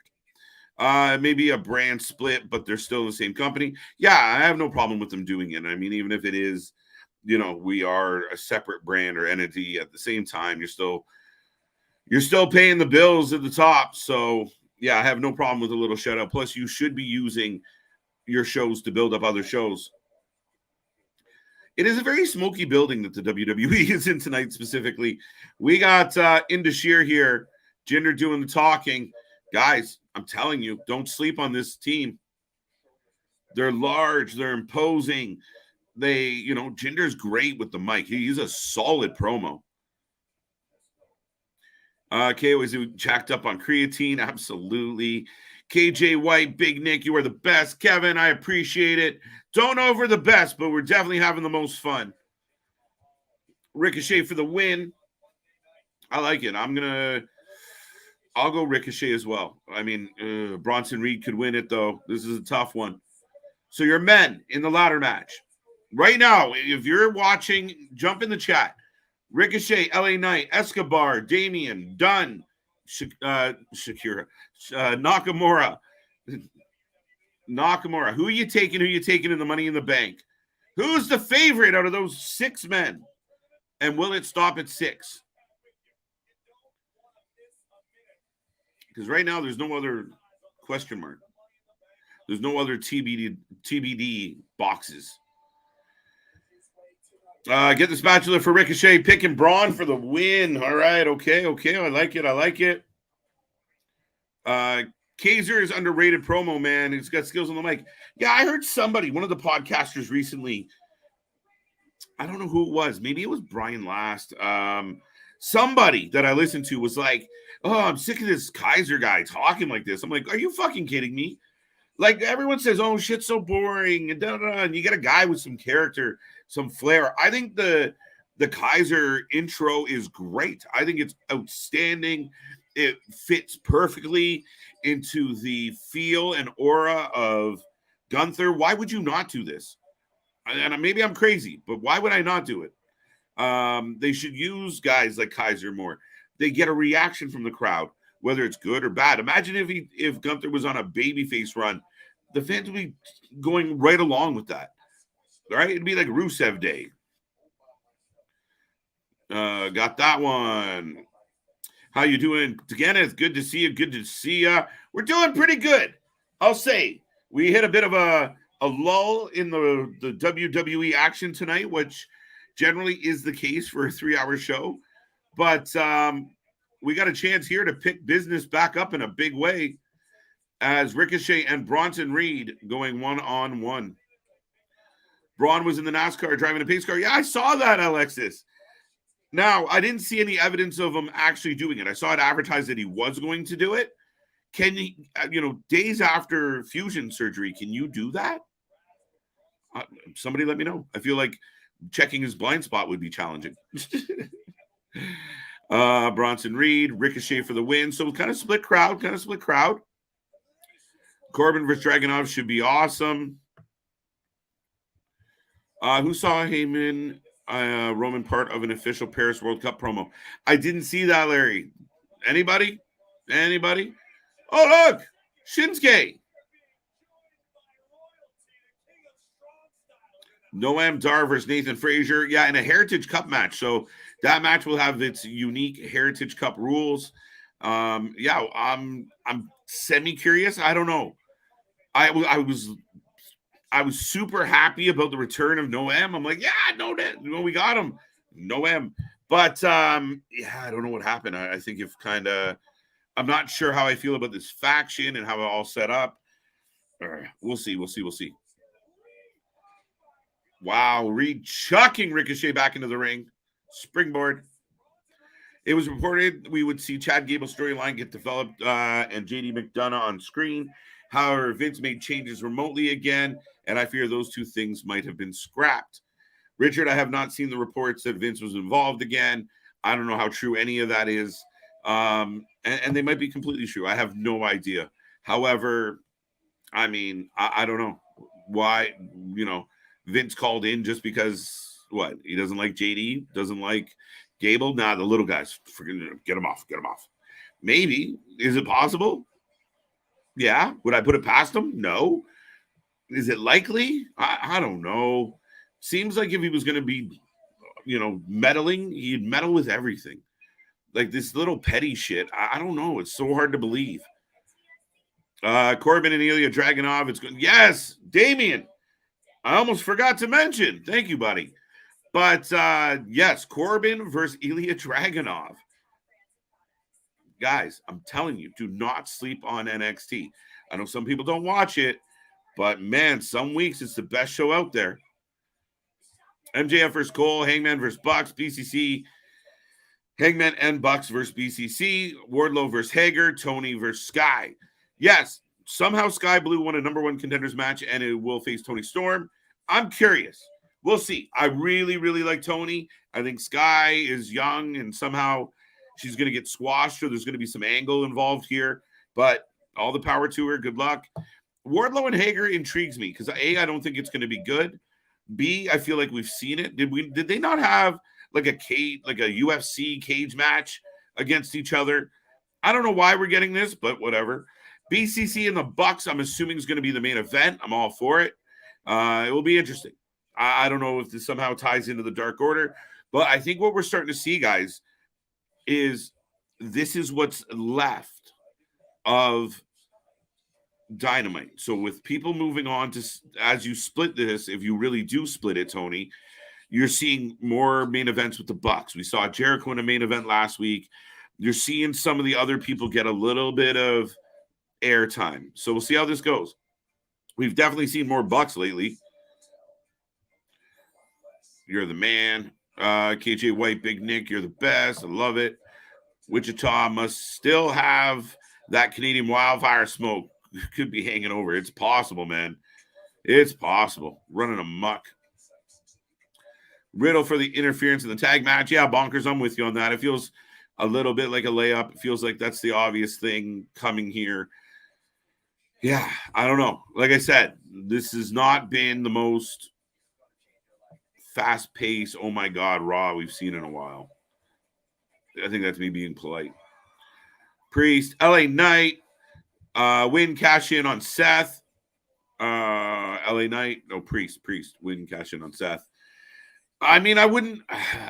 Maybe a brand split, but they're still the same company. Yeah, I have no problem with them doing it. I mean, even if it is, we are a separate brand or entity at the same time, you're still paying the bills at the top. So yeah, I have no problem with a little shout out. Plus, you should be using your shows to build up other shows. It is a very smoky building that the WWE is in tonight specifically. We got Indashir here, Jinder doing the talking. Guys, I'm telling you, don't sleep on this team. They're large. They're imposing. Jinder's great with the mic. He's a solid promo. KO is jacked up on creatine. Absolutely. KJ White, Big Nick, you are the best. Kevin, I appreciate it. Don't over the best, but we're definitely having the most fun. Ricochet for the win. I like it. I'll go Ricochet as well. I mean, Bronson Reed could win it, though. This is a tough one. So your men in the ladder match. Right now, if you're watching, jump in the chat. Ricochet, LA Knight, Escobar, Damian, Dunn, Shakira, Nakamura. Nakamura. Who are you taking? Who are you taking in the Money in the Bank? Who's the favorite out of those 6 men? And will it stop at 6? Because right now there's no other question mark. There's no other TBD boxes. Get the spatula for Ricochet. Picking Braun for the win. All right. Okay. I like it. Kaiser is underrated promo, man. He's got skills on the mic. Yeah, I heard somebody, one of the podcasters recently, I don't know who it was. Maybe it was Brian Last. Somebody that I listened to was like, oh, I'm sick of this Kaiser guy talking like this. I'm like, are you fucking kidding me? Like, everyone says, oh, shit's so boring, and and you get a guy with some character, some flair. I think the Kaiser intro is great. I think it's outstanding. It fits perfectly into the feel and aura of Gunther. Why would you not do this? And maybe I'm crazy, but why would I not do it? They should use guys like Kaiser more. They get a reaction from the crowd, whether it's good or bad. Imagine if Gunther was on a babyface run, the fans would be going right along with that. Right? It'd be like Rusev Day. Got that one. How you doing? Again, it's good to see you. Good to see you. We're doing pretty good. I'll say we hit a bit of a lull in the WWE action tonight, which generally is the case for a 3-hour show. But we got a chance here to pick business back up in a big way as Ricochet and Bronson Reed going one-on-one. Braun was in the NASCAR driving a pace car. Yeah, I saw that, Alexis. Now, I didn't see any evidence of him actually doing it. I saw it advertised that he was going to do it. Can you, days after fusion surgery, can you do that? Somebody let me know. I feel like checking his blind spot would be challenging. Bronson Reed, Ricochet for the win. So kind of split crowd. Corbin versus Dragunov should be awesome. Who saw Heyman Roman part of an official Paris World Cup promo? I didn't see that, Larry. Anybody? Oh, look! Shinsuke. Noam Dar versus Nathan Frazier. Yeah, in a Heritage Cup match. So that match will have its unique Heritage Cup rules. I'm semi-curious. I don't know. I was super happy about the return of Noam. I'm like, yeah, we got him. Noam. But I don't know what happened. I think I'm not sure how I feel about this faction and how it all set up. We'll see. Wow, Reed chucking Ricochet back into the ring. Springboard. It was reported we would see Chad Gable's storyline get developed and JD McDonough on screen. However, Vince made changes remotely again, and I fear those two things might have been scrapped. Richard, I have not seen the reports that Vince was involved again. I don't know how true any of that is. And they might be completely true. I have no idea. However, I mean, I don't know why, Vince called in just because, what? He doesn't like JD, doesn't like Gable? Nah, the little guys, get him off. Maybe. Is it possible? Yeah. Would I put it past him? No. Is it likely? I don't know. Seems like if he was going to be, meddling, he'd meddle with everything. Like this little petty shit. I don't know. It's so hard to believe. Corbin and Ilya Dragunov. It's good. Yes, Damian. I almost forgot to mention. Thank you, buddy. But yes, Corbin versus Ilya Dragunov. Guys, I'm telling you, do not sleep on NXT. I know some people don't watch it, but man, some weeks it's the best show out there. MJF versus Cole, Hangman versus Bucks, BCC, Hangman and Bucks versus BCC, Wardlow versus Hager, Tony versus Sky. Yes, somehow Sky Blue won a number one contenders match and it will face Tony Storm. I'm curious. We'll see. I really, really like Tony. I think Sky is young and somehow she's going to get squashed, or there's going to be some angle involved here. But all the power to her. Good luck. Wardlow and Hager intrigues me because A, I don't think it's going to be good. B, I feel like we've seen it. Did they not have like a UFC cage match against each other. I don't know why we're getting this, but whatever. BCC and the Bucks, I'm assuming, is going to be the main event. I'm all for it. It will be interesting. I don't know if this somehow ties into the Dark Order, but I think what we're starting to see, guys, is this is what's left of Dynamite. So with people moving on to, as you split this, if you really do split it, Tony, you're seeing more main events with the Bucks. We saw Jericho in a main event last week. You're seeing some of the other people get a little bit of airtime. So we'll see how this goes. We've definitely seen more Bucks lately. You're the man. KJ White, Big Nick, you're the best. I love it. Wichita must still have that Canadian wildfire smoke. Could be hanging over. It's possible, man. It's possible. Running amok. Riddle for the interference in the tag match. Yeah, Bonkers, I'm with you on that. It feels a little bit like a layup. It feels like that's the obvious thing coming here. Yeah, I don't know. Like I said, this has not been the most fast-paced, oh my God, Raw we've seen in a while. I think that's me being polite. Priest, LA Knight, win, cash in on Seth. LA Knight, no, Priest, win, cash in on Seth. I mean, I wouldn't,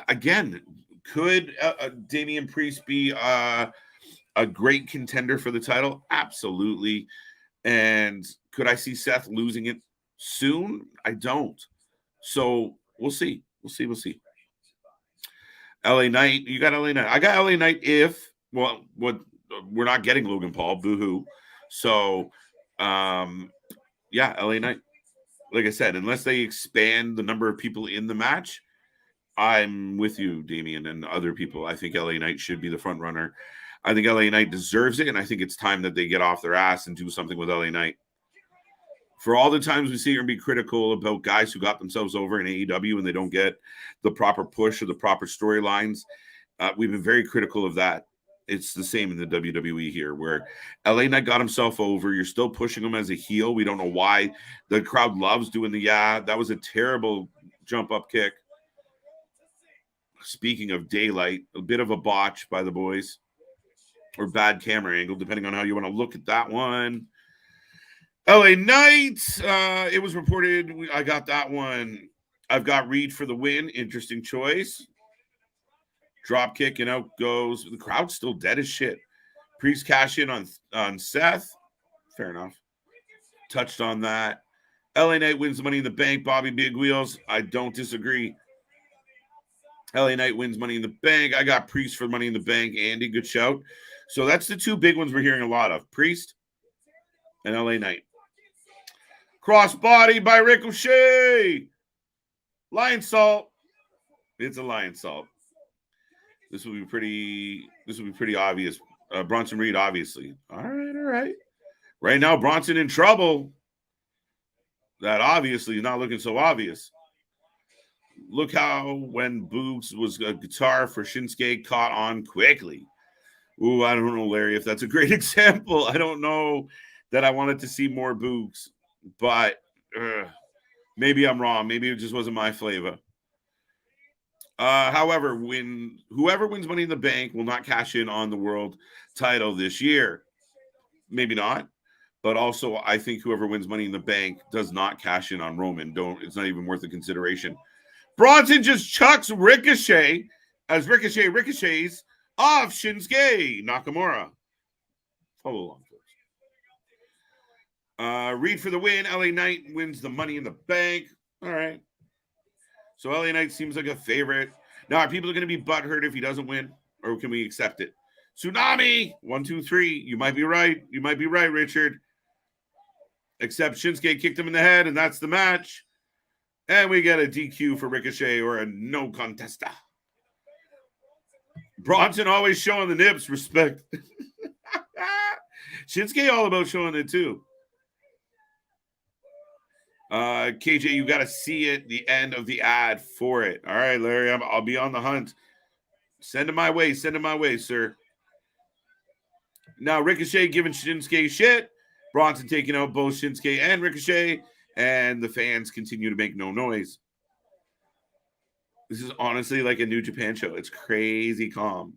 again, could Damian Priest be a great contender for the title? Absolutely. And could I see Seth losing it soon? I don't. So we'll see. We'll see. LA Knight, you got LA Knight. I got LA Knight if, well, what we're not getting Logan Paul, boo-hoo. So, yeah, LA Knight. Like I said, unless they expand the number of people in the match, I'm with you, Damian, and other people. I think LA Knight should be the front runner. I think LA Knight deserves it, and I think it's time that they get off their ass and do something with LA Knight. For all the times we see her be critical about guys who got themselves over in AEW and they don't get the proper push or the proper storylines, we've been very critical of that. It's the same in the WWE here, where LA Knight got himself over. You're still pushing him as a heel. We don't know why. The crowd loves doing the that was a terrible jump-up kick. Speaking of daylight, a bit of a botch by the boys, or bad camera angle, depending on how you want to look at that one. LA Knight, it was reported, I got that one. I've got Reed for the win. Interesting choice. Drop kick, and out goes. The crowd's still dead as shit. Priest cash in on Seth. Fair enough. Touched on that. LA Knight wins Money in the Bank. Bobby Big Wheels. I don't disagree. LA Knight wins Money in the Bank. I got Priest for Money in the Bank. Andy, good shout. So that's the two big ones we're hearing a lot of. Priest and LA Knight. Crossbody by Ricochet. Lion Salt. It's a Lion Salt. This will be pretty obvious. Bronson Reed, obviously. All right. Right now, Bronson in trouble. That obviously is not looking so obvious. Look how when Boogs was a guitar for Shinsuke caught on quickly. Ooh, I don't know, Larry, if that's a great example. I don't know that I wanted to see more Boogs, but maybe I'm wrong. Maybe it just wasn't my flavor. However, whoever wins Money in the Bank will not cash in on the world title this year. Maybe not. But also, I think whoever wins Money in the Bank does not cash in on Roman. It's not even worth the consideration. Bronson just chucks Ricochet as Ricochet ricochets off Shinsuke Nakamura. Follow along. Reed for the win. LA Knight wins the Money in the Bank. All right. So LA Knight seems like a favorite. Now, are people going to be butthurt if he doesn't win? Or can we accept it? Tsunami! 1, 2, 3. You might be right. You might be right, Richard. Except Shinsuke kicked him in the head, and that's the match. And we get a DQ for Ricochet or a no contesta. Bronson always showing the nips. Respect. Shinsuke all about showing it, too. KJ, you got to see it, the end of the ad for it. All right, Larry, I'll be on the hunt. Send it my way, sir. Now, Ricochet giving Shinsuke shit. Bronson taking out both Shinsuke and Ricochet, and the fans continue to make no noise. This is honestly like a New Japan show. It's crazy calm.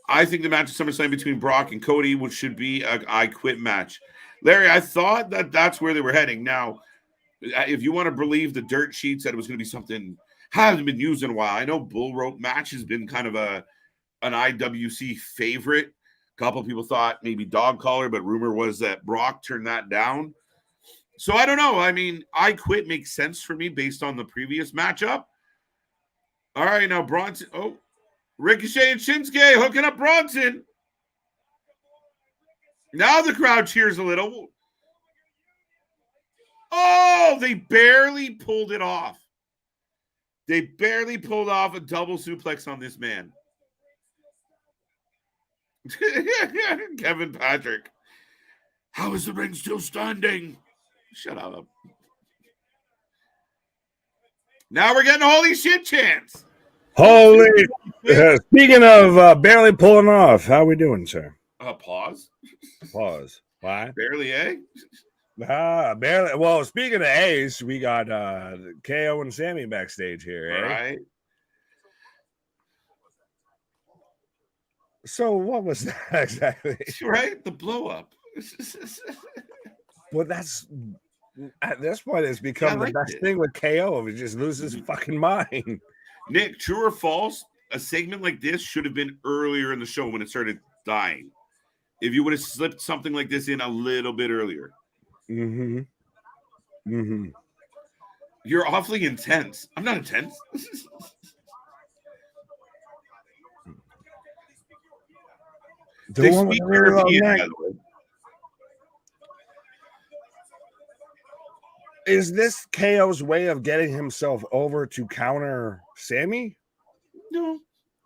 I think the match at SummerSlam between Brock and Cody, which should be a I Quit match. Larry, I thought that that's where they were heading. Now, if you want to believe the dirt sheets that it was going to be something hasn't been used in a while. I know Bull Rope match has been kind of an IWC favorite. A couple of people thought maybe dog collar, but rumor was that Brock turned that down. So I don't know. I mean, I Quit makes sense for me based on the previous matchup. All right, now Bronson. Oh, Ricochet and Shinsuke hooking up Bronson. Now the crowd cheers a little. Oh, they barely pulled it off. They barely pulled off a double suplex on this man. Kevin Patrick. How is the ring still standing? Shut up. Now we're getting holy shit chants. Holy. Speaking of barely pulling off, how we doing, sir? Pause. Pause. Why? Barely, eh? Barely. Well, speaking of Ace, we got KO and Sami backstage here, eh? Right. So what was that exactly? Right? The blow up. Well, that's at this point it's become the best thing with KO. He just loses his fucking mind. Nick, true or false? A segment like this should have been earlier in the show when it started dying. If you would have slipped something like this in a little bit earlier. Mm-hmm. Mm-hmm. You're awfully intense. I'm not intense. They speak European, by the way. Is this KO's way of getting himself over to counter Sami? No.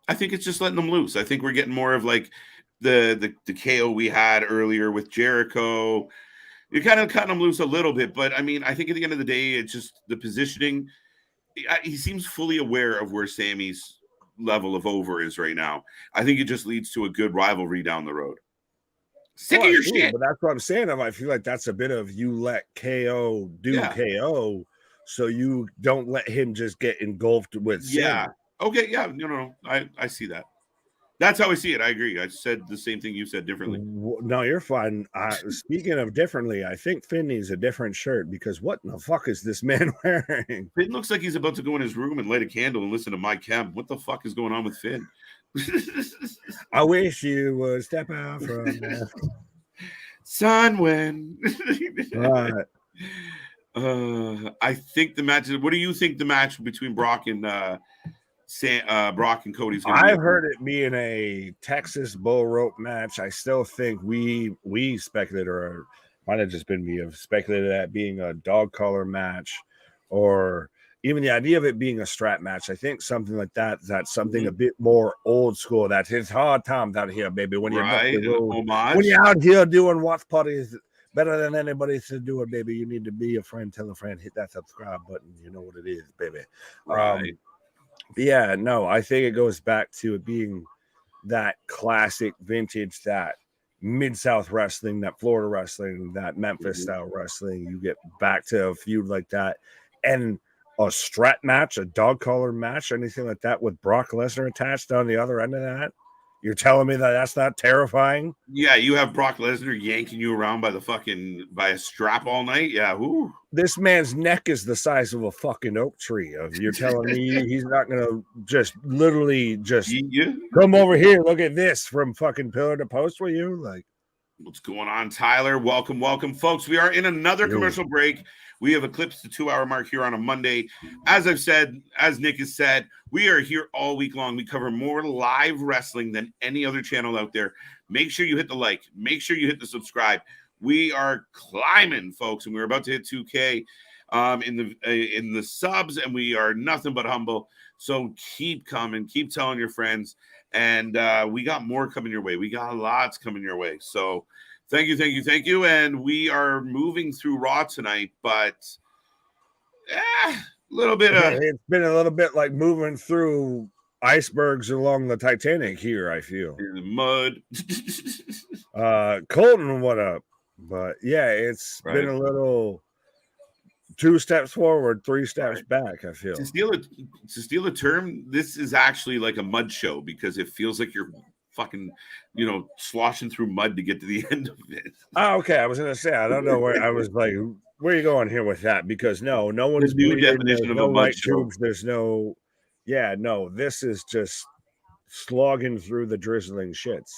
I think it's just letting them loose. I think we're getting more of like the KO we had earlier with Jericho. You're kind of cutting him loose a little bit, but I mean, I think at the end of the day, it's just the positioning. He seems fully aware of where Sami's level of over is right now. I think it just leads to a good rivalry down the road. Sick of your shit. But that's what I'm saying. I feel like that's a bit of you let KO do KO, so you don't let him just get engulfed with Sami. Okay, yeah, no. I see that. That's how I see it. I agree. I said the same thing you said differently. No, you're fine. Speaking of differently, I think Finn needs a different shirt because what the fuck is this man wearing? Finn looks like he's about to go in his room and light a candle and listen to my chem. What the fuck is going on with Finn? I wish you would step out from there. Son, when? Right. I think the match. What do you think the match between Brock and Brock and Cody's going to be? I've heard it being a Texas bull rope match. I still think we speculated, or might have just been me, have speculated that being a dog collar match, or even the idea of it being a strap match. I think something like that. That's something a bit more old school. That's his hard times out here, baby. When you're when you're out here doing watch parties better than anybody to do it, baby. You need to be a friend, tell a friend, hit that subscribe button. You know what it is, baby. Right. Yeah, no, I think it goes back to it being that classic vintage, that Mid-South wrestling, that Florida wrestling, that Memphis style wrestling. You get back to a feud like that. And a strap match, a dog collar match, anything like that with Brock Lesnar attached on the other end of that. You're telling me that that's not terrifying? Yeah, you have Brock Lesnar yanking you around by a strap all night. Yeah, whoo. This man's neck is the size of a fucking oak tree. You're telling me he's not gonna just literally just come over here, look at this from fucking pillar to post with you? Like, what's going on, Tyler? Welcome, folks. We are in another commercial break. We have eclipsed the 2-hour mark here on a Monday. As I've said, as Nick has said, we are here all week long. We cover more live wrestling than any other channel out there. Make sure you hit the like. Make sure you hit the subscribe. We are climbing, folks, and we're about to hit 2K in the subs, and we are nothing but humble. So keep coming. Keep telling your friends. And we got more coming your way. We got lots coming your way. So thank you. And we are moving through Raw tonight, but a little bit of... It's been a little bit like moving through icebergs along the Titanic here, I feel. In the mud. Colton, what up? But yeah, it's been a little 2 steps forward, 3 steps back, I feel. To steal a term, this is actually like a mud show because it feels like you're fucking, sloshing through mud to get to the end of it. Oh, okay. I was gonna say, I don't know where I was like, where are you going here with that? Because no one's new bleeding, there's definition of no a mud light show. tubes, there's no this is just slogging through the drizzling shits.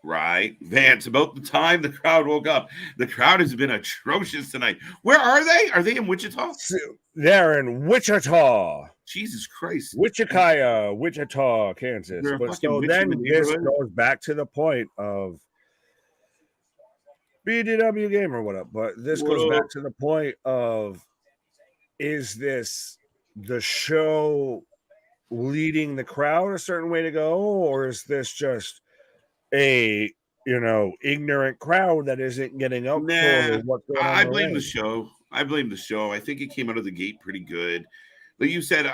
Right. Vance, about the time the crowd woke up. The crowd has been atrocious tonight. Where are they? Are they in Wichita? They're in Wichita. Jesus Christ. Wichita, Kansas. But so then this goes back to the point of BDW game or whatever. But this goes back to the point of, is this the show leading the crowd a certain way to go, or is this just a ignorant crowd that isn't getting up for what's going on? I blame the show. I think it came out of the gate pretty good. Like you said,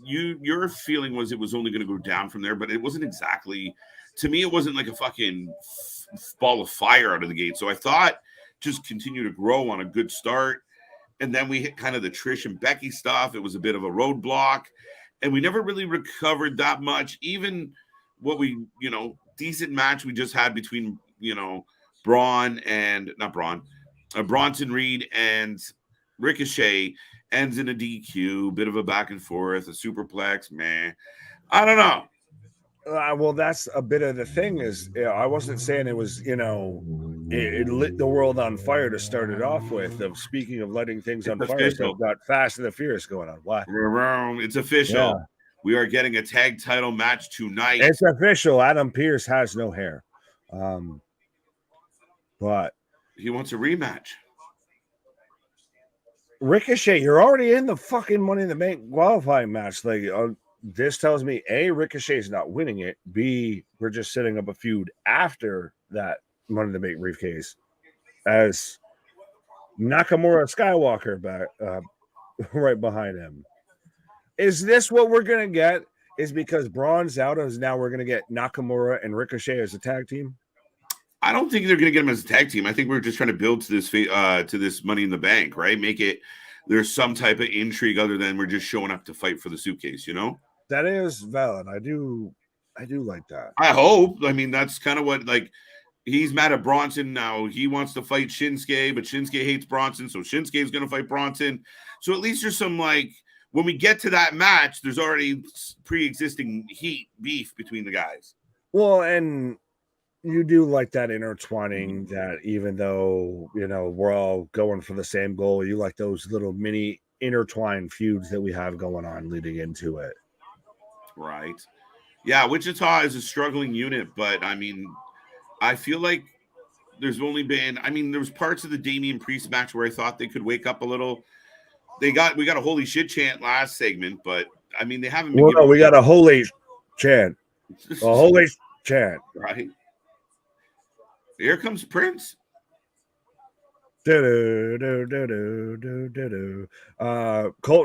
your feeling was it was only going to go down from there, but it wasn't exactly. To me, it wasn't like a fucking ball of fire out of the gate. So I thought just continue to grow on a good start. And then we hit kind of the Trish and Becky stuff. It was a bit of a roadblock. And we never really recovered that much. Even what we, decent match we just had between, Bronson Reed and Ricochet ends in a DQ, bit of a back and forth, a superplex, man. I don't know. Well, that's a bit of the thing is, I wasn't saying it was, it lit the world on fire to start it off with. Of speaking of lighting things on fire, so got Fast and the Furious going on. What? It's official. Yeah. We are getting a tag title match tonight. It's official. Adam Pearce has no hair, but he wants a rematch. Ricochet, you're already in the fucking Money in the Bank qualifying match. Like, this tells me A, Ricochet's not winning it. B, we're just setting up a feud after that Money in the Bank briefcase as Nakamura Skywalker back right behind him. Is this what we're gonna get? Is because Braun's out, as now we're gonna get Nakamura and Ricochet as a tag team? I don't think they're gonna get them as a tag team. I think we're just trying to build to this Money in the Bank, right? Make it there's some type of intrigue other than we're just showing up to fight for the suitcase, That is valid. I do like that. I hope. I mean, that's kind of what, like, he's mad at Bronson now. He wants to fight Shinsuke, but Shinsuke hates Bronson, so Shinsuke is going to fight Bronson. So at least there's some, like, when we get to that match, there's already pre-existing beef between the guys. Well, and you do like that intertwining, that even though, we're all going for the same goal, you like those little mini intertwined feuds that we have going on leading into it. Right. Yeah, Wichita is a struggling unit, but I mean, I feel like there's only been, there was parts of the Damian Priest match where I thought they could wake up a little. We got a holy shit chant last segment, but I mean, they haven't been. Well, no, we got a holy chant. A holy chant. Right. Here comes Prince. Colton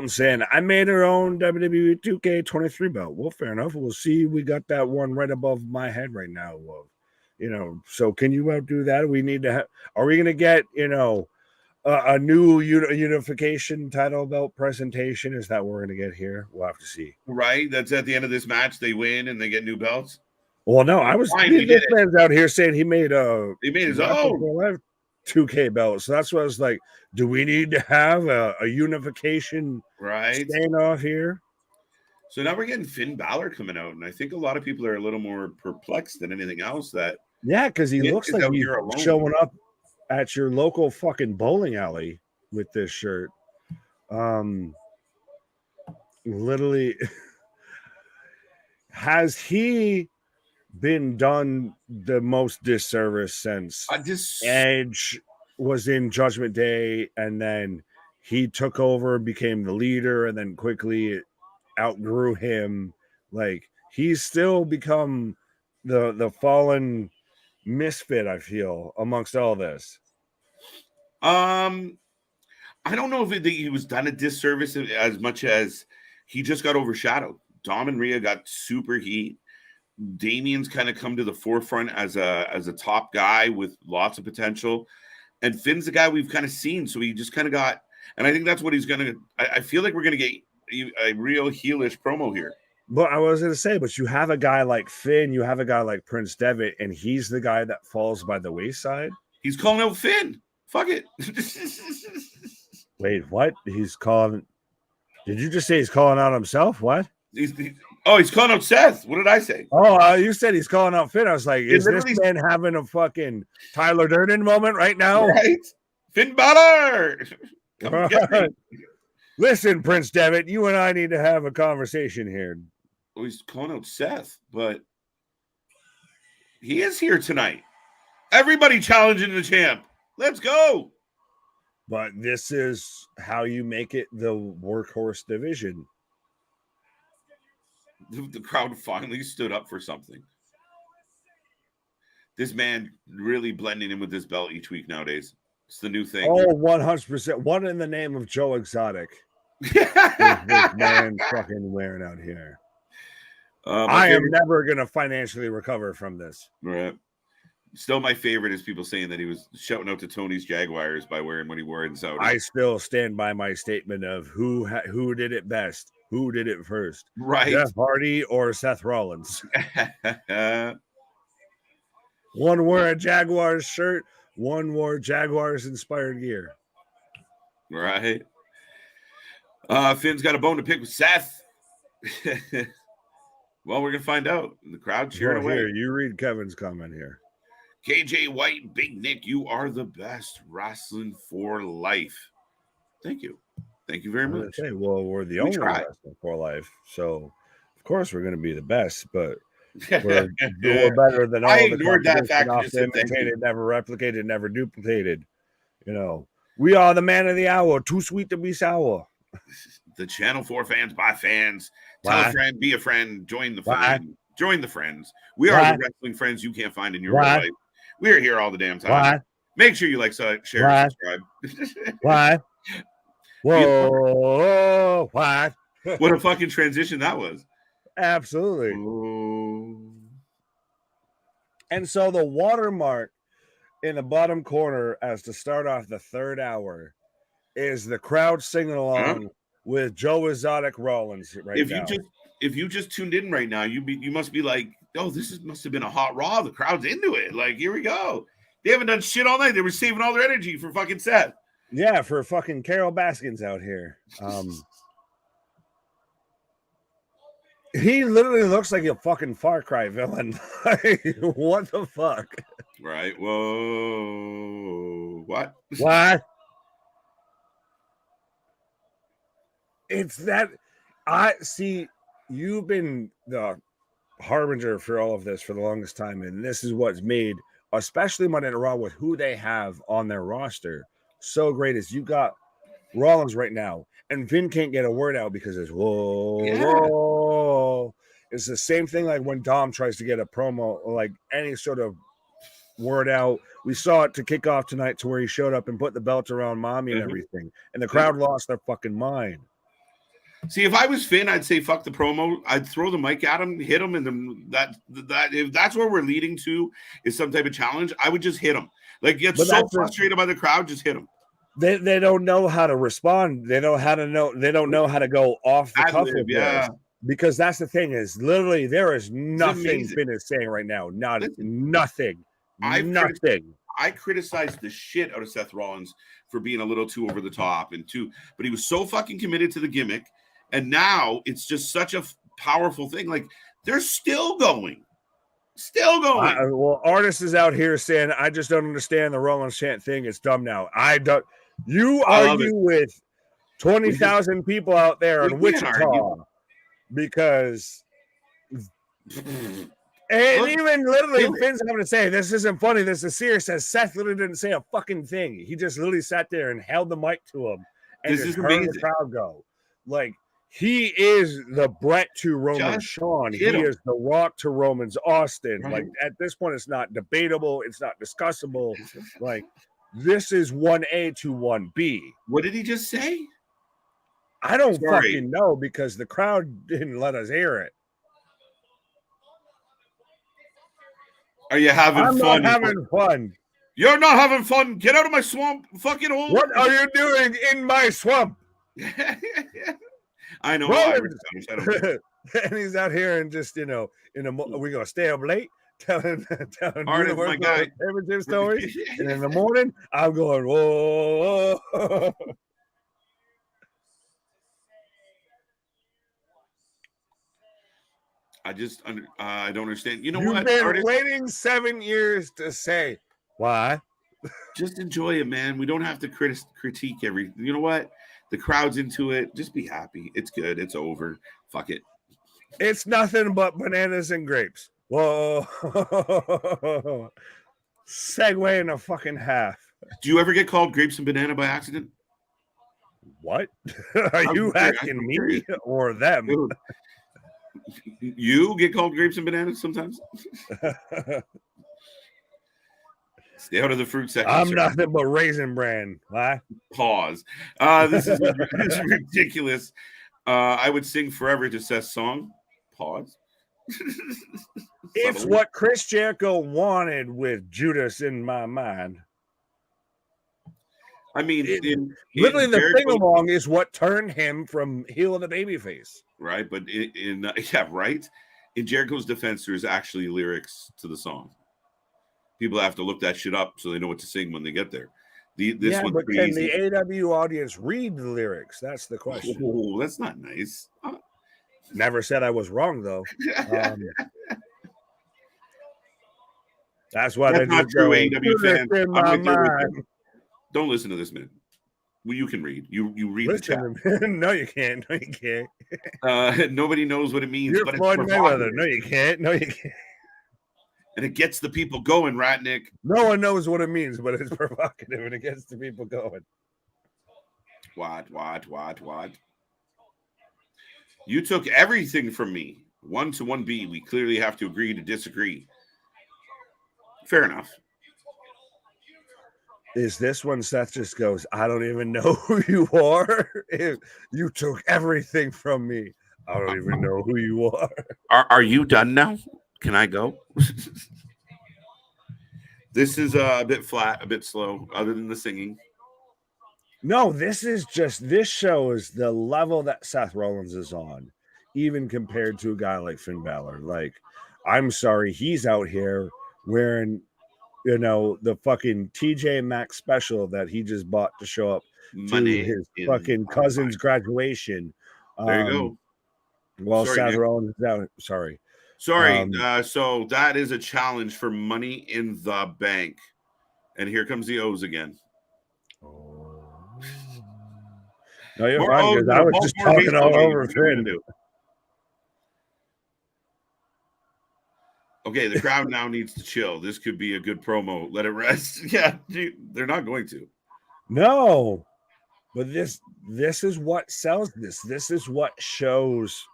saying, I made her own WWE 2K23 belt. Well, fair enough. We'll see. We got that one right above my head right now. So can you outdo that? We need to are we going to get, a new unification title belt presentation? Is that what we're going to get here? We'll have to see. Right. That's at the end of this match. They win and they get new belts. Well, no, I was this man's out here saying he made his own 2K belt. So that's what I was like, do we need to have a unification standoff here? So now we're getting Finn Balor coming out, and I think a lot of people are a little more perplexed than anything else. Because he looks like he's showing up at your local fucking bowling alley with this shirt. Literally, has he been done the most disservice since Edge was in Judgment Day, and then he took over, became the leader, and then quickly outgrew him? Like, he's still become the fallen misfit, I feel, amongst all this. I don't know if he was done a disservice as much as he just got overshadowed. Dom and Rhea got super heat. Damian's kind of come to the forefront as a top guy with lots of potential, and Finn's the guy we've kind of seen. So he just kind of got, And I think that's what he's going to. I feel like we're going to get a real heelish promo here. But I was going to say, but you have a guy like Finn, you have a guy like Prince Devitt, and he's the guy that falls by the wayside. He's calling out Finn. Fuck it. Wait, what? He's calling. Did you just say he's calling out himself? What? He's calling out Seth. What did I say? Oh, you said he's calling out Finn. I was like, is this man having a fucking Tyler Durden moment right now? Right? Finn Balor. Come get me. Listen, Prince Devitt, you and I need to have a conversation here. Well, he's calling out Seth, but he is here tonight. Everybody challenging the champ. Let's go. But this is how you make it the workhorse division. The crowd finally stood up for something. This man really blending in with this belt each week nowadays. It's the new thing. Oh, 100%. One in the name of Joe Exotic. This man fucking wearing out here. I am never going to financially recover from this. Right. Still, my favorite is people saying that he was shouting out to Tony's Jaguars by wearing what he wore in Saudi. I still stand by my statement of who did it best, who did it first, right? Jeff Hardy or Seth Rollins. One wore a Jaguars shirt, one wore Jaguars inspired gear. Right. Finn's got a bone to pick with Seth. Well, we're gonna find out. The crowd cheering away. Here, you read Kevin's comment here. KJ White, Big Nick, you are the best. Wrestling for life. Thank you. Thank you very much. Okay, well, we're the only wrestling for life, so of course we're going to be the best. But we're better than all. I ignored that fact. Imitated, never replicated, never duplicated. You know, we are the man of the hour. Too sweet to be sour. The Channel 4 fans by fans. Tell a friend, be a friend, join the fun. Join the friends. We are the wrestling friends you can't find in your real life. We are here all the damn time. Why? Make sure you like, share, subscribe. Why? Whoa! Why? What a fucking transition that was. Absolutely. Ooh. And so the watermark in the bottom corner as to start off the third hour is the crowd singing along with Joe Exotic Rollins now. If you just tuned in right now, you must be like, oh, must have been a hot Raw. The crowd's into it. Like, here we go. They haven't done shit all night. They were saving all their energy for fucking Seth. Yeah, for fucking Carol Baskins out here. He literally looks like a fucking Far Cry villain. What the fuck? Right. Whoa. What? What? It's that I see you've been the harbinger for all of this for the longest time, and this is what's made, especially Monday Night Raw with who they have on their roster, so great. Is you got Rollins right now, and Vin can't get a word out because it's whoa. It's the same thing like when Dom tries to get a promo, like any sort of word out. We saw it to kick off tonight to where he showed up and put the belt around Mommy and everything, and the crowd lost their fucking mind. See, if I was Finn, I'd say fuck the promo. I'd throw the mic at him, hit him, and then that if that's where we're leading to is some type of challenge, I would just hit him. Like, get so frustrated by the crowd, just hit him. They don't know how to respond. They don't know how to go off the cuff with this. Because that's the thing is literally there is nothing Finn is saying right now. Nothing. I criticized the shit out of Seth Rollins for being a little too over the top but he was so fucking committed to the gimmick. And now it's just such a powerful thing. Like, they're still going. Well, Artist is out here saying, I just don't understand the Rollins chant thing. It's dumb now. I don't. You argue with 20,000 people out there in Wichita because. And even literally, Finn's having to say, this isn't funny. This is serious. As Seth literally didn't say a fucking thing. He just literally sat there and held the mic to him and just heard the crowd go. Like, he is the Brett to Roman Shawn. He is the Rock to Roman's Austin. Right. Like, at this point, it's not debatable. It's not discussable. Like, this is 1A to 1B. What did he just say? I don't fucking know because the crowd didn't let us hear it. Are you having fun? I'm not having fun. You're not having fun. Get out of my swamp, fucking hole. What are you doing in my swamp? I know. Rollins. I don't care. And he's out here and just, we're going to stay up late telling Hard as my guy. championship stories. And in the morning, I'm going, whoa. I don't understand. You know You've what? been waiting 7 years to say. Why? Just enjoy it, man. We don't have to critique every. You know what? The crowd's into it. Just be happy. It's good. It's over. Fuck it. It's nothing but bananas and grapes. Whoa. Segue in a fucking half. Do you ever get called grapes and banana by accident? What? Are you asking me or them? Dude, you get called grapes and bananas sometimes? Stay out of the fruit section. I'm nothing but Raisin Bran. Why? Pause. This is ridiculous. I would sing forever to Seth's song. Pause. It's what Chris Jericho wanted with Judas in my mind. I mean, literally the sing-along is what turned him from heel to babyface. Right, but right. In Jericho's defense, there's actually lyrics to the song. People have to look that shit up so they know what to sing when they get there. But can the AW audience read the lyrics? That's the question. Oh, that's not nice. Never said I was wrong, though. That's why that's not true, AW fan. Don't listen to this man. Well, you can read. You read the chat. No, you can't. No, you can't. Nobody knows what it means. You're Floyd Mayweather. No, you can't. No, you can't. And it gets the people going, right, Nick? No one knows what it means, but it's provocative and it gets the people going. What? You took everything from me. 1 to 1B. We clearly have to agree to disagree. Fair enough. Is this when Seth just goes, I don't even know who you are? You took everything from me. I don't even know who you are. Are you done now? Can I go? This is a bit flat, a bit slow, other than the singing. No, this shows the level that Seth Rollins is on, even compared to a guy like Finn Balor. Like, I'm sorry, he's out here wearing, the fucking TJ Maxx special that he just bought to show up to his fucking cousin's graduation. There you go. Well, Seth Rollins is out. Sorry. So that is a challenge for Money in the Bank. And here comes the O's again. No, you're fine, because I was just talking all over Finn. Okay, the crowd now needs to chill. This could be a good promo. Let it rest. Yeah, they're not going to. No, but this is what sells this. This is what shows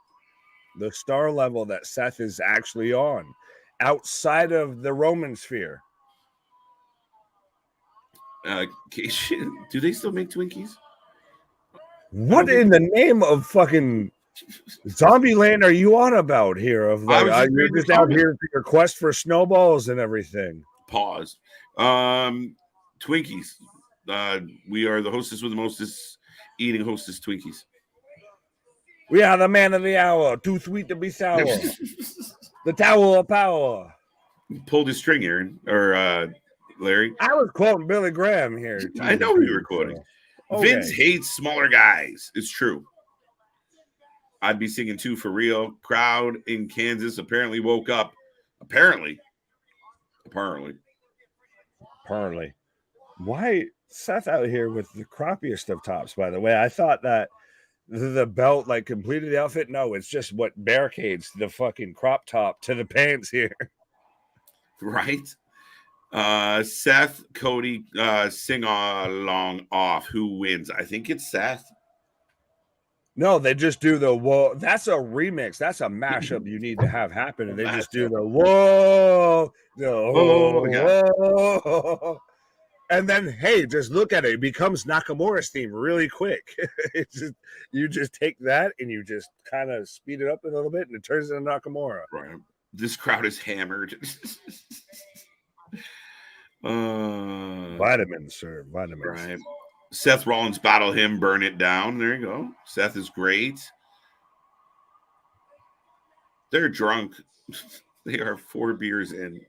the star level that Seth is actually on, outside of the Roman sphere. Do they still make Twinkies? What in the name of fucking Zombie Land are you on about here? Of like, you're just out here for your quest for snowballs and everything. Pause. Twinkies. We are the hostess with the mostest eating hostess Twinkies. We are the man of the hour, too sweet to be sour. The Tower of Power. Pulled his string, Aaron, or Larry. I was quoting Billy Graham here. I know you were quoting. Okay. Vince hates smaller guys. It's true. I'd be singing too for real. Crowd in Kansas apparently woke up. Apparently. Why Seth out here with the crappiest of tops, by the way? I thought that the belt like completed the outfit. No, it's just what barricades the fucking crop top to the pants here. Right? Seth, Cody, sing along off. Who wins? I think it's Seth. No, they just do the whoa. That's a remix. That's a mashup you need to have happen. And they just do the whoa, whoa. And then, hey, just look at it. It becomes Nakamura's theme really quick. You just take that and you just kind of speed it up a little bit and it turns into Nakamura. Right. This crowd is hammered. Vitamins, sir. Vitamins. Right. Seth Rollins battle him, burn it down. There you go. Seth is great. They're drunk. They are 4 beers in.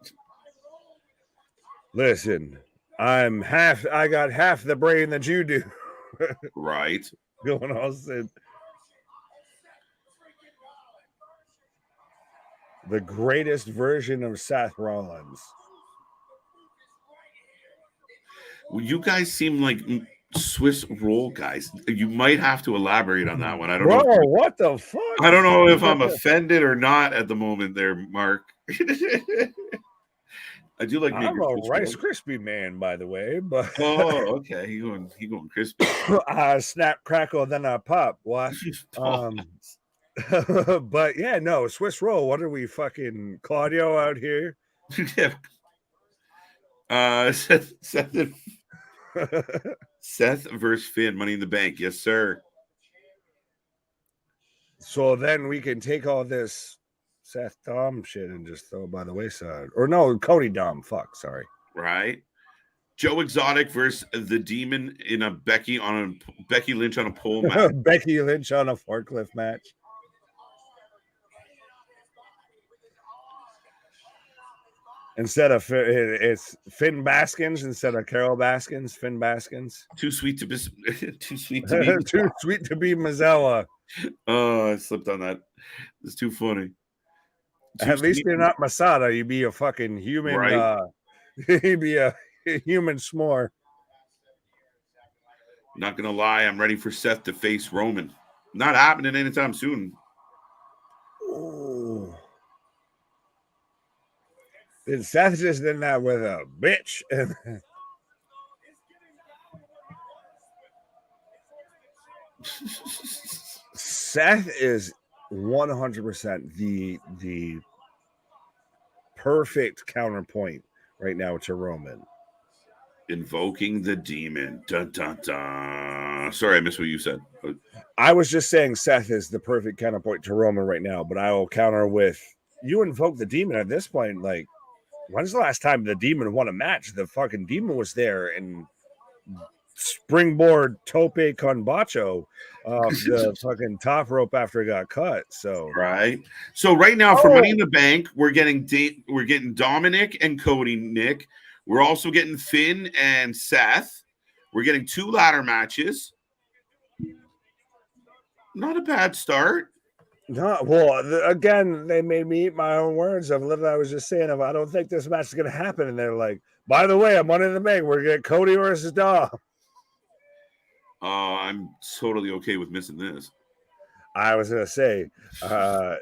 Listen, I got half the brain that you do. Right. Going on, said the greatest version of Seth Rollins. Well, you guys seem like Swiss roll guys. You might have to elaborate on that one. I don't know. What the fuck? I don't know if I'm offended or not at the moment there, Mark. I do like. I'm a Rice Krispie man, by the way. But okay, he going crispy. Snap, crackle, then I pop. What? But yeah, no, Swiss roll. What are we fucking Claudio out here? Seth versus Finn, Money in the Bank. Yes, sir. So then we can take all this Seth Dom shit and just throw it by the wayside. Or no, Cody Dom. Fuck, sorry. Right. Joe Exotic versus the Demon in a Becky Lynch on a pole match. Becky Lynch on a forklift match. Instead of it's Finn Baskins instead of Carol Baskins. Finn Baskins. Too sweet to be too sweet to be Mazzella. Oh, I slipped on that. It's too funny. At least you're not Masada. You'd be a fucking human. Right. You'd be a human s'more. Not gonna lie, I'm ready for Seth to face Roman. Not happening anytime soon. Ooh. And Seth just did that with a bitch. Seth is 100% the perfect counterpoint right now to Roman. Invoking the demon. Dun, dun, dun. Sorry, I missed what you said. I was just saying Seth is the perfect counterpoint to Roman right now, but I will counter with you invoke the demon at this point. Like, when's the last time the demon won a match? The fucking demon was there and springboard tope con bacho the fucking top rope after it got cut. So right. So right now for Money in the Bank, we're getting Dominic and Cody, Nick. We're also getting Finn and Seth. We're getting 2 ladder matches. Not a bad start. No, well, again, they made me eat my own words of what I was just saying. I don't think this match is going to happen. And they're like, by the way, I'm Money in the Bank. We're going to get Cody versus Dom. I'm totally okay with missing this. I was going to say,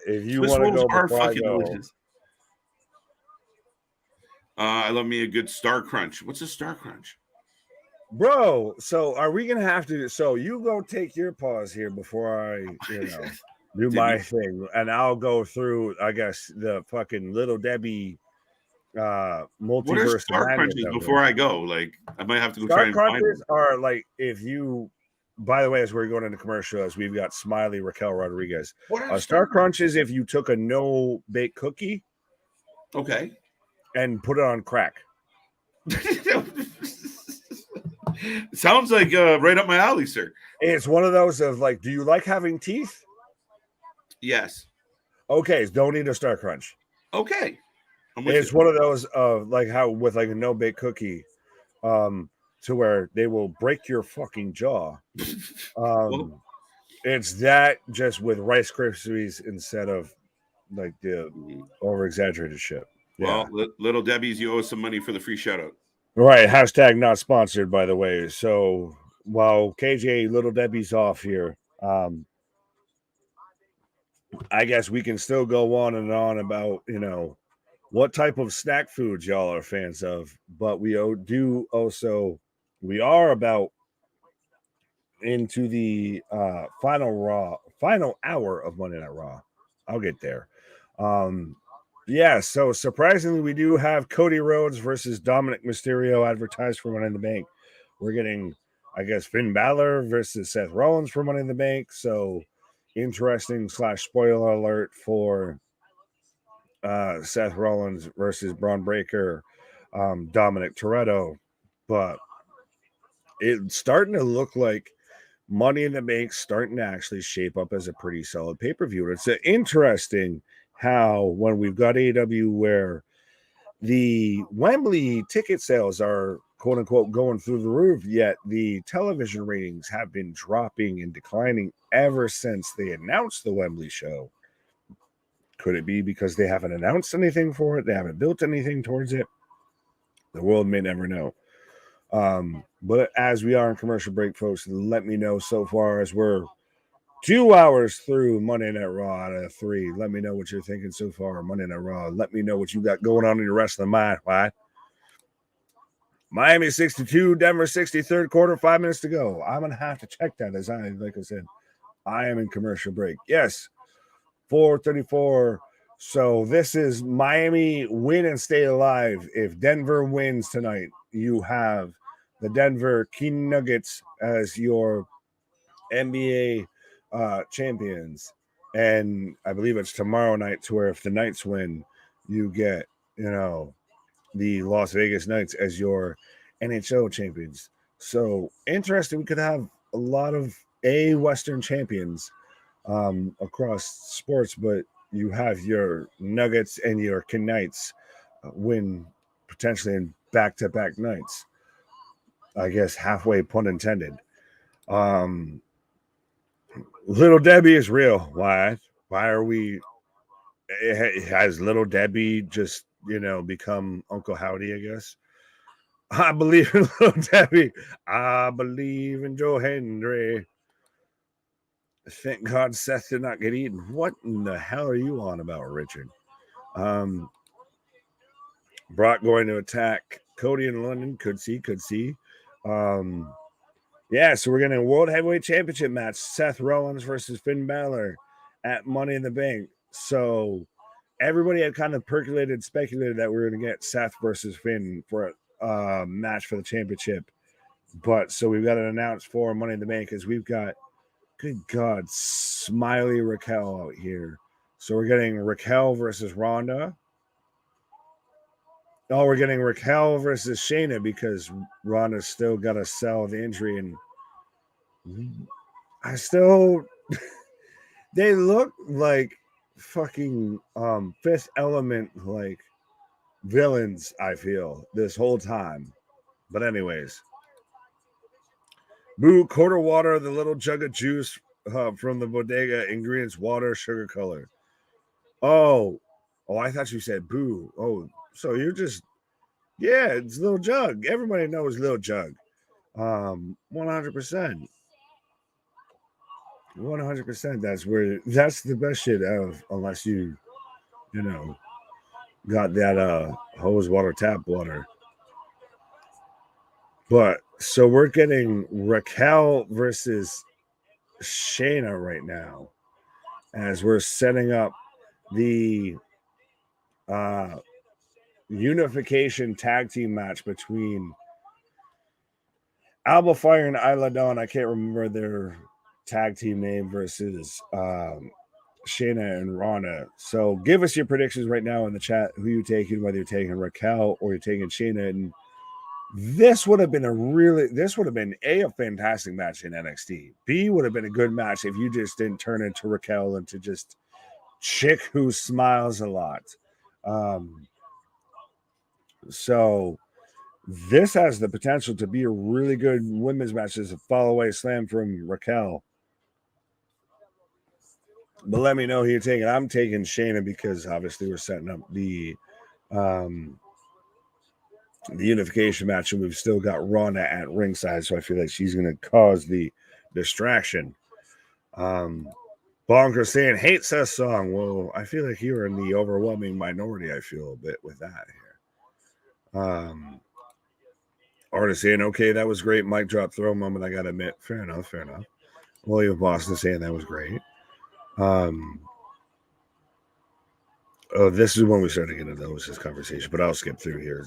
if you want to go before I go. Delicious. I love me a good Star Crunch. What's a Star Crunch? Bro, so are we going to have to? So you go take your pause here before I, do my thing. And I'll go through, I guess, the fucking Little Debbie multiverse. What are Star Crunches before I go? Like, I might have to go try and find them. Star Crunches are like, if you, by the way, as we're going into commercials, we've got Smiley Raquel Rodriguez. Star Crunches, if you took a no-bake cookie. Okay. And put it on crack. Sounds like right up my alley, sir. It's one of those of like, do you like having teeth? Yes. Okay, don't eat a Star Crunch. Okay. It's one of those of like how with like a no-bake cookie, to where they will break your fucking jaw. It's that just with Rice Krispies instead of like the over-exaggerated shit. Well, yeah. Little Debbie's, you owe us some money for the free shout out. Right. Hashtag not sponsored, by the way. So while KJ Little Debbie's off here, I guess we can still go on and on about, what type of snack foods y'all are fans of. But we are about into the final hour of Monday Night Raw. I'll get there. Yeah, so surprisingly, we do have Cody Rhodes versus Dominic Mysterio advertised for Money in the Bank. We're getting, I guess, Finn Balor versus Seth Rollins for Money in the Bank. So interesting / spoiler alert for Seth Rollins versus Braun Breaker. Dominic Toretto, but it's starting to look like Money in the Bank's starting to actually shape up as a pretty solid pay-per-view. It's interesting how when we've got AEW where the Wembley ticket sales are quote unquote going through the roof, yet the television ratings have been dropping and declining ever since they announced the Wembley show. Could it be because they haven't announced anything for it? They haven't built anything towards it? The world may never know. But as we are in commercial break, folks, let me know so far as we're 2 hours through Monday Night Raw out of 3. Let me know what you're thinking so far. Monday Night Raw. Let me know what you got going on in your wrestling mind. Why? Miami 62, Denver 60, third quarter, 5 minutes to go. I'm going to have to check that as like I said, I am in commercial break. Yes, 4:34. So this is Miami win and stay alive. If Denver wins tonight, you have the Denver King Nuggets as your NBA champions. And I believe it's tomorrow night to where if the Knights win, you get, the Las Vegas Knights as your NHL champions. So interesting. We could have a lot of Western champions across sports, but you have your Nuggets and your Knights win potentially in back-to-back nights. I guess halfway, pun intended. Little Debbie is real. Why are we? Has Little Debbie just become Uncle Howdy? I guess. I believe in Little Debbie. I believe in Joe Hendry. Thank God Seth did not get eaten. What in the hell are you on about, Richard? Brock going to attack Cody in London. Could see. Yeah, so we're getting a World Heavyweight Championship match. Seth Rollins versus Finn Balor at Money in the Bank. So everybody had kind of speculated that we were going to get Seth versus Finn for a match for the championship. But so we've got it announced for Money in the Bank because we've got, good God, Smiley Raquel out here. So we're getting Raquel versus Ronda. Oh, we're getting Raquel versus Shayna because Ronda's still got to sell the injury. And I still... they look like fucking Fifth Element, like villains, I feel, this whole time. But anyways. Boo, quarter water, the little jug of juice from the bodega, ingredients, water, sugar color. Oh, I thought you said boo. Oh, so you're just, yeah, it's Little Jug. Everybody knows Little Jug. 100%. 100%. That's the best shit of, unless you got that hose water, tap water. But so we're getting Raquel versus Shayna right now as we're setting up the unification tag team match between Alba Fire and Isla Dawn. I can't remember their tag team name versus Shayna and Ronda. So give us your predictions right now in the chat. Who you taking, whether you're taking Raquel or you're taking Shayna. And this would have been a fantastic match in NXT. B would have been a good match if you just didn't turn into Raquel into just chick who smiles a lot. So this has the potential to be a really good women's match. As a fall away slam from Raquel. But let me know who you're taking. I'm taking Shayna because obviously we're setting up the unification match, and we've still got Ronda at ringside, so I feel like she's going to cause the distraction. Bonker saying hates that song. Well, I feel like you're in the overwhelming minority. I feel a bit with that here. Artist saying, okay, that was great. Mic drop throw moment. I got to admit, fair enough. William Boston saying that was great. Oh, this is when we start to get into this conversation, but I'll skip through here.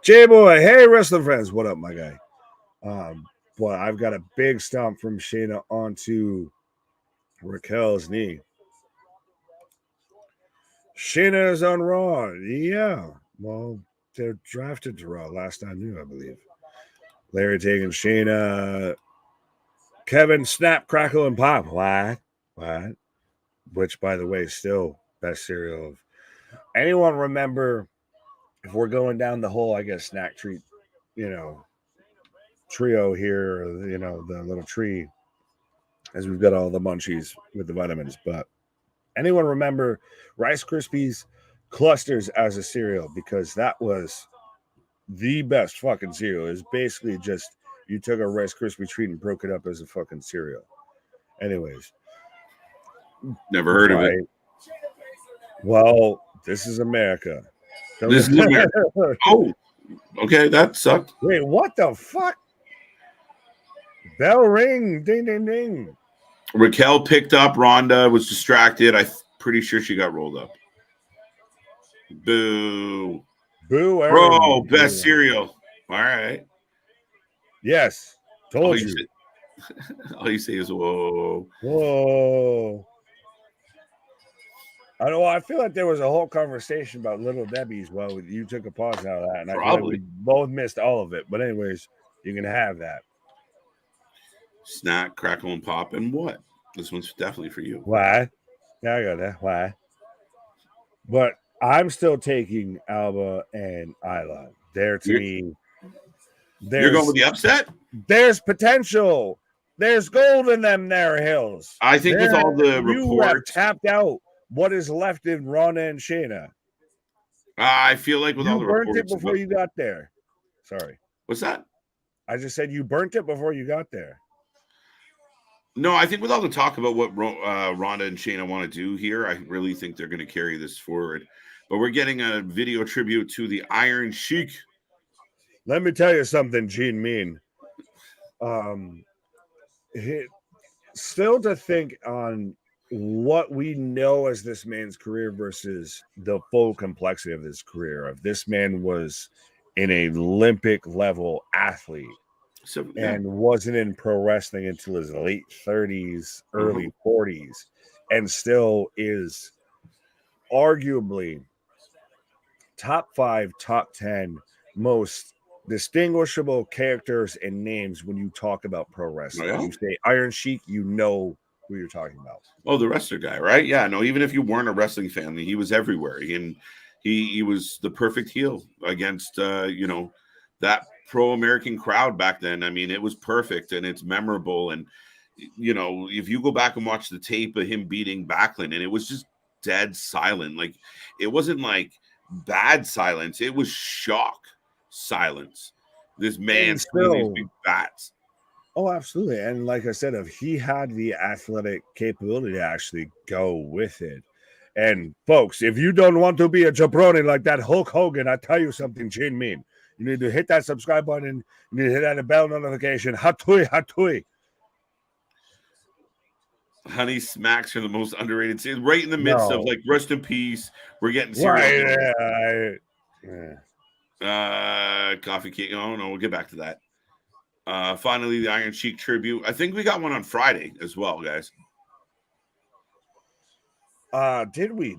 J-Boy, hey, wrestling friends. What up, my guy? But I've got a big stomp from Shayna onto Raquel's knee. Shayna's on Raw. Yeah. Well, they're drafted to Raw last I knew, I believe. Larry taking Shayna. Kevin, snap, crackle, and pop. What? Which, by the way, still best cereal of. Anyone remember, if we're going down the whole, I guess, snack treat, trio here, the little tree, as we've got all the munchies with the vitamins. But anyone remember Rice Krispies clusters as a cereal? Because that was the best fucking cereal. It's basically just you took a Rice Krispie treat and broke it up as a fucking cereal. Anyways, never heard of it. Well, this is America. This is America. Oh, okay, that sucked. Wait, what the fuck? Bell ring, ding, ding, ding. Raquel picked up. Ronda was distracted. I'm pretty sure she got rolled up. Boo. Boo. Bro, best cereal. All right. Yes. Told you. All you say is whoa. Whoa. I know. I feel like there was a whole conversation about Little Debbie's. Well, you took a pause out of that, and I feel like we both missed all of it. But anyways, you can have that. Snack, crackle, and pop, and what? This one's definitely for you. Why? Yeah, I got that. Why? But I'm still taking Alba and Isla. They're to me. You're going with the upset? There's potential. There's gold in them there hills. I think with all the reports, you have tapped out what is left in Ronda and Shayna. I feel like with all the reports, you burnt it before you got there. Sorry. What's that? I just said you burnt it before you got there. No, I think with all the talk about what Ronda and Shayna want to do here, I really think they're going to carry this forward. But we're getting a video tribute to the Iron Sheik. Let me tell you something, Gene Mean. Still to think on what we know as this man's career versus the full complexity of his career. If this man was an Olympic level athlete, and wasn't in pro wrestling until his late 30s, early 40s, and still is arguably top 5, top 10 most distinguishable characters and names when you talk about pro wrestling. Oh, yeah? You say Iron Sheik, you know who you're talking about. Oh, the wrestler guy, right? Yeah, no, even if you weren't a wrestling fan, he was everywhere. And he was the perfect heel against, that pro-American crowd back then. I mean, it was perfect and it's memorable. And, if you go back and watch the tape of him beating Backlund, and it was just dead silent. Like, it wasn't like bad silence. It was shock silence. This man still these big bats. Oh, absolutely. And like I said, if he had the athletic capability to actually go with it. And folks, if you don't want to be a jabroni like that Hulk Hogan, I tell you something, Gene Mean. You need to hit that subscribe button. You need to hit that bell notification. Hatui, hatui. Honey Smacks are the most underrated series. Right in the midst of, like, rest in peace. We're getting serious. Coffee cake. Oh, no, we'll get back to that. Finally, the Iron Sheik tribute. I think we got one on Friday as well, guys. Did we?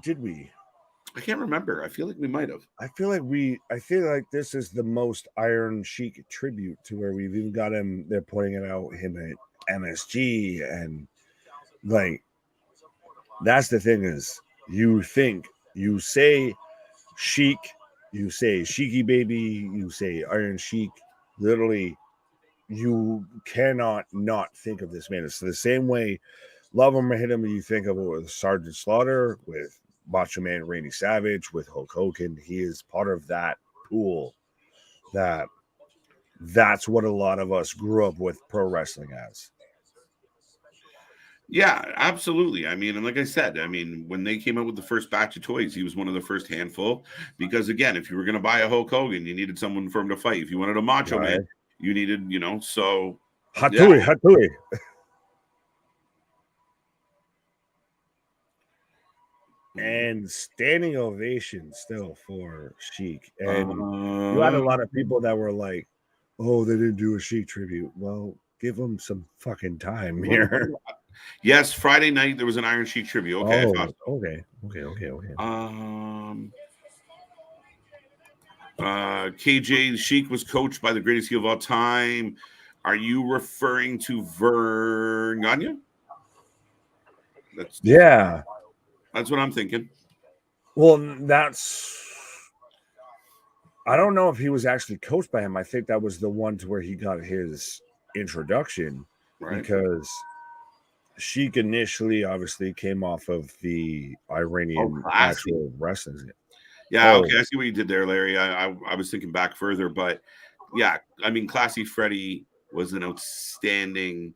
I can't remember. I feel like we might have. I feel like this is the most Iron Sheik tribute to where we've even got him. They're pointing it out him at MSG, and like that's the thing is you say Sheik, you say Sheiky baby, you say Iron Sheik. Literally, you cannot not think of this man. It's the same way. Love him or hit him, you think of it with Sergeant Slaughter, with Macho Man Randy Savage, with Hulk Hogan. He is part of that pool. That's what a lot of us grew up with pro wrestling as. Yeah, absolutely. I mean, and like I said, when they came out with the first batch of toys, he was one of the first handful. Because again, if you were going to buy a Hulk Hogan, you needed someone for him to fight. If you wanted a Macho Man, you needed, so. Hatui. And standing ovation still for Sheik. And you had a lot of people that were like, oh, they didn't do a Sheik tribute. Well, give them some fucking time here. Yes, Friday night there was an Iron Sheik tribute. Okay, I thought. Okay. KJ Sheik was coached by the greatest heel of all time. Are you referring to Vern Gagne? That's what I'm thinking. Well, I don't know if he was actually coached by him. I think that was the one to where he got his introduction, right? Because Sheik initially obviously came off of the Iranian actual wrestling. Yeah, okay, I see what you did there, Larry. I was thinking back further, but yeah, I mean, Classy Freddie was an outstanding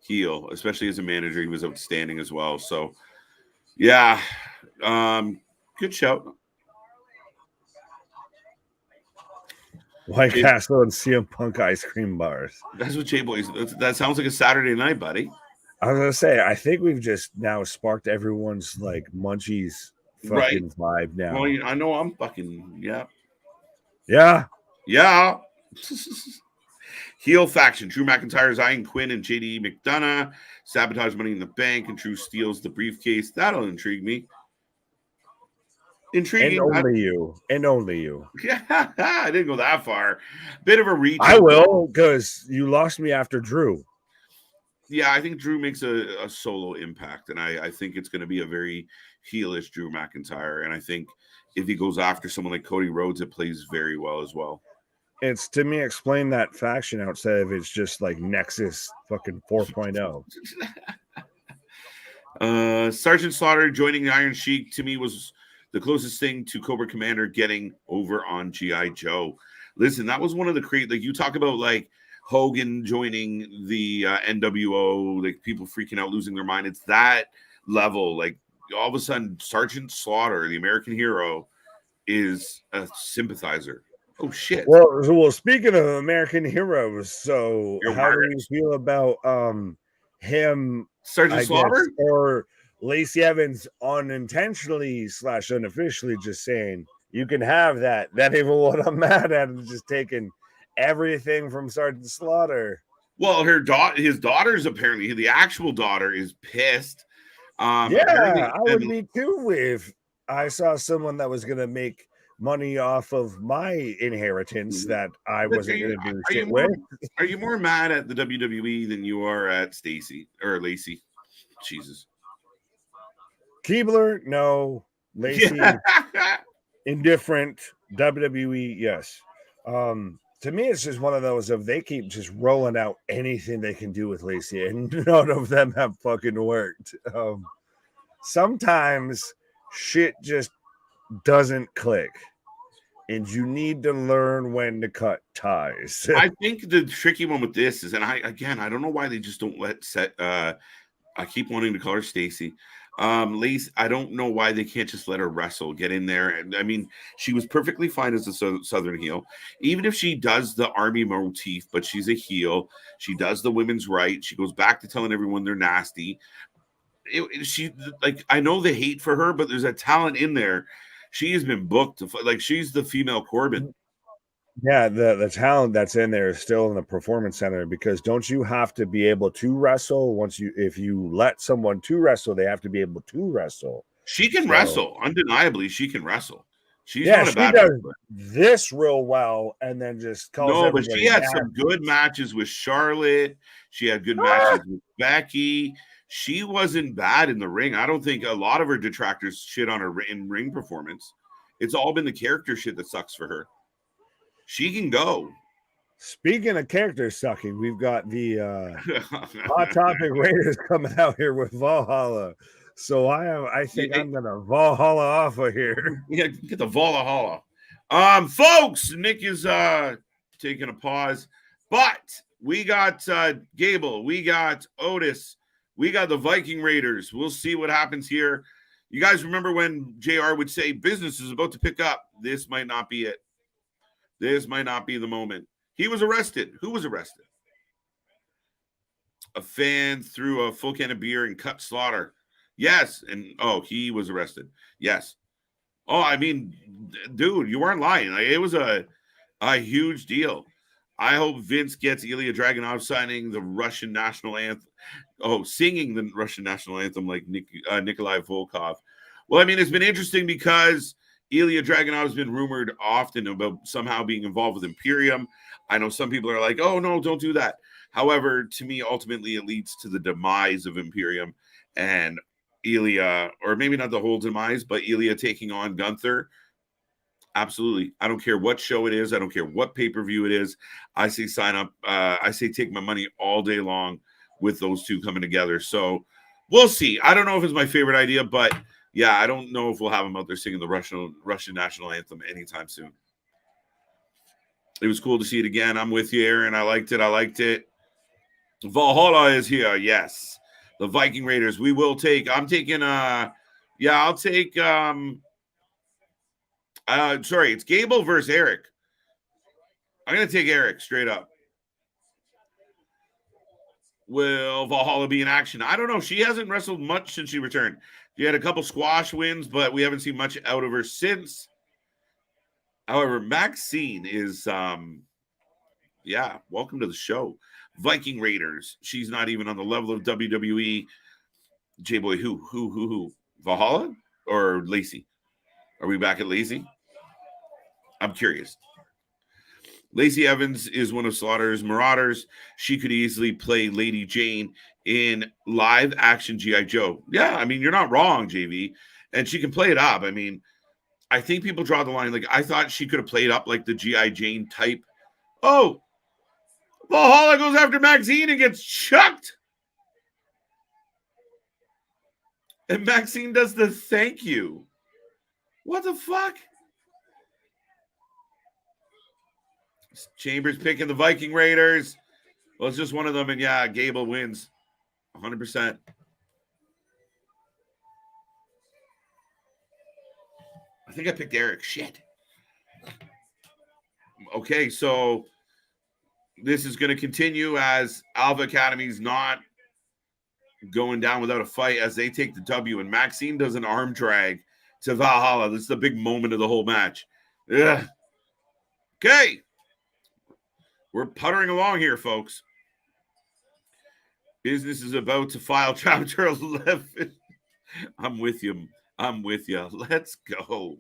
heel, especially as a manager. He was outstanding as well. So, yeah, good shout. White Castle and CM Punk ice cream bars. That's what J-Boys. That sounds like a Saturday night, buddy. I was gonna say, I think we've just now sparked everyone's like munchies fucking vibe now. Well, I know I'm fucking yeah. Heel faction: Drew McIntyre's eyeing Quinn and JD McDonough. Sabotage Money in the Bank, and Drew steals the briefcase. That'll intrigue me. Intriguing. And only you. Yeah, I didn't go that far. Bit of a reach. I will, because you lost me after Drew. Yeah, I think Drew makes a solo impact, and I think it's going to be a very heelish Drew McIntyre. And I think if he goes after someone like Cody Rhodes, it plays very well as well. It's, to me, explain that faction outside of it's just like Nexus fucking 4.0. Sergeant Slaughter joining the Iron Sheik to me was the closest thing to Cobra Commander getting over on G.I. Joe. Listen, that was one of the like you talk about like Hogan joining the NWO, like people freaking out, losing their mind. It's that level. Like all of a sudden, Sergeant Slaughter, the American hero, is a sympathizer. Oh shit. Well, speaking of American heroes, so how do you feel about him, Sergeant Slaughter, or Lacey Evans unintentionally / unofficially just saying you can have that? That even what I'm mad at is just taking everything from Sergeant Slaughter. Well, his daughter's apparently, the actual daughter is pissed. I would be too if I saw someone that was gonna make money off of my inheritance that I wasn't going to do shit with. Are you more mad at the WWE than you are at Stacy or Lacey? Jesus. Keebler, no. Lacey, indifferent. WWE, yes. To me, it's just one of those of they keep just rolling out anything they can do with Lacey, and none of them have fucking worked. Sometimes shit just doesn't click, and you need to learn when to cut ties. I think the tricky one with this is, and I don't know why they just don't let I keep wanting to call her Stacy. Lacey, I don't know why they can't just let her wrestle, get in there. And I mean, she was perfectly fine as a Southern heel, even if she does the army motif, but she's a heel. She does the women's right. She goes back to telling everyone they're nasty. She like, I know the hate for her, but there's a talent in there. She has been booked to like, she's the female Corbin. Yeah, the talent that's in there is still in the performance center, because don't you have to be able to wrestle if you let someone to wrestle, they have to be able to wrestle. She can wrestle, undeniably. She can wrestle. She's not a bad does this real well, and then just calls but she had some good matches with Charlotte. She had good matches with Becky. She wasn't bad in the ring. I don't think a lot of her detractors shit on her in-ring performance. It's all been the character shit that sucks for her. She can go. Speaking of character sucking, we've got the Hot Topic Raiders coming out here with Valhalla. So I think I'm gonna Valhalla off of here. Yeah, get the Valhalla. Folks, Nick is taking a pause, but we got Gable, we got Otis. We got the Viking Raiders. We'll see what happens here. You guys remember when JR would say business is about to pick up? This might not be it. This might not be the moment. He was arrested. Who was arrested? A fan threw a full can of beer and cut Slaughter. Yes. And, he was arrested. Yes. Oh, I mean, dude, you weren't lying. Like, it was a huge deal. I hope Vince gets Ilya Dragunov signing the Russian national anthem. Oh, singing the Russian national anthem like Nikolai Volkov. Well, I mean, it's been interesting because Ilya Dragunov has been rumored often about somehow being involved with Imperium. I know some people are like, oh, no, don't do that. However, to me, ultimately, it leads to the demise of Imperium and Ilya, or maybe not the whole demise, but Ilya taking on Gunther. Absolutely. I don't care what show it is. I don't care what pay-per-view it is. I say sign up. I say take my money all day long with those two coming together. So we'll see. I don't know if it's my favorite idea, but yeah, I don't know if we'll have them out there singing the Russian national anthem anytime soon. It was cool to see it again. I'm with you, Aaron. I liked it. Valhalla is here. Yes. The Viking Raiders. We will take. I'm taking I'll take sorry, it's Gable versus Eric. I'm gonna take Eric straight up. Will Valhalla be in action? I don't know. She hasn't wrestled much since she returned. She had a couple squash wins, but we haven't seen much out of her since. However, Maxine is welcome to the show. Viking Raiders. She's not even on the level of WWE. J-Boy, who? Valhalla or Lacey? Are we back at Lacey? I'm curious. Lacey Evans is one of Slaughter's Marauders. She could easily play Lady Jane in live action G.I. Joe. Yeah, I mean, you're not wrong, JV. And she can play it up. I mean, I think people draw the line. Like, I thought she could have played up like the G.I. Jane type. Oh, Valhalla goes after Maxine and gets chucked. And Maxine does the thank you. What the fuck? Chambers picking the Viking Raiders. Well, it's just one of them, and yeah, Gable wins 100%. I think I picked Eric. Shit. Okay, so this is going to continue as Alpha Academy's not going down without a fight as they take the W, and Maxine does an arm drag to Valhalla. This is the big moment of the whole match. Ugh. Okay. We're puttering along here, folks. Business is about to file Chapter 11. I'm with you. Let's go.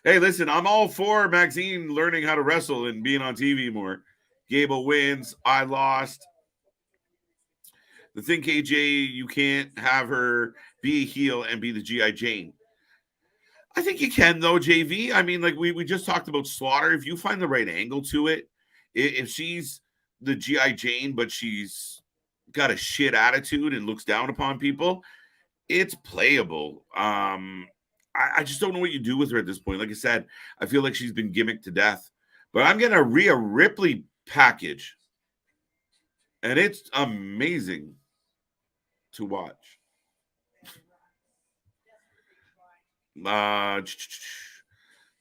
Hey, listen, I'm all for Maxine learning how to wrestle and being on TV more. Gable wins. I lost. The thing, KJ, you can't have her be a heel and be the G.I. Jane. I think you can, though, JV. I mean, like we just talked about Slaughter. If you find the right angle to it, if she's the G.I. Jane, but she's got a shit attitude and looks down upon people, it's playable. I just don't know what you do with her at this point. Like I said, I feel like she's been gimmicked to death. But I'm getting a Rhea Ripley package. And it's amazing to watch.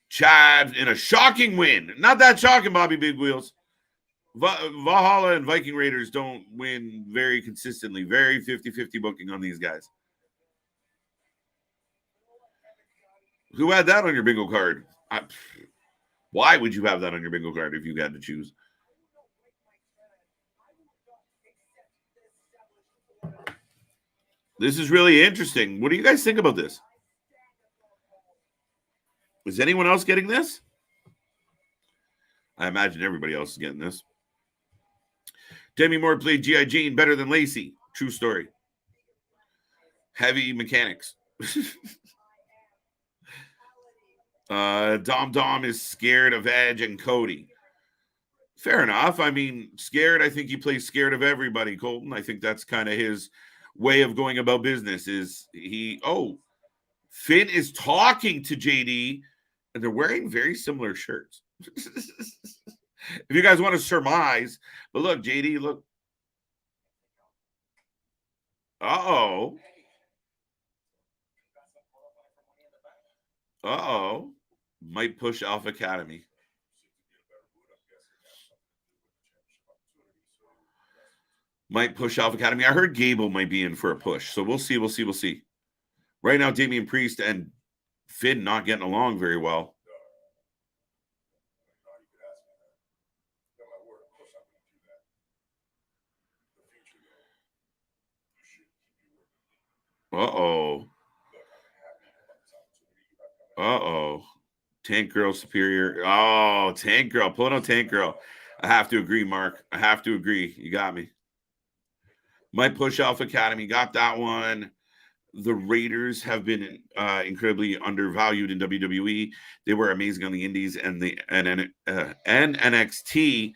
Chad in a shocking win. Not that shocking, Bobby Big Wheels. Valhalla and Viking Raiders don't win very consistently. Very 50-50 booking on these guys. Who had that on your bingo card? Why would you have that on your bingo card if you had to choose? This is really interesting. What do you guys think about this? Is anyone else getting this? I imagine everybody else is getting this. Demi Moore played G.I. Jane better than Lacey. True story. Heavy mechanics. Dom is scared of Edge and Cody. Fair enough. I mean, scared, I think he plays scared of everybody, Colton. I think that's kind of his way of going about business is Finn is talking to JD and they're wearing very similar shirts. If you guys want to surmise, but look, JD, look. Uh-oh. Might push Alpha Academy. Might push Alpha Academy. I heard Gable might be in for a push. So we'll see. Right now, Damian Priest and Finn not getting along very well. Uh-oh. Tank Girl superior. Oh, Tank Girl. Pulling on Tank Girl. I have to agree, Mark. I have to agree. You got me. My Push Off Academy. Got that one. The Raiders have been incredibly undervalued in WWE. They were amazing on the Indies and NXT.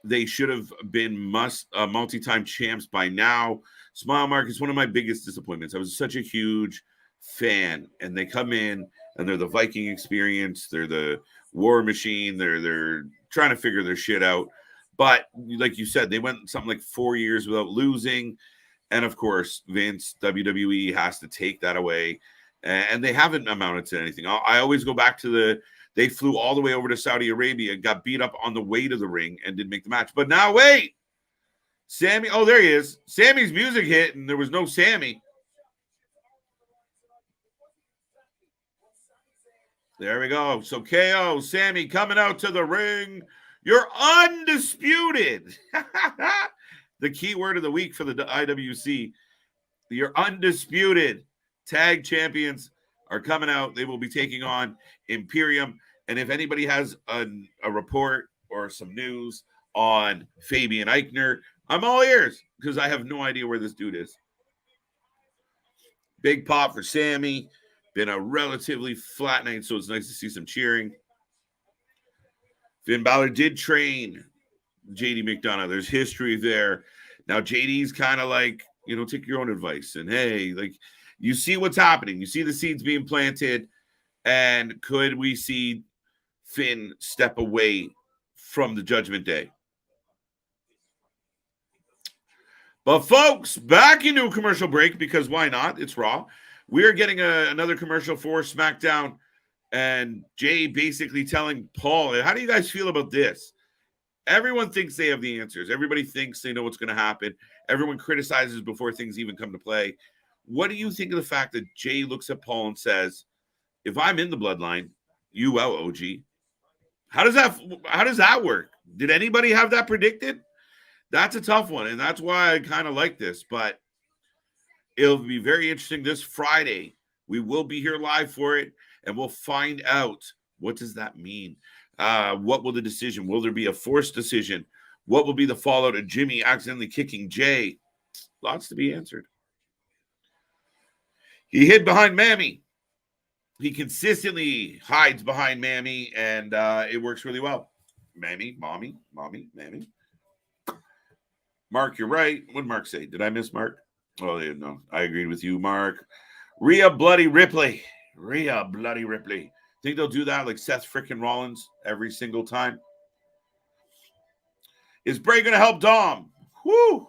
They should have been multi-time champs by now. Smile Mark is one of my biggest disappointments. I was such a huge fan, and they come in and they're the Viking experience. They're the War Machine. They're trying to figure their shit out. But like you said, they went something like 4 years without losing. And of course, Vince, WWE has to take that away. And they haven't amounted to anything. I always go back to they flew all the way over to Saudi Arabia, got beat up on the way to the ring, and didn't make the match. But now, wait. Sami, oh, there he is. Sami's music hit, and there was no Sami. There we go. So KO, Sami coming out to the ring. You're undisputed. The key word of the week for the IWC. You're undisputed. Tag champions are coming out. They will be taking on Imperium. And if anybody has a report or some news on Fabian Eichner, I'm all ears because I have no idea where this dude is. Big pop for Sami. Been a relatively flat night, so it's nice to see some cheering. Finn Balor did train JD McDonough. There's history there. Now, JD's kind of like, take your own advice. And, hey, like, you see what's happening. You see the seeds being planted. And could we see Finn step away from the Judgment Day? But, folks, back into a commercial break because why not? It's Raw. We're getting another commercial for SmackDown. And Jay basically telling Paul, how do you guys feel about this? Everyone thinks they have the answers. Everybody thinks they know what's going to happen. Everyone criticizes before things even come to play. What do you think of the fact that Jay looks at Paul and says, if I'm in the bloodline, you out, OG? How does that work? Did anybody have that predicted? That's a tough one, and that's why I kind of like this. But it'll be very interesting this Friday. We will be here live for it, and we'll find out what does that mean. What will the decision? Will there be a forced decision? What will be the fallout of Jimmy accidentally kicking Jay? Lots to be answered. He hid behind Mammy. He consistently hides behind Mammy, and it works really well. Mammy, mommy, Mammy. Mark, you're right. What did Mark say? Did I miss Mark? Oh, no. I agreed with you, Mark. Rhea Bloody Ripley. Think they'll do that like Seth freaking Rollins every single time? Is Bray going to help Dom? Whoo!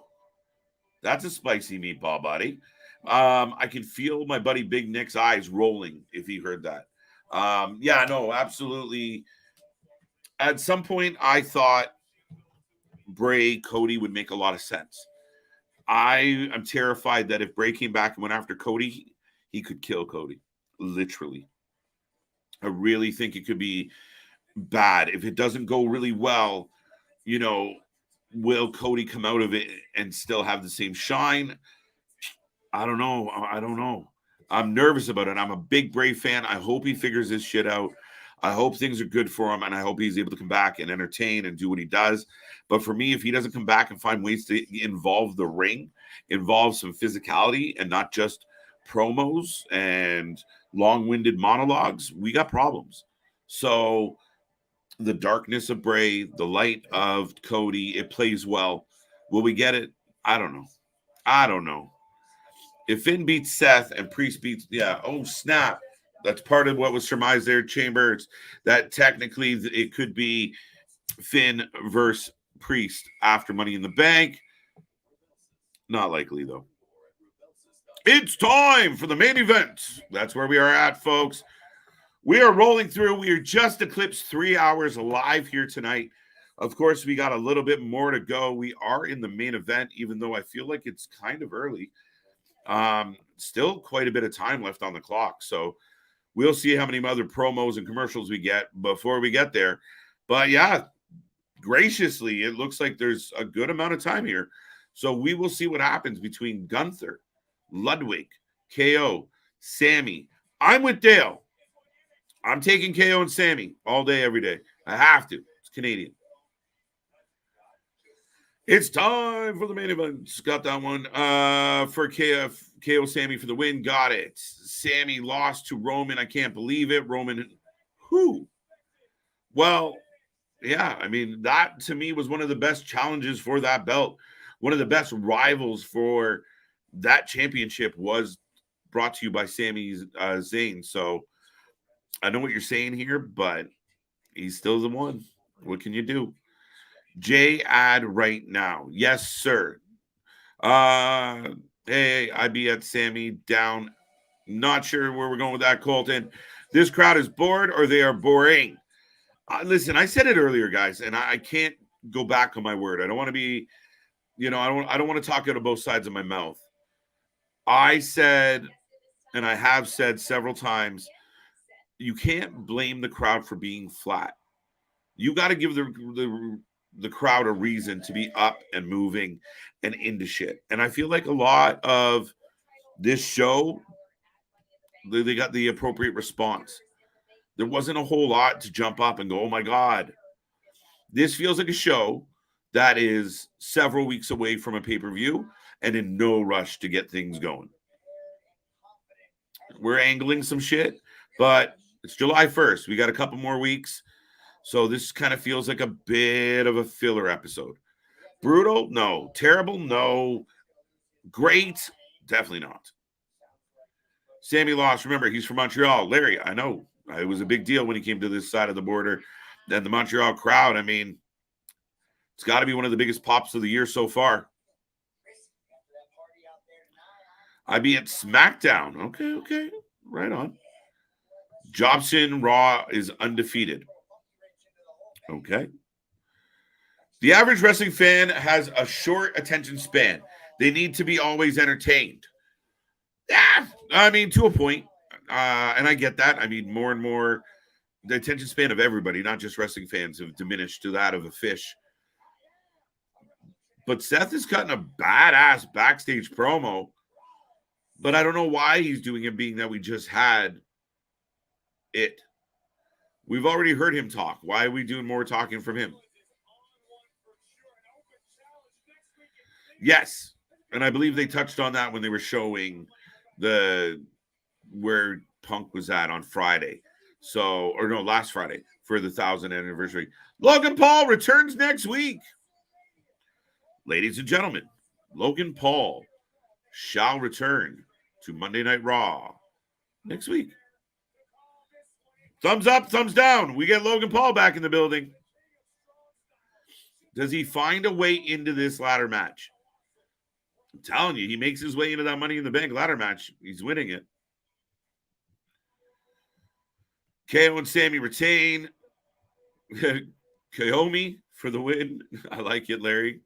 That's a spicy meatball, buddy. I can feel my buddy Big Nick's eyes rolling if he heard that. Yeah, no, absolutely. At some point, I thought Bray, Cody would make a lot of sense. I am terrified that if Bray came back and went after Cody, he could kill Cody. Literally. I really think it could be bad. If it doesn't go really well, will Cody come out of it and still have the same shine? I don't know. I'm nervous about it. I'm a big Bray fan. I hope he figures this shit out. I hope things are good for him, and I hope he's able to come back and entertain and do what he does. But for me, if he doesn't come back and find ways to involve the ring, involve some physicality and not just promos and long-winded monologues, we got problems. So the darkness of Bray, the light of Cody, it plays well. Will we get it? I don't know. If Finn beats Seth and Priest beats, oh snap. That's part of what was surmised there, Chambers, that technically it could be Finn versus Priest after Money in the Bank. Not likely, though. It's time for the main event. That's where we are at, folks. We are rolling through. We are just eclipsed 3 hours live here tonight. Of course, we got a little bit more to go. We are in the main event, even though I feel like it's kind of early. Still quite a bit of time left on the clock. So we'll see how many other promos and commercials we get before we get there. But yeah, graciously, it looks like there's a good amount of time here. So we will see what happens between Gunther, Ludwig, KO, Sami. I'm with Dale. I'm taking KO and Sami all day, every day. I have to. It's Canadian. It's time for the main event. Got that one. For KO Sami for the win. Got it. Sami lost to Roman. I can't believe it. Roman, who? Well, yeah, I mean, that to me was one of the best challenges for that belt. One of the best rivals for that championship was brought to you by Sami Zayn. So I know what you're saying here, but he's still the one. What can you do? J ad right now. Yes, sir. Hey, I be at Sami down. Not sure where we're going with that, Colton. This crowd is bored or they are boring. Listen, I said it earlier, guys, and I can't go back on my word. I don't want to be, I don't want to talk out of both sides of my mouth. I said, and I have said several times, you can't blame the crowd for being flat. You got to give the crowd a reason to be up and moving and into shit. And I feel like a lot of this show, they got the appropriate response. There wasn't a whole lot to jump up and go, oh my God. This feels like a show that is several weeks away from a pay-per-view and in no rush to get things going. We're angling some shit, but it's July 1st. We got a couple more weeks. So this kind of feels like a bit of a filler episode. Brutal? No. Terrible? No. Great? Definitely not. Sami lost. Remember, he's from Montreal. Larry, I know. It was a big deal when he came to this side of the border. Then the Montreal crowd, I mean, it's got to be one of the biggest pops of the year so far. I be at SmackDown. Okay. Right on. Jobson Raw is undefeated. Okay. The average wrestling fan has a short attention span. They need to be always entertained. Yeah, I mean, to a point. And I get that. I mean, more and more, the attention span of everybody, not just wrestling fans, have diminished to that of a fish. But Seth is cutting a badass backstage promo. But I don't know why he's doing it, being that we just had it. We've already heard him talk. Why are we doing more talking from him? Yes. And I believe they touched on that when they were showing where Punk was at on Friday. Last Friday for the 1000th anniversary. Logan Paul returns next week. Ladies and gentlemen, Logan Paul shall return to Monday Night Raw next week. Thumbs up, thumbs down. We get Logan Paul back in the building. Does he find a way into this ladder match? I'm telling you, he makes his way into that Money in the Bank ladder match. He's winning it. KO and Sami retain. Kaomi for the win. I like it, Larry.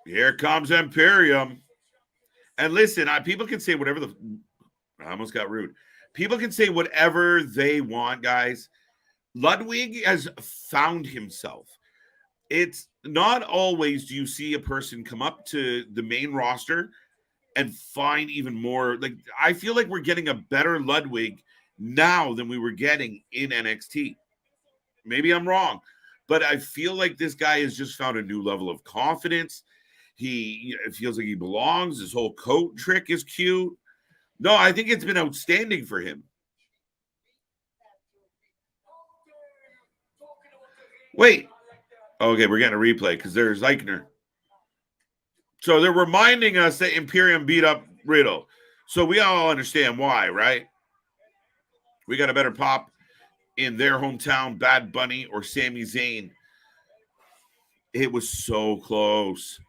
Here comes Imperium. And listen, people can say whatever I almost got rude. People can say whatever they want, guys. Ludwig has found himself. It's not always do you see a person come up to the main roster and find even more. Like, I feel like we're getting a better Ludwig now than we were getting in NXT. Maybe I'm wrong, but I feel like this guy has just found a new level of confidence. It feels like he belongs. His whole coat trick is cute. No, I think it's been outstanding for him. Wait. Okay, we're getting a replay because there's Eichner. So they're reminding us that Imperium beat up Riddle. So we all understand why, right? We got a better pop in their hometown, Bad Bunny or Sami Zayn. It was so close.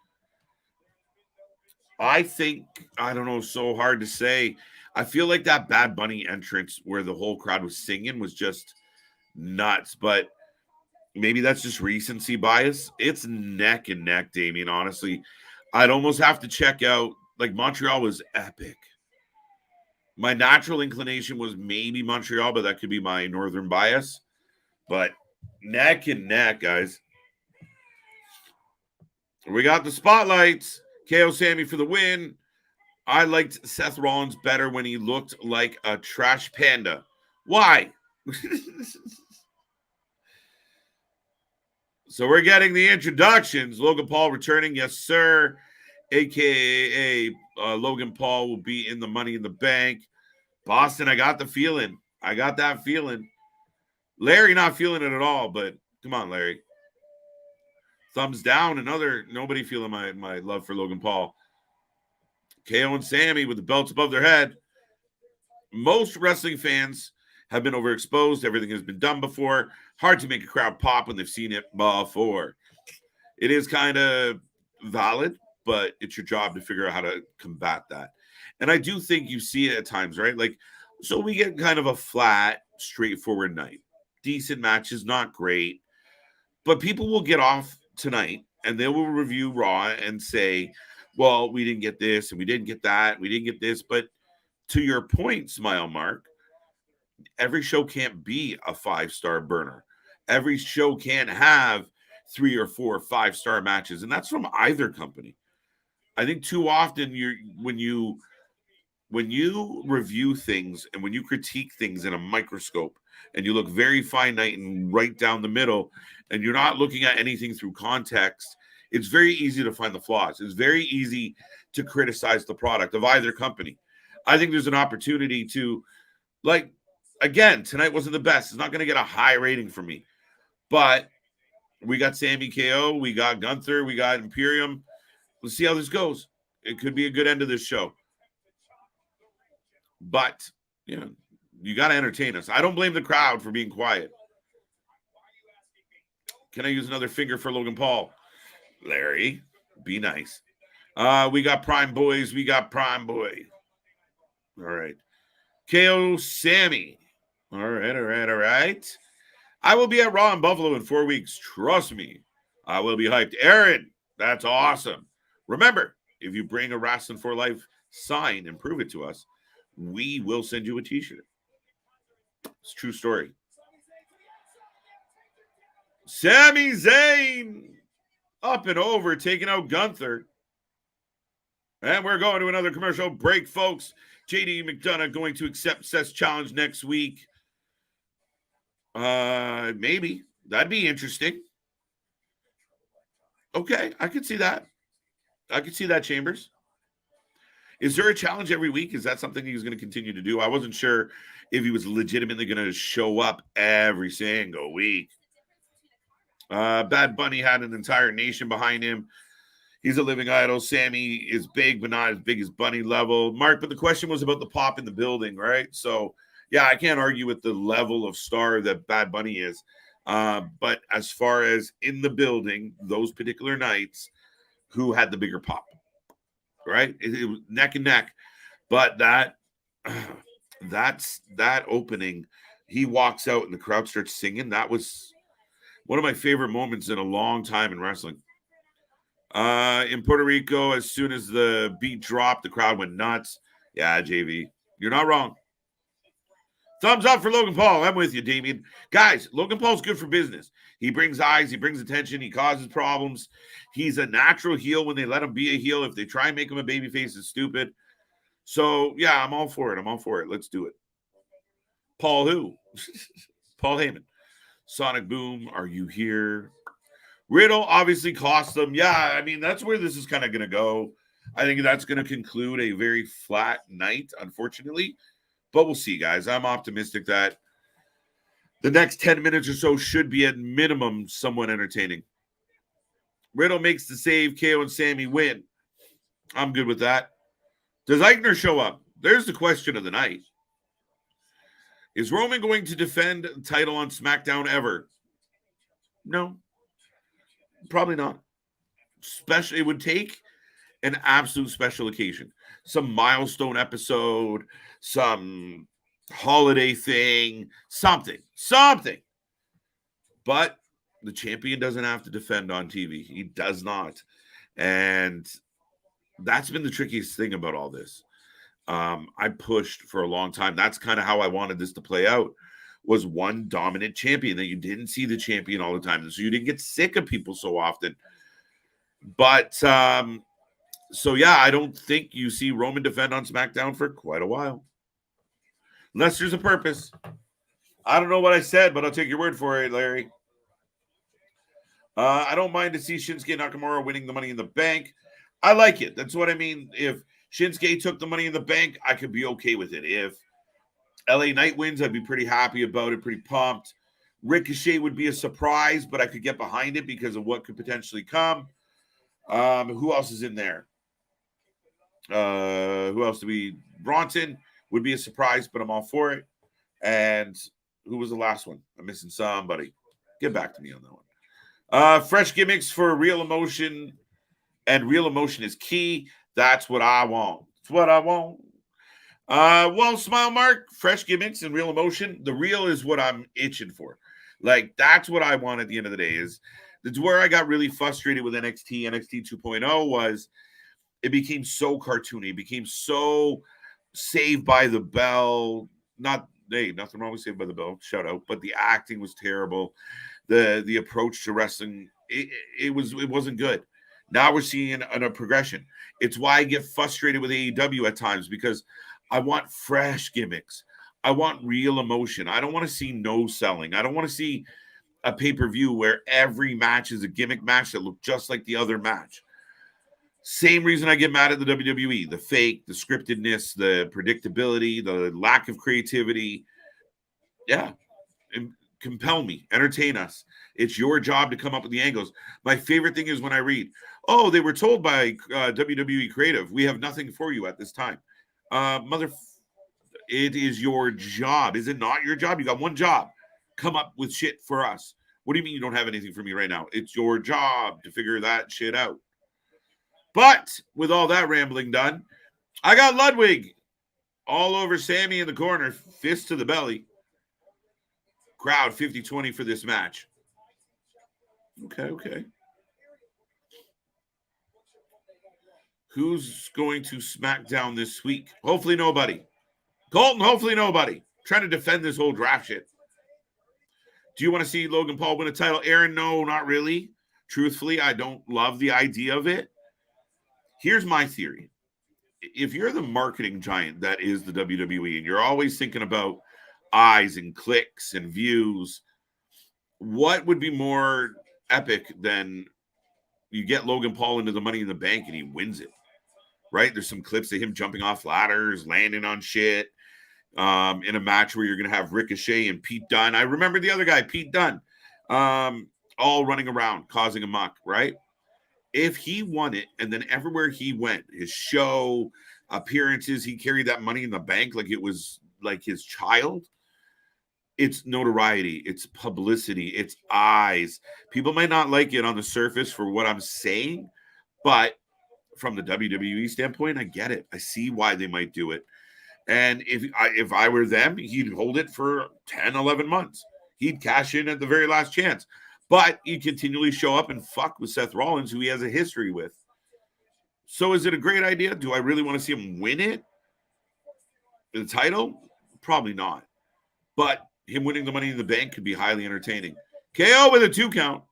I don't know, so hard to say. I feel like that Bad Bunny entrance where the whole crowd was singing was just nuts, but maybe that's just recency bias. It's neck and neck, Damien, honestly. I'd almost have to check out, like, Montreal was epic. My natural inclination was maybe Montreal, but that could be my northern bias. But neck and neck, guys. We got the spotlights. KO Sami for the win. I liked Seth Rollins better when he looked like a trash panda. Why? So we're getting the introductions. Logan Paul returning. Yes, sir. AKA Logan Paul will be in the Money in the Bank. Boston, I got the feeling. I got that feeling. Larry not feeling it at all, but come on, Larry. Thumbs down. Nobody feeling my love for Logan Paul. KO and Sami with the belts above their head. Most wrestling fans have been overexposed. Everything has been done before. Hard to make a crowd pop when they've seen it before. It is kind of valid, but it's your job to figure out how to combat that. And I do think you see it at times, right? Like, so we get kind of a flat, straightforward night. Decent matches, not great. But people will get off tonight and they will review Raw and say, well, we didn't get this and we didn't get that. We didn't get this. But to your point, Smile Mark, every show can't be a 5-star burner. Every show can't have 3 or 4 or 5-star matches. And that's from either company. I think too often when you review things and when you critique things in a microscope and you look very finite and right down the middle and you're not looking at anything through context, it's very easy to find the flaws. It's very easy to criticize the product of either company. I think there's an opportunity to, like, again, tonight wasn't the best. It's not going to get a high rating from me. But we got Sami KO, we got Gunther, we got Imperium. Let's see how this goes. It could be a good end of this show. But, you got to entertain us. I don't blame the crowd for being quiet. Can I use another finger for Logan Paul? Larry, be nice. We got Prime Boys. We got Prime Boy. All right. KO Sami. All right. I will be at Raw in Buffalo in 4 weeks. Trust me. I will be hyped. Aaron, that's awesome. Remember, if you bring a Wrasslin for Life sign and prove it to us, we will send you a t-shirt. It's a true story. Sami Zayn up and over, taking out Gunther. And we're going to another commercial break, folks. JD McDonough going to accept Seth's challenge next week. Maybe. That'd be interesting. Okay, I could see that. I could see that, Chambers. Is there a challenge every week? Is that something he's going to continue to do? I wasn't sure if he was legitimately going to show up every single week. Bad Bunny had an entire nation behind him. He's a living idol. Sami is big, but not as big as Bunny level. Mark, but the question was about the pop in the building, right? So, yeah, I can't argue with the level of star that Bad Bunny is. But as far as in the building, those particular nights, who had the bigger pop, right? It was neck and neck. But that opening, he walks out and the crowd starts singing. That was one of my favorite moments in a long time in wrestling. In Puerto Rico, as soon as the beat dropped, the crowd went nuts. Yeah, JV, you're not wrong. Thumbs up for Logan Paul. I'm with you, Damien. Guys, Logan Paul's good for business. He brings eyes. He brings attention. He causes problems. He's a natural heel when they let him be a heel. If they try and make him a babyface, it's stupid. So, yeah, I'm all for it. Let's do it. Paul who? Paul Heyman. Sonic Boom, are you here? Riddle obviously cost them. Yeah, I mean, that's where this is kind of going to go. I think that's going to conclude a very flat night, unfortunately. But we'll see, guys. I'm optimistic that the next 10 minutes or so should be at minimum somewhat entertaining. Riddle makes the save. KO and Sami win. I'm good with that. Does Eichner show up? There's the question of the night. Is Roman going to defend the title on SmackDown ever? No. Probably not. It would take an absolute special occasion. Some milestone episode, some holiday thing, something. But the champion doesn't have to defend on TV. He does not. And that's been the trickiest thing about all this. I pushed for a long time. That's kind of how I wanted this to play out, was one dominant champion, that you didn't see the champion all the time. So you didn't get sick of people so often. But so yeah, I don't think you see Roman defend on SmackDown for quite a while. Unless there's a purpose. I don't know what I said, but I'll take your word for it, Larry. I don't mind to see Shinsuke Nakamura winning the Money in the Bank. I like it. That's what I mean. If Shinsuke took the Money in the Bank, I could be okay with it. If LA Knight wins, I'd be pretty happy about it, pretty pumped. Ricochet would be a surprise, but I could get behind it because of what could potentially come. Who else is in there? Who else do we? Bronson would be a surprise, but I'm all for it. And who was the last one? I'm missing somebody. Get back to me on that one. Fresh gimmicks for real emotion, and real emotion is key. That's what I want. That's what I want. Well, Smile Mark, fresh gimmicks and real emotion. The real is what I'm itching for. Like, that's what I want at the end of the day. That's where I got really frustrated with NXT. NXT 2.0 was it became so cartoony. It became so Saved by the Bell. Nothing wrong with Saved by the Bell. Shout out. But the acting was terrible. The approach to wrestling, it wasn't good. Now we're seeing a progression. It's why I get frustrated with AEW at times, because I want fresh gimmicks. I want real emotion. I don't want to see no selling. I don't want to see a pay-per-view where every match is a gimmick match that looks just like the other match. Same reason I get mad at the WWE. The fake, the scriptedness, the predictability, the lack of creativity. Yeah. Compel me. Entertain us. It's your job to come up with the angles. My favorite thing is when I read, oh, they were told by WWE Creative, we have nothing for you at this time. It is your job. Is it not your job? You got one job. Come up with shit for us. What do you mean you don't have anything for me right now? It's your job to figure that shit out. But with all that rambling done, I got Ludwig all over Sami in the corner, fist to the belly. Crowd 50-20 for this match. Okay. Who's going to SmackDown this week? Hopefully nobody. Colton, hopefully nobody. Trying to defend this whole draft shit. Do you want to see Logan Paul win a title? Aaron, no, not really. Truthfully, I don't love the idea of it. Here's my theory. If you're the marketing giant that is the WWE, and you're always thinking about eyes and clicks and views, what would be more epic than you get Logan Paul into the Money in the Bank and he wins it? Right? There's some clips of him jumping off ladders, landing on shit, in a match where you're going to have Ricochet and Pete Dunne. I remember the other guy, Pete Dunne, all running around, causing a muck, right? If he won it, and then everywhere he went, his show, appearances, he carried that Money in the Bank like it was like his child. It's notoriety, it's publicity, it's eyes. People might not like it on the surface for what I'm saying, but from the WWE standpoint, I get it. I see why they might do it. And if I were them, he'd hold it for 10, 11 months. He'd cash in at the very last chance. But he'd continually show up and fuck with Seth Rollins, who he has a history with. So is it a great idea? Do I really want to see him win it? The title? Probably not. But him winning the Money in the Bank could be highly entertaining. KO with a 2 count.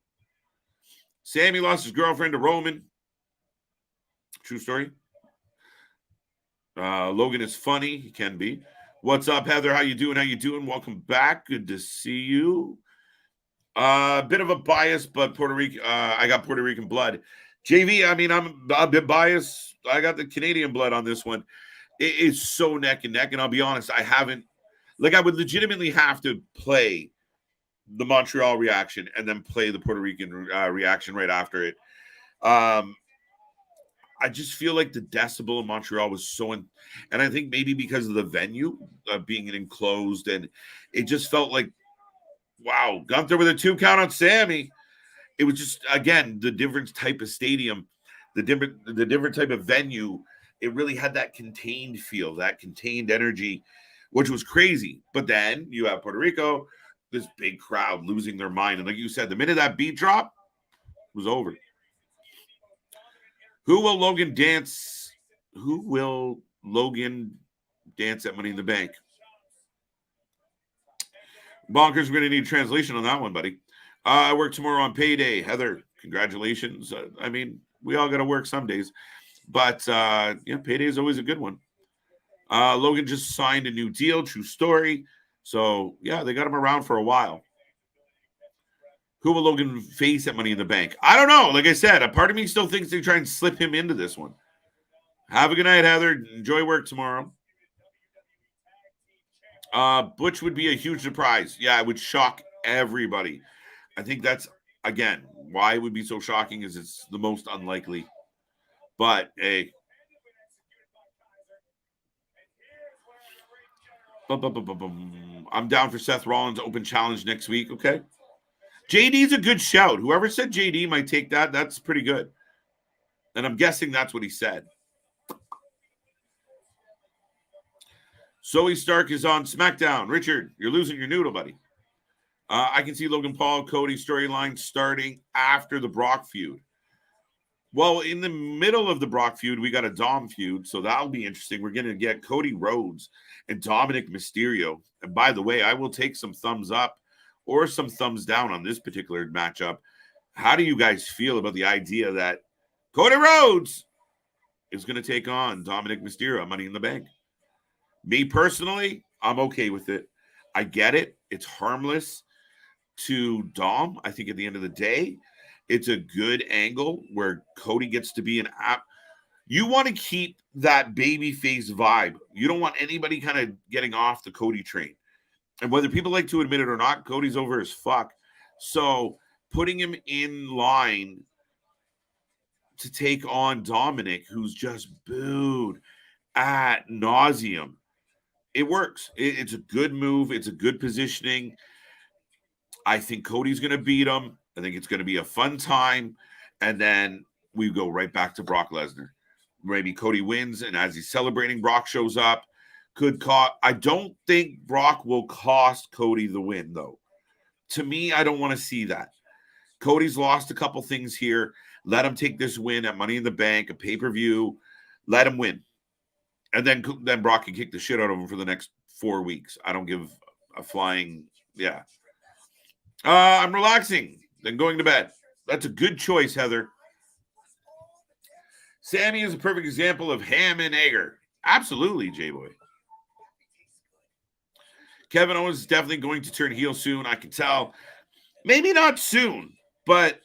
Sami lost his girlfriend to Roman. True story. Logan is funny. He can be. What's up, Heather? How you doing? Welcome back. Good to see you. Bit of a bias, but Puerto Rican. I got Puerto Rican blood. JV, I mean, I'm a bit biased. I got the Canadian blood on this one. It is so neck and neck, and I'll be honest, I would legitimately have to play the Montreal reaction and then play the Puerto Rican reaction right after it. I just feel like the decibel in Montreal was and I think maybe because of the venue being enclosed, and it just felt like, wow, Gunther with a 2 count on Sami. It was just, again, the different type of stadium, the different type of venue. It really had that contained feel, that contained energy, which was crazy. But then you have Puerto Rico, this big crowd losing their mind. And like you said, the minute that beat dropped, it was over. Who will Logan dance at Money in the Bank? Bonkers, we're going to need translation on that one, buddy. I work tomorrow on payday. Heather, congratulations. I mean, We all got to work some days. But, payday is always a good one. Logan just signed a new deal, true story. So, yeah, they got him around for a while. Who will Logan face at Money in the Bank? I don't know. Like I said, a part of me still thinks they try and slip him into this one. Have a good night, Heather. Enjoy work tomorrow. Butch would be a huge surprise. Yeah, it would shock everybody. I think that's, again, why it would be so shocking is it's the most unlikely. But, hey. I'm down for Seth Rollins open challenge next week, okay? JD's a good shout. Whoever said JD might take that, that's pretty good. And I'm guessing that's what he said. Zoe Stark is on SmackDown. Richard, you're losing your noodle, buddy. I can see Logan Paul, Cody storyline starting after the Brock feud. Well, in the middle of the Brock feud, we got a Dom feud, so that'll be interesting. We're going to get Cody Rhodes and Dominic Mysterio. And by the way, I will take some thumbs up or some thumbs down on this particular matchup. How do you guys feel about the idea that Cody Rhodes is going to take on Dominic Mysterio, Money in the Bank? Me personally, I'm okay with it. I get it. It's harmless to Dom. I think at the end of the day, it's a good angle where Cody gets to be an app. You want to keep that babyface vibe. You don't want anybody kind of getting off the Cody train. And whether people like to admit it or not, Cody's over as fuck. So putting him in line to take on Dominic, who's just booed ad nauseum, it works. It's a good move. It's a good positioning. I think Cody's going to beat him. I think it's going to be a fun time. And then we go right back to Brock Lesnar. Maybe Cody wins, and as he's celebrating, Brock shows up. I don't think Brock will cost Cody the win, though. To me, I don't want to see that. Cody's lost a couple things here. Let him take this win at Money in the Bank, a pay-per-view. Let him win. And then Brock can kick the shit out of him for the next 4 weeks. I don't give a flying, yeah. I'm relaxing, then going to bed. That's a good choice, Heather. Sami is a perfect example of ham and egger. Absolutely, J-Boy. Kevin Owens is definitely going to turn heel soon, I can tell. Maybe not soon, but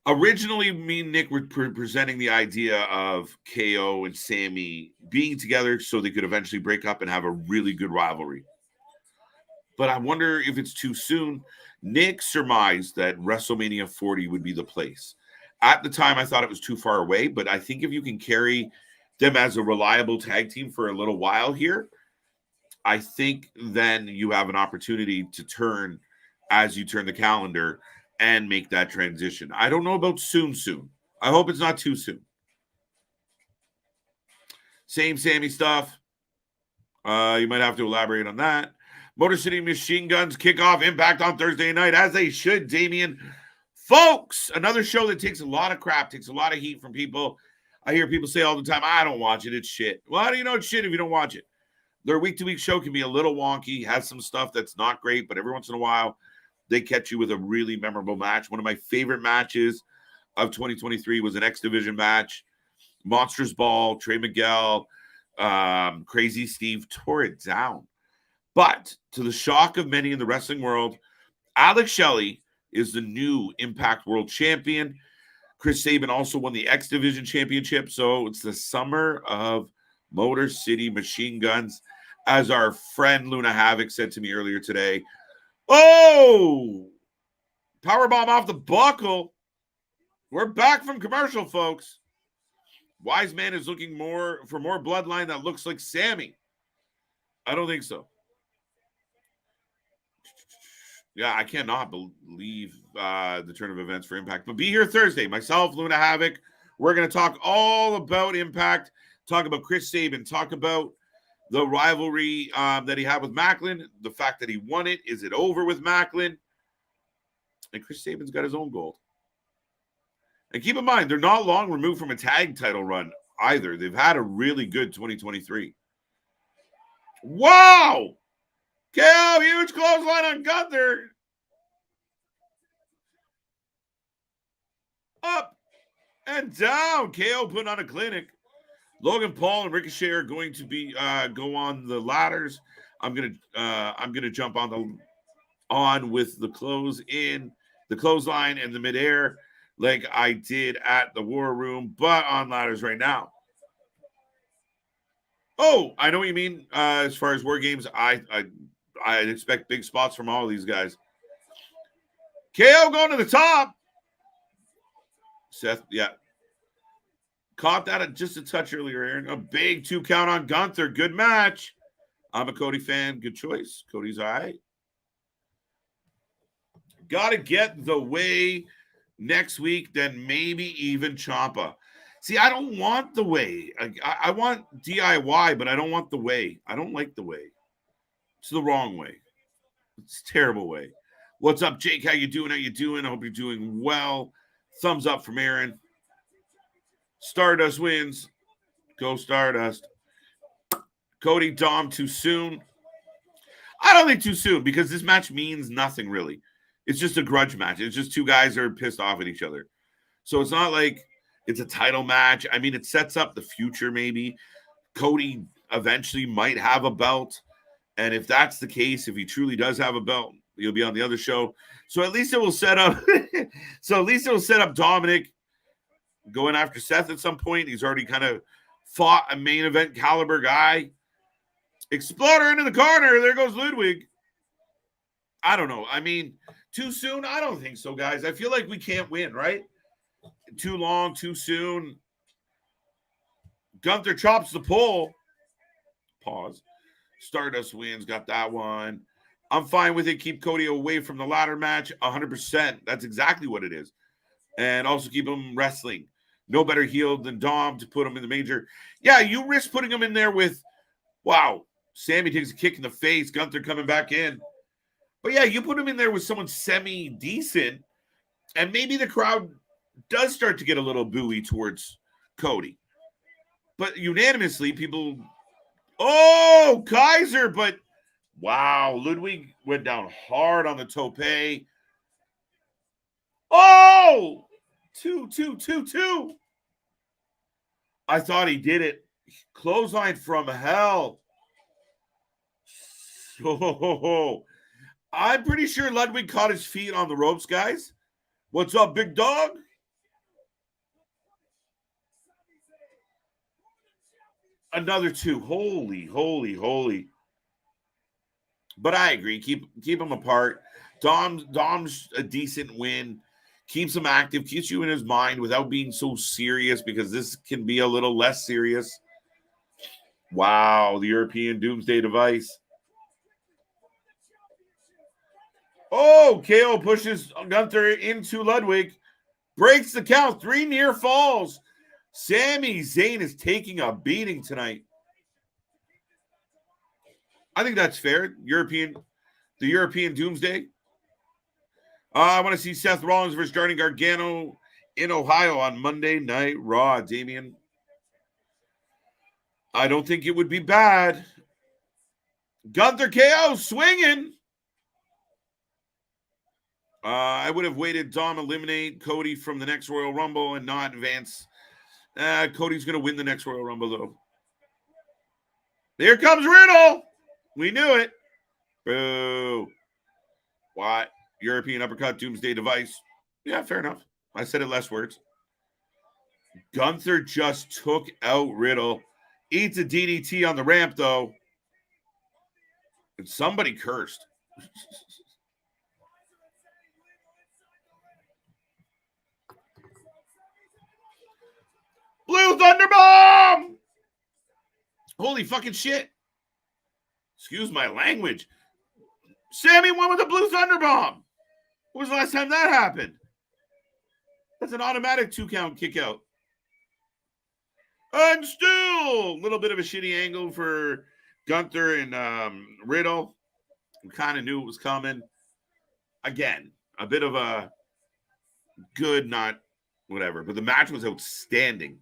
originally me and Nick were presenting the idea of KO and Sami being together so they could eventually break up and have a really good rivalry. But I wonder if it's too soon. Nick surmised that WrestleMania 40 would be the place. At the time, I thought it was too far away, but I think if you can carry them as a reliable tag team for a little while here, I think then you have an opportunity to turn as you turn the calendar and make that transition. I don't know about soon. I hope it's not too soon. Same Sami stuff. You might have to elaborate on that. Motor City Machine Guns kick off Impact on Thursday night, as they should, Damien. Folks, another show that takes a lot of crap, takes a lot of heat from people. I hear people say all the time, I don't watch it, it's shit. Well, how do you know it's shit if you don't watch it? Their week-to-week show can be a little wonky, has some stuff that's not great, but every once in a while, they catch you with a really memorable match. One of my favorite matches of 2023 was an X Division match. Monsters Ball, Trey Miguel, Crazy Steve tore it down. But to the shock of many in the wrestling world, Alex Shelley is the new Impact World Champion. Chris Sabin also won the X Division Championship. So it's the summer of Motor City Machine Guns. As our friend Luna Havoc said to me earlier today, oh, powerbomb off the buckle. We're back from commercial, folks. Wise Man is looking for more bloodline that looks like Sami. I don't think so. Yeah, I cannot believe the turn of events for Impact. But be here Thursday. Myself, Luna Havoc. We're going to talk all about Impact, talk about Chris Sabin, talk about the rivalry that he had with Macklin, the fact that he won it. Is it over with Macklin? And Chris Sabin's got his own gold. And keep in mind, they're not long removed from a tag title run either. They've had a really good 2023. Wow! KO, huge clothesline on Gunther. Up. and down. KO putting on a clinic. Logan Paul and Ricochet are going to be go on the ladders. I'm gonna jump on with the clothesline and the midair like I did at the War Room, but on ladders right now. Oh, I know what you mean. As far as War Games, I expect big spots from all of these guys. KO going to the top. Seth, yeah. Caught that just a touch earlier, Aaron. A big 2 count on Gunther. Good match. I'm a Cody fan. Good choice. Cody's all right. Got to get the way next week, then maybe even Ciampa. See, I don't want the way. I want DIY, but I don't want the way. I don't like the way. It's the wrong way. It's a terrible way. What's up, Jake? How you doing? I hope you're doing well. Thumbs up from Aaron. Stardust wins. Go Stardust. Cody, Dom, too soon. I don't think too soon because this match means nothing really. It's just a grudge match. It's just two guys that are pissed off at each other. So it's not like it's a title match. I mean, it sets up the future maybe. Cody eventually might have a belt. And if that's the case, if he truly does have a belt, he'll be on the other show. So at least it will set up Dominic going after Seth at some point. He's already kind of fought a main event caliber guy. Exploder into the corner. There goes Ludwig. I don't know. I mean, too soon? I don't think so, guys. I feel like we can't win, right? Too long, too soon. Gunther chops the pole. Pause. Stardust wins. Got that one. I'm fine with it. Keep Cody away from the ladder match. 100%. That's exactly what it is. And also keep him wrestling. No better heel than Dom to put him in the major. Yeah, you risk putting him in there with, wow, Sami takes a kick in the face. Gunther coming back in. But yeah, you put him in there with someone semi-decent, and maybe the crowd does start to get a little booey towards Cody. But unanimously, people, oh, Kaiser, but wow, Ludwig went down hard on the tope. Oh, 2. I thought he did it. Clothesline from hell. So I'm pretty sure Ludwig caught his feet on the ropes, guys. What's up, big dog? Another 2. Holy. But I agree. Keep them apart. Dom's a decent win. Keeps him active. Keeps you in his mind without being so serious because this can be a little less serious. Wow, the European Doomsday Device. Oh, KO pushes Gunther into Ludwig. Breaks the count. 3 near falls. Sami Zayn is taking a beating tonight. I think that's fair. The European Doomsday. I want to see Seth Rollins versus Johnny Gargano in Ohio on Monday Night Raw. Damian. I don't think it would be bad. Gunther KO swinging. I would have waited Dom eliminate Cody from the next Royal Rumble and not advance. Cody's going to win the next Royal Rumble, though. Here comes Riddle. We knew it. Boo. What? European uppercut, Doomsday Device. Yeah, fair enough. I said it less words. Gunther just took out Riddle. Eats a DDT on the ramp, though. And somebody cursed. Blue Thunder Bomb! Holy fucking shit. Excuse my language. Sami won with a Blue Thunder Bomb. When was the last time that happened? That's an automatic 2 count kick out. And still a little bit of a shitty angle for Gunther and Riddle. We kind of knew it was coming. Again, a bit of a good, not whatever. But the match was outstanding.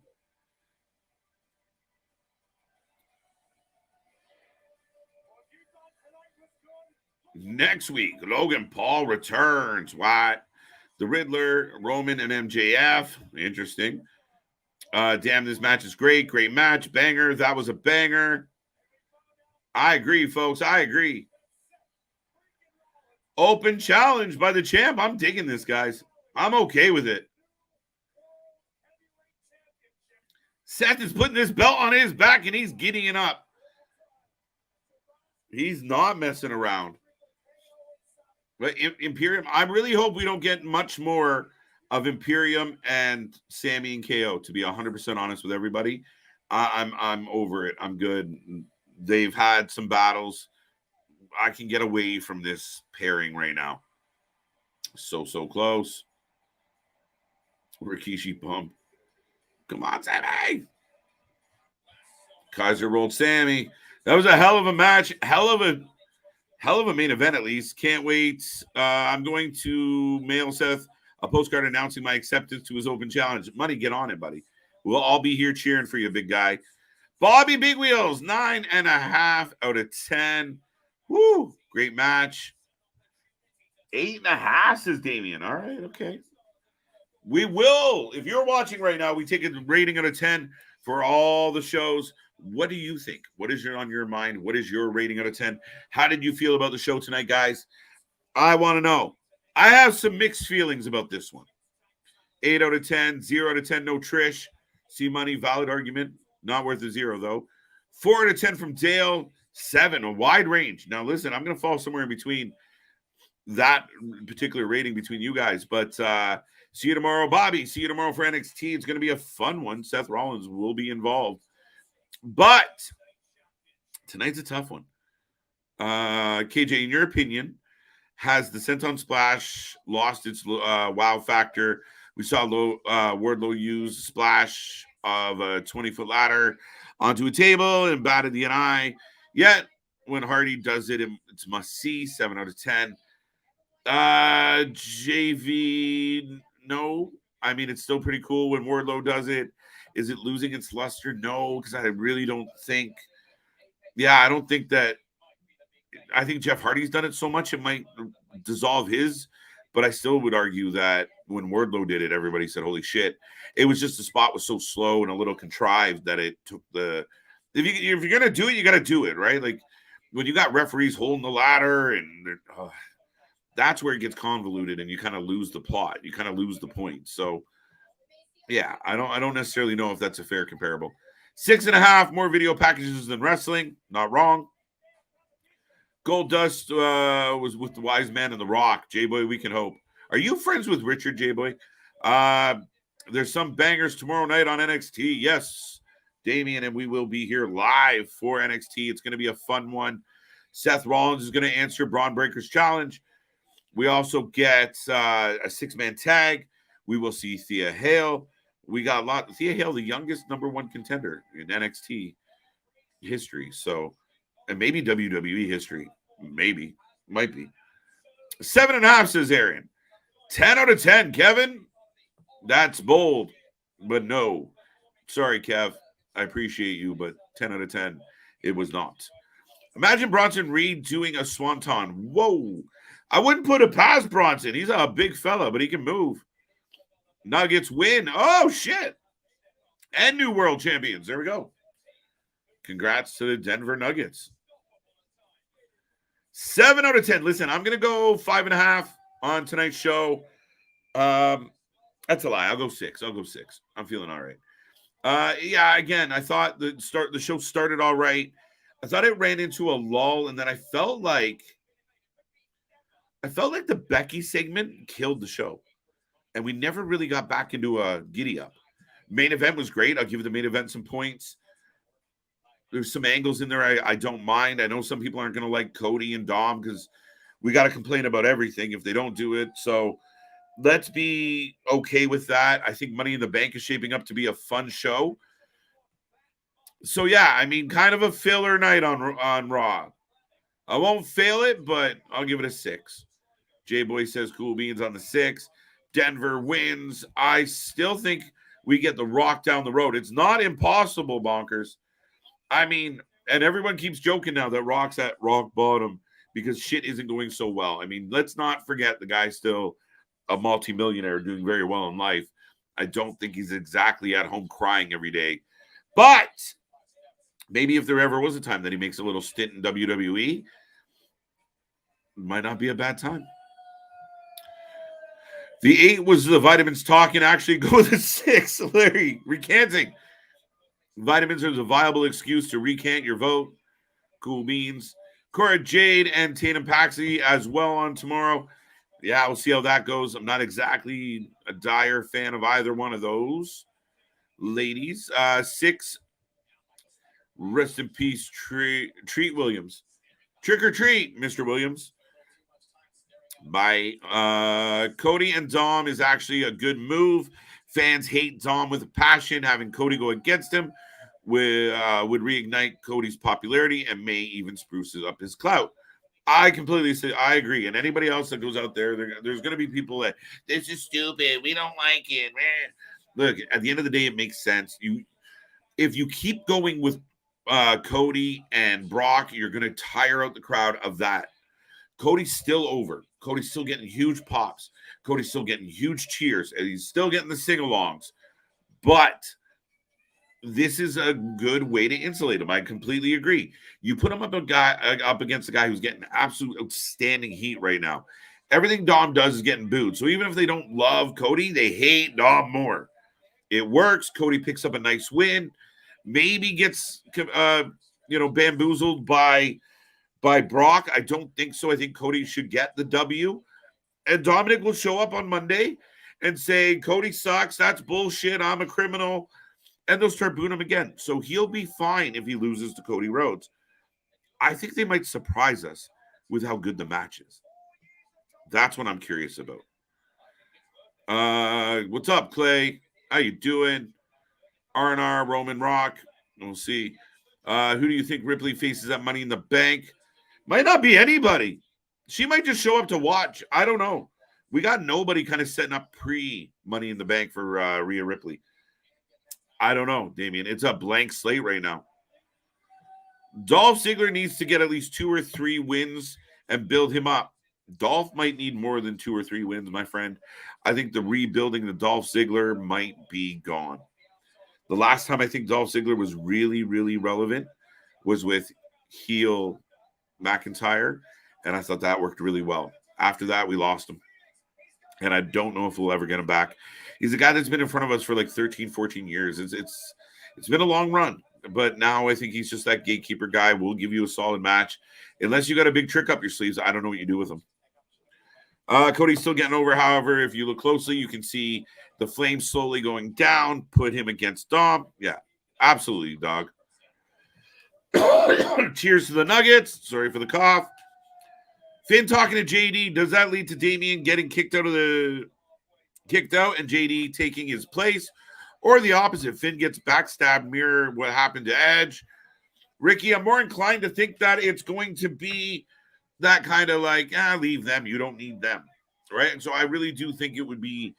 Next week, Logan Paul returns. What? The Riddler, Roman, and MJF. Interesting. Damn, this match is great. Great match. Banger. That was a banger. I agree, folks. I agree. Open challenge by the champ. I'm digging this, guys. I'm okay with it. Seth is putting this belt on his back and he's getting it up. He's not messing around. But Imperium, I really hope we don't get much more of Imperium and Sami and KO, to be 100% honest with everybody. I'm over it. I'm good. They've had some battles. I can get away from this pairing right now. So close. Rikishi pump. Come on, Sami. Kaiser rolled Sami. That was a hell of a match. Hell of a main event, at least. Can't wait. I'm going to mail Seth a postcard announcing my acceptance to his open challenge. Money, get on it, buddy. We'll all be here cheering for you, big guy. Bobby Big Wheels, 9.5 out of 10. Woo! Great match. 8.5, says Damien. All right, okay. We will. If you're watching right now, we take a rating out of 10 for all the shows. What do you think? What is on your mind? What is your rating out of 10? How did you feel about the show tonight, guys? I want to know. I have some mixed feelings about this one. 8 out of 10, 0 out of 10, no Trish. See money, valid argument. Not worth a 0, though. 4 out of 10 from Dale. 7, a wide range. Now, listen, I'm going to fall somewhere in between that particular rating between you guys. But see you tomorrow, Bobby. See you tomorrow for NXT. It's going to be a fun one. Seth Rollins will be involved. But tonight's a tough one. KJ, in your opinion, has the Senton Splash lost its wow factor? We saw Wardlow use splash of a 20-foot ladder onto a table and batted the eye. Yet, when Hardy does it, it's must-see, 7 out of 10. JV, no. I mean, it's still pretty cool when Wardlow does it. Is it losing its luster? No, because I really don't think. Yeah, I don't think that. I think Jeff Hardy's done it so much it might dissolve his. But I still would argue that when Wardlow did it, everybody said, "Holy shit!" It was just the spot was so slow and a little contrived that it took the. If you're gonna do it, you got to do it right. Like when you got referees holding the ladder, and that's where it gets convoluted, and you kind of lose the plot. You kind of lose the point. So. Yeah, I don't necessarily know if that's a fair comparable. 6.5 more video packages than wrestling. Not wrong. Gold Dust was with the Wise Man and The Rock. J-Boy, we can hope. Are you friends with Richard, J-Boy? There's some bangers tomorrow night on NXT. Yes, Damien, and we will be here live for NXT. It's going to be a fun one. Seth Rollins is going to answer Braun Breaker's challenge. We also get a 6-man tag. We will see Thea Hale. We got a lot. Thea Hale, the youngest #1 contender in NXT history. So, and maybe WWE history. Maybe. Might be. 7.5, says Aaron. 10 out of 10, Kevin. That's bold. But no. Sorry, Kev. I appreciate you, but 10 out of 10, it was not. Imagine Bronson Reed doing a swanton. Whoa. I wouldn't put it past Bronson. He's a big fella, but he can move. Nuggets win. Oh, shit. And new world champions. There we go. Congrats to the Denver Nuggets. 7 out of 10. Listen, I'm going to go 5.5 on tonight's show. That's a lie. I'll go 6. I'm feeling all right. Yeah, again, I thought the show started all right. I thought it ran into a lull, and then I felt like the Becky segment killed the show. And we never really got back into a giddy up. Main event was great. I'll give the main event some points. There's some angles in there I don't mind. I know some people aren't going to like Cody and Dom because we got to complain about everything if they don't do it. So let's be okay with that. I think Money in the Bank is shaping up to be a fun show. So, yeah, I mean, kind of a filler night on Raw. I won't fail it, but I'll give it a 6. J-Boy says cool beans on the 6. Denver wins. I still think we get the Rock down the road. It's not impossible, bonkers. I mean, and everyone keeps joking now that Rock's at rock bottom because shit isn't going so well. I mean, let's not forget the guy's still a multimillionaire doing very well in life. I don't think he's exactly at home crying every day. But maybe if there ever was a time that he makes a little stint in WWE, it might not be a bad time. The 8 was the vitamins talking. Actually, go with the 6, Larry. Recanting. Vitamins are a viable excuse to recant your vote. Cool beans. Cora Jade and Tatum Paxi as well on tomorrow. Yeah, we'll see how that goes. I'm not exactly a dire fan of either one of those ladies. 6, rest in peace, Treat Williams. Trick or treat, Mr. Williams. By Cody and Dom is actually a good move. Fans hate Dom with a passion. Having Cody go against him would reignite Cody's popularity and may even spruce up his clout. I completely say I agree. And anybody else that goes out there, there's going to be people that this is stupid. We don't like it. Look, at the end of the day, it makes sense. If you keep going with Cody and Brock, you're going to tire out the crowd of that. Cody's still over. Cody's still getting huge pops. Cody's still getting huge cheers. And he's still getting the sing-alongs. But this is a good way to insulate him. I completely agree. You put him up against a guy who's getting absolute outstanding heat right now. Everything Dom does is getting booed. So even if they don't love Cody, they hate Dom more. It works. Cody picks up a nice win. Maybe gets bamboozled by Brock. I don't think so. I think Cody should get the W. And Dominic will show up on Monday and say, Cody sucks. That's bullshit. I'm a criminal. And they'll start booing him again. So he'll be fine if he loses to Cody Rhodes. I think they might surprise us with how good the match is. That's what I'm curious about. What's up, Clay? How you doing? R&R, Roman Rock. We'll see. Who do you think Ripley faces at Money in the Bank? Might not be anybody. She might just show up to watch. I don't know. We got nobody kind of setting up pre-Money in the Bank for Rhea Ripley. I don't know, Damien. It's a blank slate right now. Dolph Ziggler needs to get at least 2 or 3 wins and build him up. Dolph might need more than 2 or 3 wins, my friend. I think the rebuilding the Dolph Ziggler might be gone. The last time I think Dolph Ziggler was really, really relevant was with heel McIntyre, and I thought that worked really well. After that, we lost him, and I don't know if we'll ever get him back. He's a guy that's been in front of us for like 13, 14 years. It's been a long run, but now I think he's just that gatekeeper guy. We'll give you a solid match. Unless you got a big trick up your sleeves, I don't know what you do with him. Cody's still getting over. However, if you look closely, you can see the flames slowly going down. Put him against Dom. Yeah, absolutely, dog. Cheers to the Nuggets. Sorry for the cough. Finn talking to JD. Does that lead to Damien getting kicked out and JD taking his place? Or the opposite? Finn gets backstabbed, mirror what happened to Edge. Ricky, I'm more inclined to think that it's going to be that kind of like, leave them. You don't need them. Right? And so I really do think it would be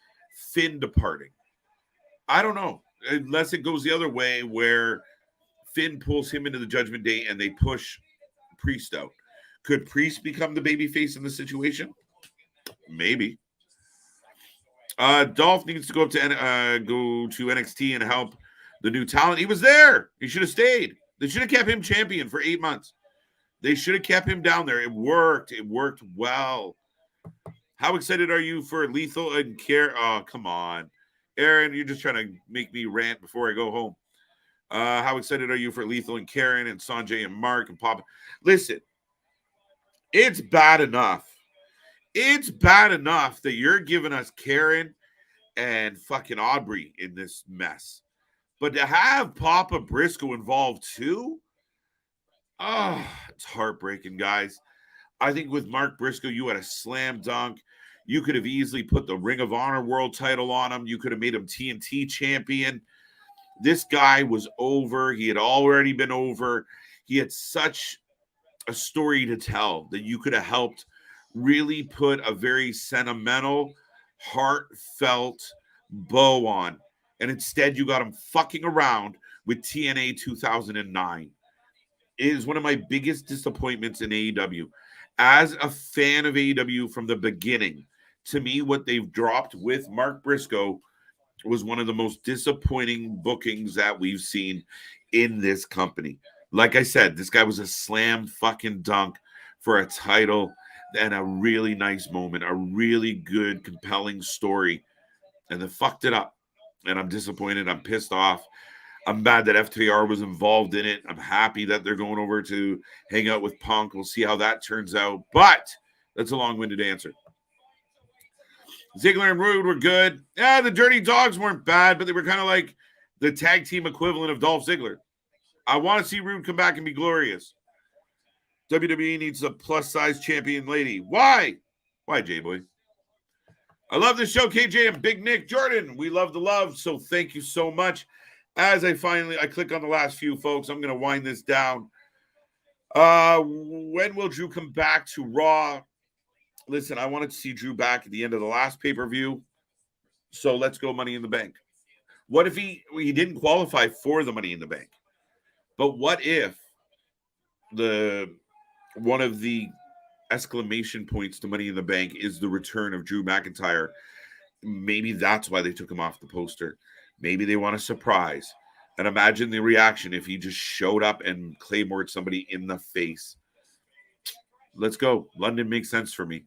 Finn departing. I don't know. Unless it goes the other way where Finn pulls him into the Judgment Day and they push Priest out. Could Priest become the babyface in the situation? Maybe. Dolph needs to go to NXT and help the new talent. He was there. He should have stayed. They should have kept him champion for 8 months. They should have kept him down there. It worked. It worked well. How excited are you for Lethal and Care? Oh, come on. Aaron, you're just trying to make me rant before I go home. How excited are you for Lethal and Karen and Sanjay and Mark and Papa? Listen, it's bad enough. It's bad enough that you're giving us Karen and fucking Aubrey in this mess. But to have Papa Briscoe involved too? It's heartbreaking, guys. I think with Mark Briscoe, you had a slam dunk. You could have easily put the Ring of Honor world title on him. You could have made him TNT champion. This guy was over. He had already been over. He had such a story to tell that you could have helped really put a very sentimental, heartfelt bow on. And instead, you got him fucking around with TNA 2009. It is one of my biggest disappointments in AEW. As a fan of AEW from the beginning, to me, what they've dropped with Mark Briscoe was one of the most disappointing bookings that we've seen in this company. Like I said, this guy was a slam fucking dunk for a title and a really nice moment, a really good, compelling story. And they fucked it up. And I'm disappointed. I'm pissed off. I'm mad that FTR was involved in it. I'm happy that they're going over to hang out with Punk. We'll see how that turns out. But that's a long-winded answer. Ziggler and Rude were good. Yeah, the Dirty Dogs weren't bad, but they were kind of like the tag team equivalent of Dolph Ziggler. I want to see Rude come back and be glorious. WWE needs a plus-size champion lady. Why? Why, J-Boy? I love the show, KJ and Big Nick. Jordan, we love the love, so thank you so much. As I click on the last few, folks, I'm going to wind this down. When will Drew come back to Raw? Listen, I wanted to see Drew back at the end of the last pay-per-view, so let's go Money in the Bank. What if he didn't qualify for the Money in the Bank? But what if one of the exclamation points to Money in the Bank is the return of Drew McIntyre? Maybe that's why they took him off the poster. Maybe they want a surprise. And imagine the reaction if he just showed up and claymored somebody in the face. Let's go. London makes sense for me.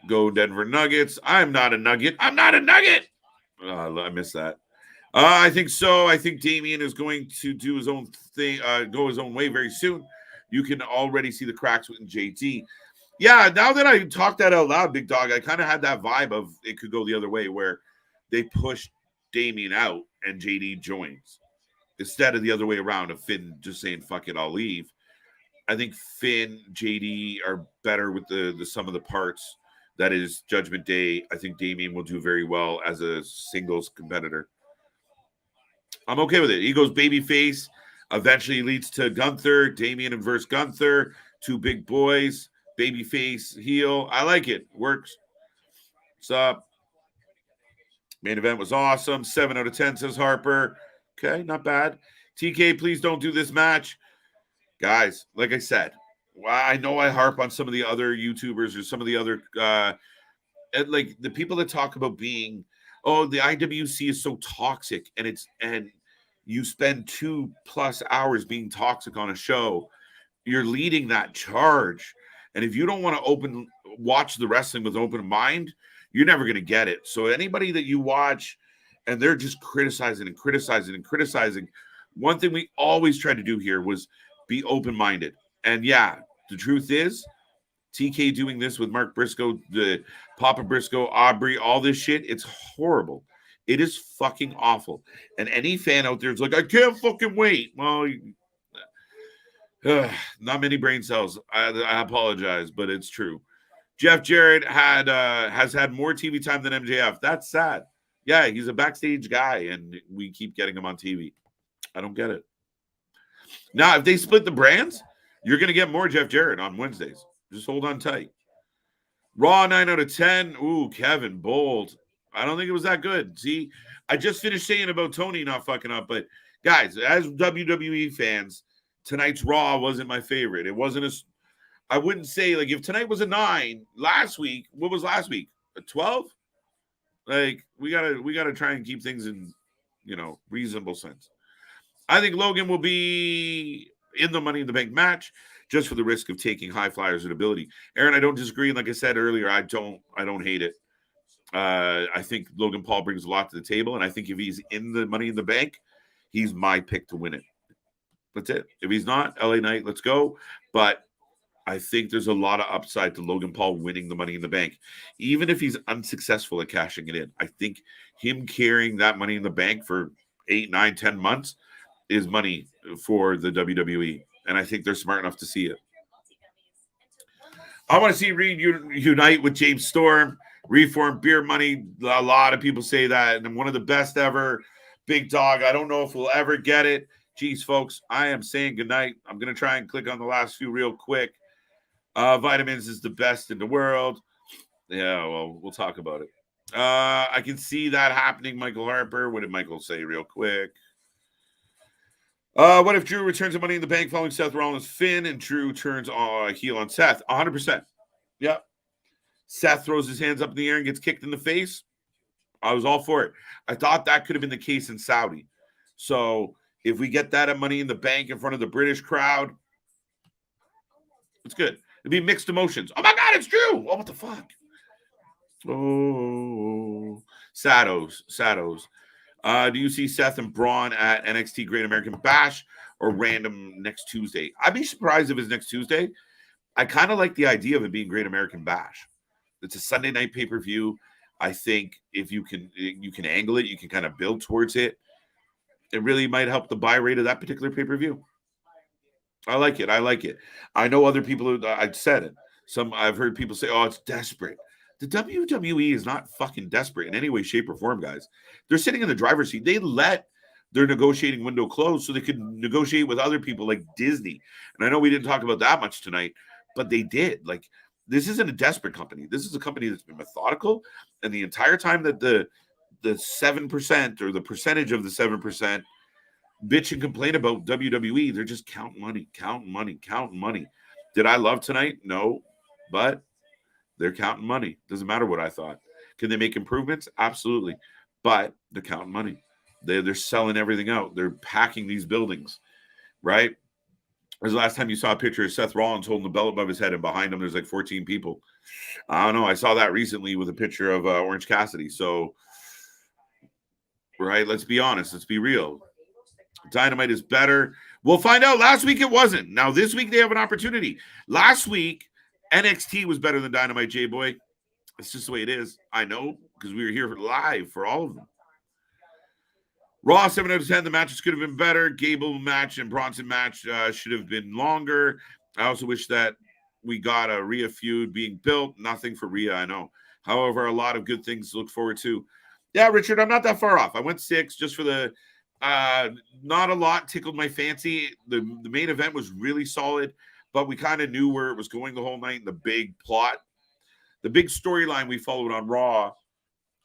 Go Denver Nuggets. I'm not a Nugget. I'm not a Nugget. I missed that. I think so. I think Damian is going to do his own thing, go his own way very soon. You can already see the cracks with JT. Yeah, now that I talked that out loud, Big Dog, I kind of had that vibe of it could go the other way where they push Damian out and JD joins instead of the other way around of Finn just saying, fuck it, I'll leave. I think Finn, JD are better with the sum of the parts. That is Judgment Day. I think Damian will do very well as a singles competitor. I'm okay with it. He goes babyface. Eventually leads to Gunther. Damian and versus Gunther. Two big boys. Babyface, heel. I like it. Works. What's up? Main event was awesome. 7 out of 10, says Harper. Okay, not bad. TK, please don't do this match. Guys, like I said, I know I harp on some of the other YouTubers or some of the other, like the people that talk about being, the IWC is so toxic and you spend 2+ hours being toxic on a show. You're leading that charge. And if you don't want to watch the wrestling with an open mind, you're never going to get it. So anybody that you watch and they're just criticizing, one thing we always tried to do here was be open-minded. And yeah, the truth is, TK doing this with Mark Briscoe, the Papa Briscoe, Aubrey, all this shit, it's horrible. It is fucking awful. And any fan out there is like, I can't fucking wait. Well, not many brain cells. I apologize, but it's true. Jeff Jarrett has had more TV time than MJF. That's sad. Yeah, he's a backstage guy, and we keep getting him on TV. I don't get it. Now, if they split the brands, you're going to get more Jeff Jarrett on Wednesdays. Just hold on tight. Raw 9 out of 10. Ooh, Kevin, bold. I don't think it was that good. See, I just finished saying about Tony not fucking up, but guys, as WWE fans, tonight's Raw wasn't my favorite. It wasn't I wouldn't say, like, if tonight was a 9, last week, what was last week? A 12? Like, we gotta try and keep things in, reasonable sense. I think Logan will be in the Money in the Bank match just for the risk of taking high flyers and ability. Aaron, I don't disagree. Like I said earlier, I don't hate it. I think Logan Paul brings a lot to the table, and I think if he's in the Money in the Bank, he's my pick to win it. That's it. If he's not, LA Knight, let's go. But I think there's a lot of upside to Logan Paul winning the Money in the Bank. Even if he's unsuccessful at cashing it in, I think him carrying that Money in the Bank for 8, 9, 10 months is money for the WWE. And I think they're smart enough to see it. I want to see Reed unite with James Storm, reform Beer Money. A lot of people say that. And one of the best ever. Big Dog. I don't know if we'll ever get it. Geez, folks, I am saying goodnight. I'm going to try and click on the last few real quick. Vitamins is the best in the world. Yeah, well, we'll talk about it. I can see that happening, Michael Harper. What did Michael say real quick? What if Drew returns the Money in the Bank following Seth Rollins' Finn and Drew turns heel on Seth? 100%. Yep. Seth throws his hands up in the air and gets kicked in the face. I was all for it. I thought that could have been the case in Saudi. So if we get that at Money in the Bank in front of the British crowd, it's good. It'd be mixed emotions. Oh my God, it's true. Oh, what the fuck? Oh, Sados. Do you see Seth and Braun at NXT Great American Bash or random next Tuesday? I'd be surprised if it's next Tuesday. I kind of like the idea of it being Great American Bash. It's a Sunday night pay-per-view. I think if you can angle it, you can kind of build towards it. It really might help the buy rate of that particular pay-per-view. I like it. I know other people, I've said it. I've heard people say, oh, it's desperate. The WWE is not fucking desperate in any way, shape, or form, guys. They're sitting in the driver's seat. They let their negotiating window close so they could negotiate with other people like Disney. And I know we didn't talk about that much tonight, but they did. Like, this isn't a desperate company. This is a company that's been methodical. And the entire time that the 7% or the percentage of the 7% bitch and complain about WWE, they're just counting money. Did I love tonight? No, but they're counting money. Doesn't matter what I thought. Can they make improvements? Absolutely. But they're counting money. They're selling everything out. They're packing these buildings, right? When's the last time you saw a picture of Seth Rollins holding the belt above his head and behind him there's like 14 people? I don't know. I saw that recently with a picture of Orange Cassidy. So, right, let's be honest. Let's be real. Dynamite is better. We'll find out. Last week it wasn't. Now this week they have an opportunity. Last week, NXT was better than Dynamite, J-Boy. It's just the way it is. I know, because we were here live for all of them. Raw 7 out of 10. The matches could have been better. Gable match and Bronson match should have been longer. I also wish that we got a Rhea feud being built. Nothing for Rhea, I know. However, a lot of good things to look forward to. Yeah, Richard, I'm not that far off. I went 6 just for the not a lot tickled my fancy. The main event was really solid, but we kind of knew where it was going the whole night. And the big plot, the big storyline we followed on Raw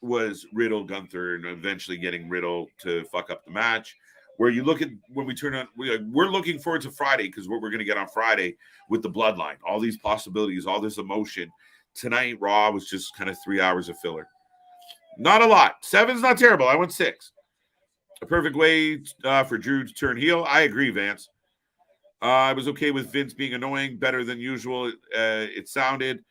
was Riddle, Gunther, and eventually getting Riddle to fuck up the match. Where you look at when we turn on, we're looking forward to Friday because what we're going to get on Friday with the Bloodline, all these possibilities, all this emotion. Tonight, Raw was just kind of 3 hours of filler. Not a lot. 7's not terrible. I went 6. A perfect way for Drew to turn heel. I agree, Vance. I was okay with Vince being annoying, better than usual. It sounded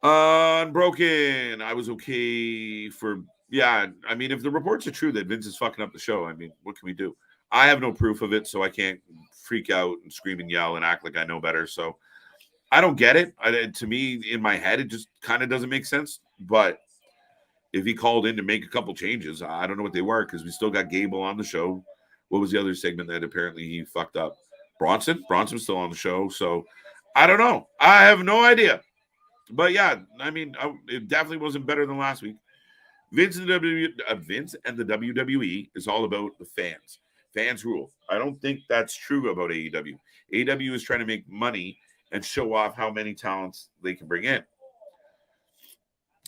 unbroken. I was okay for, yeah. I mean, if the reports are true that Vince is fucking up the show, I mean, what can we do? I have no proof of it, so I can't freak out and scream and yell and act like I know better. So I don't get it. To me, in my head, it just kind of doesn't make sense. But if he called in to make a couple changes, I don't know what they were because we still got Gable on the show. What was the other segment that apparently he fucked up? Bronson? Bronson's still on the show. So I don't know. I have no idea. But yeah, I mean, it definitely wasn't better than last week. Vince and the WWE is all about the fans. Fans rule. I don't think that's true about AEW. AEW is trying to make money and show off how many talents they can bring in.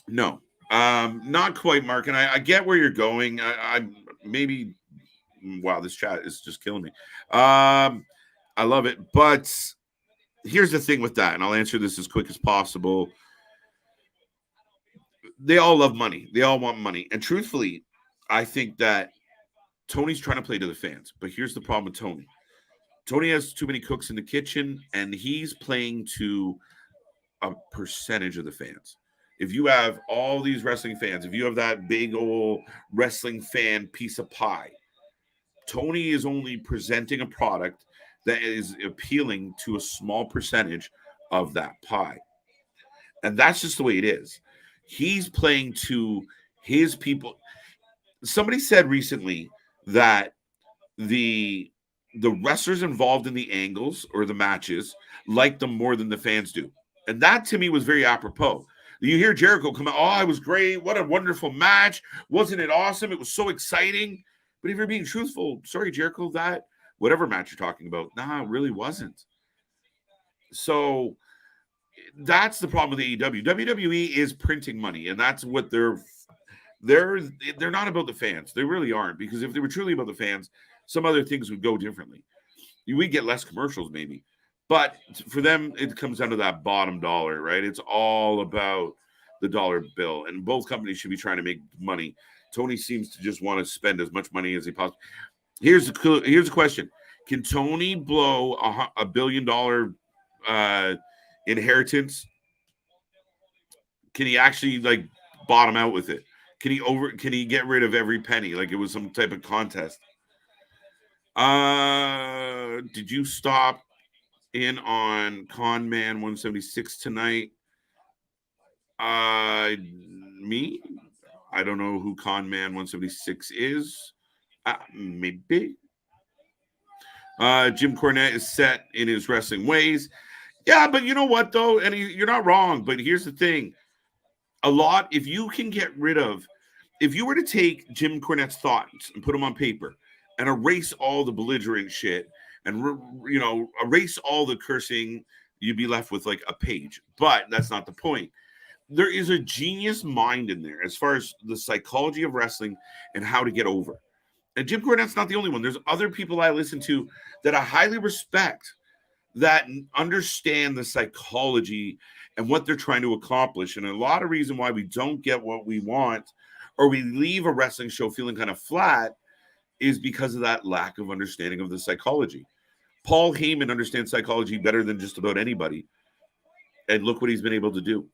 No. Not quite, Mark, and I get where you're going. I maybe, wow, this chat is just killing me. I love it, but here's the thing with that, and I'll answer this as quick as possible. They all love money. They all want money, and truthfully, I think that Tony's trying to play to the fans, but here's the problem with Tony. Tony has too many cooks in the kitchen, and he's playing to a percentage of the fans. If you have all these wrestling fans, if you have that big old wrestling fan piece of pie, Tony is only presenting a product that is appealing to a small percentage of that pie. And that's just the way it is. He's playing to his people. Somebody said recently that the wrestlers involved in the angles or the matches like them more than the fans do. And that to me was very apropos. You hear Jericho come out, oh, it was great. What a wonderful match. Wasn't it awesome? It was so exciting. But if you're being truthful, sorry, Jericho, that whatever match you're talking about, it really wasn't. So that's the problem with AEW. WWE is printing money, and that's what they're not about the fans. They really aren't, because if they were truly about the fans, some other things would go differently. We get less commercials, maybe. But for them, it comes down to that bottom dollar, right? It's all about the dollar bill, and both companies should be trying to make money. Tony seems to just want to spend as much money as he possibly. Here's the question: can Tony blow a $1 billion inheritance? Can he actually like bottom out with it? Can he get rid of every penny like it was some type of contest? Did you stop in on Con Man 176 tonight? Me? I don't know who Con Man 176 is. Maybe. Jim Cornette is set in his wrestling ways. Yeah, but you know what, though? And you're not wrong, but here's the thing. If you can get rid of, if you were to take Jim Cornette's thoughts and put them on paper and erase all the belligerent shit and, erase all the cursing, you'd be left with like a page. But that's not the point. There is a genius mind in there as far as the psychology of wrestling and how to get over. And Jim Cornette's not the only one. There's other people I listen to that I highly respect that understand the psychology and what they're trying to accomplish. And a lot of reason why we don't get what we want or we leave a wrestling show feeling kind of flat is because of that lack of understanding of the psychology. Paul Heyman understands psychology better than just about anybody. And look what he's been able to do.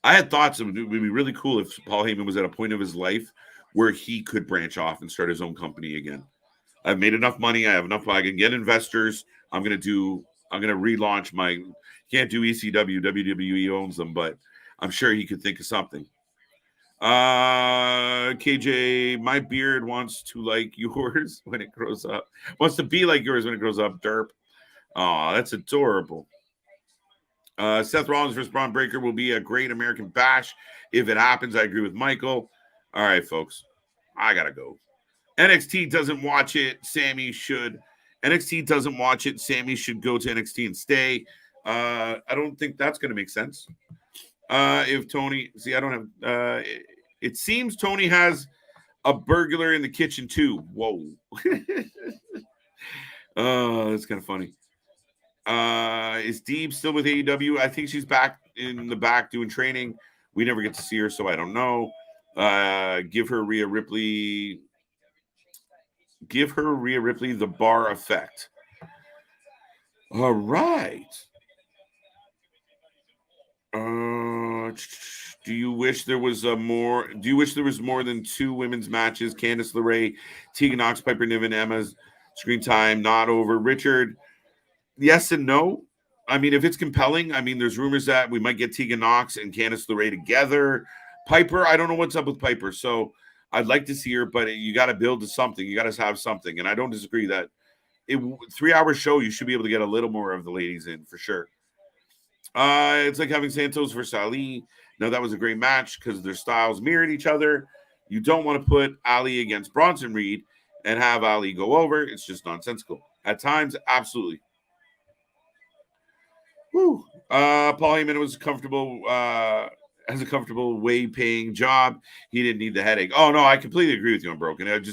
I had thoughts it would be really cool if Paul Heyman was at a point of his life where he could branch off and start his own company again. I've made enough money. I have enough. I can get investors. I'm going to relaunch my, can't do ECW. WWE owns them, but I'm sure he could think of something. KJ, my beard wants to like yours when it grows up. Wants to be like yours when it grows up. Derp. Oh, that's adorable. Seth Rollins versus Braun Breaker will be a great American bash. If it happens, I agree with Michael. All right, folks. I got to go. NXT doesn't watch it. Sami should. NXT doesn't watch it. Sami should go to NXT and stay. I don't think that's going to make sense. If Tony, I don't have, it seems Tony has a burglar in the kitchen too. Whoa. Oh, that's kind of funny. Is Deeb still with AEW? I think she's back in the back doing training. We never get to see her, so I don't know. Give her Rhea Ripley the bar effect. All right. Do you wish there was more than 2 women's matches? Candice LeRae, Tegan Nox, Piper Niven, Emma's screen time not over. Richard, yes and no. I mean, if it's compelling, there's rumors that we might get Tegan Nox and Candice LeRae together. Piper, I don't know what's up with Piper, so I'd like to see her, but you got to build to something. You got to have something, and I don't disagree that 3-hour show, you should be able to get a little more of the ladies in for sure. It's like having Santos versus Ali. Now, that was a great match because their styles mirrored each other. You don't want to put Ali against Bronson Reed and have Ali go over. It's just nonsensical. At times, absolutely. Woo. Paul Heyman was has a comfortable way-paying job. He didn't need the headache. Oh, no, I completely agree with you on Broken. It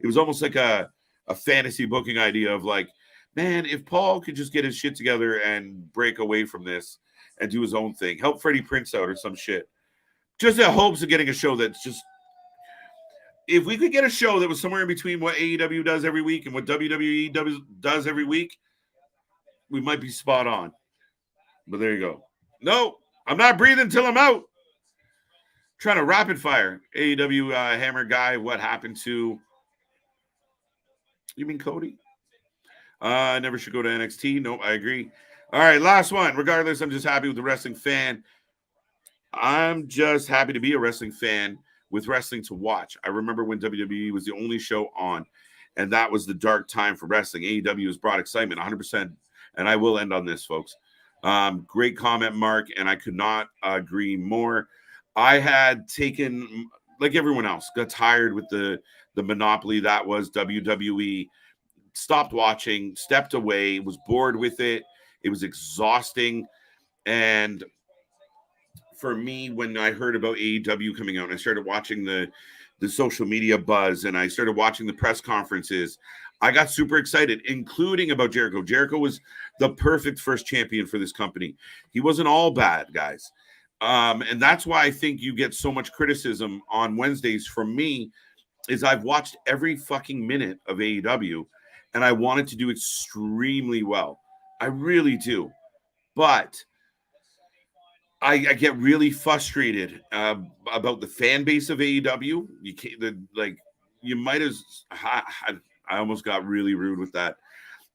was almost like a fantasy booking idea of like, man, if Paul could just get his shit together and break away from this and do his own thing, help Freddie Prinze out or some shit. Just in hopes of getting a show that's just, if we could get a show that was somewhere in between what AEW does every week and what WWE does every week, we might be spot on. But there you go. No, I'm not breathing until I'm out. Trying to rapid fire. AEW Hammer guy, what happened to, you mean Cody? I never should go to NXT. No, I agree. All right, last one. Regardless, I'm just happy with the wrestling fan. I'm just happy to be a wrestling fan with wrestling to watch. I remember when WWE was the only show on, and that was the dark time for wrestling. AEW has brought excitement 100%, and I will end on this, folks. Great comment, Mark, and I could not agree more. I had taken, like everyone else, got tired with the monopoly that was WWE. Stopped watching, stepped away, was bored with it. It was exhausting. And for me, when I heard about AEW coming out and I started watching the social media buzz and I started watching the press conferences, I got super excited, including about Jericho. Jericho was the perfect first champion for this company. He wasn't all bad, guys. And that's why I think you get so much criticism on Wednesdays from me, is I've watched every fucking minute of AEW and I wanted to do extremely well. I really do. But I get really frustrated about the fan base of AEW. You can't, you might as, I almost got really rude with that.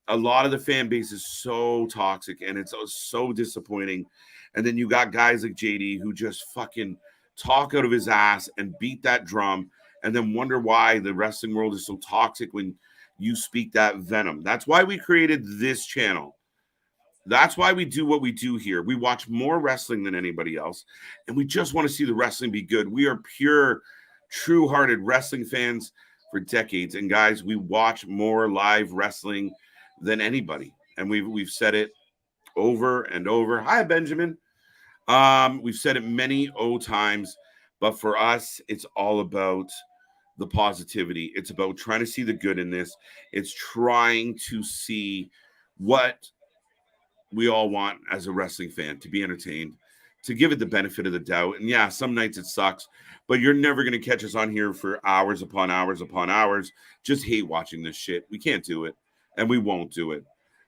A lot of the fan base is so toxic and it's so disappointing. And then you got guys like JD who just fucking talk out of his ass and beat that drum and then wonder why the wrestling world is so toxic when you speak that venom. That's why we created this channel. That's why we do what we do here. We watch more wrestling than anybody else, and we just want to see the wrestling be good. We are pure, true-hearted wrestling fans for decades. And guys, we watch more live wrestling than anybody. And we've said it over and over. Hi, Benjamin. We've said it many times, but for us, it's all about the positivity. It's about trying to see the good in this. It's trying to see what we all want as a wrestling fan, to be entertained, to give it the benefit of the doubt. And yeah, some nights it sucks, but you're never going to catch us on here for hours upon hours upon hours. Just hate watching this shit. We can't do it, and we won't do it.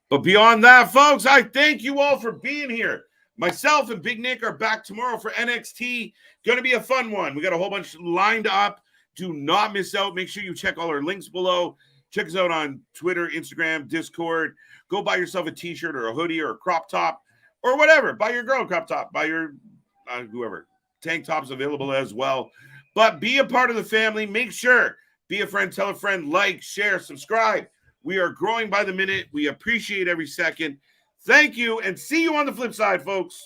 But beyond that, folks, I thank you all for being here. Myself and Big Nick are back tomorrow for NXT. Going to be a fun one. We got a whole bunch lined up. Do not miss out. Make sure you check all our links below. Check us out on Twitter, Instagram, Discord. Go buy yourself a t-shirt or a hoodie or a crop top or whatever. Buy your girl a crop top. Buy your whoever. Tank tops available as well. But be a part of the family. Make sure. Be a friend. Tell a friend. Like, share, subscribe. We are growing by the minute. We appreciate every second. Thank you, and see you on the flip side, folks.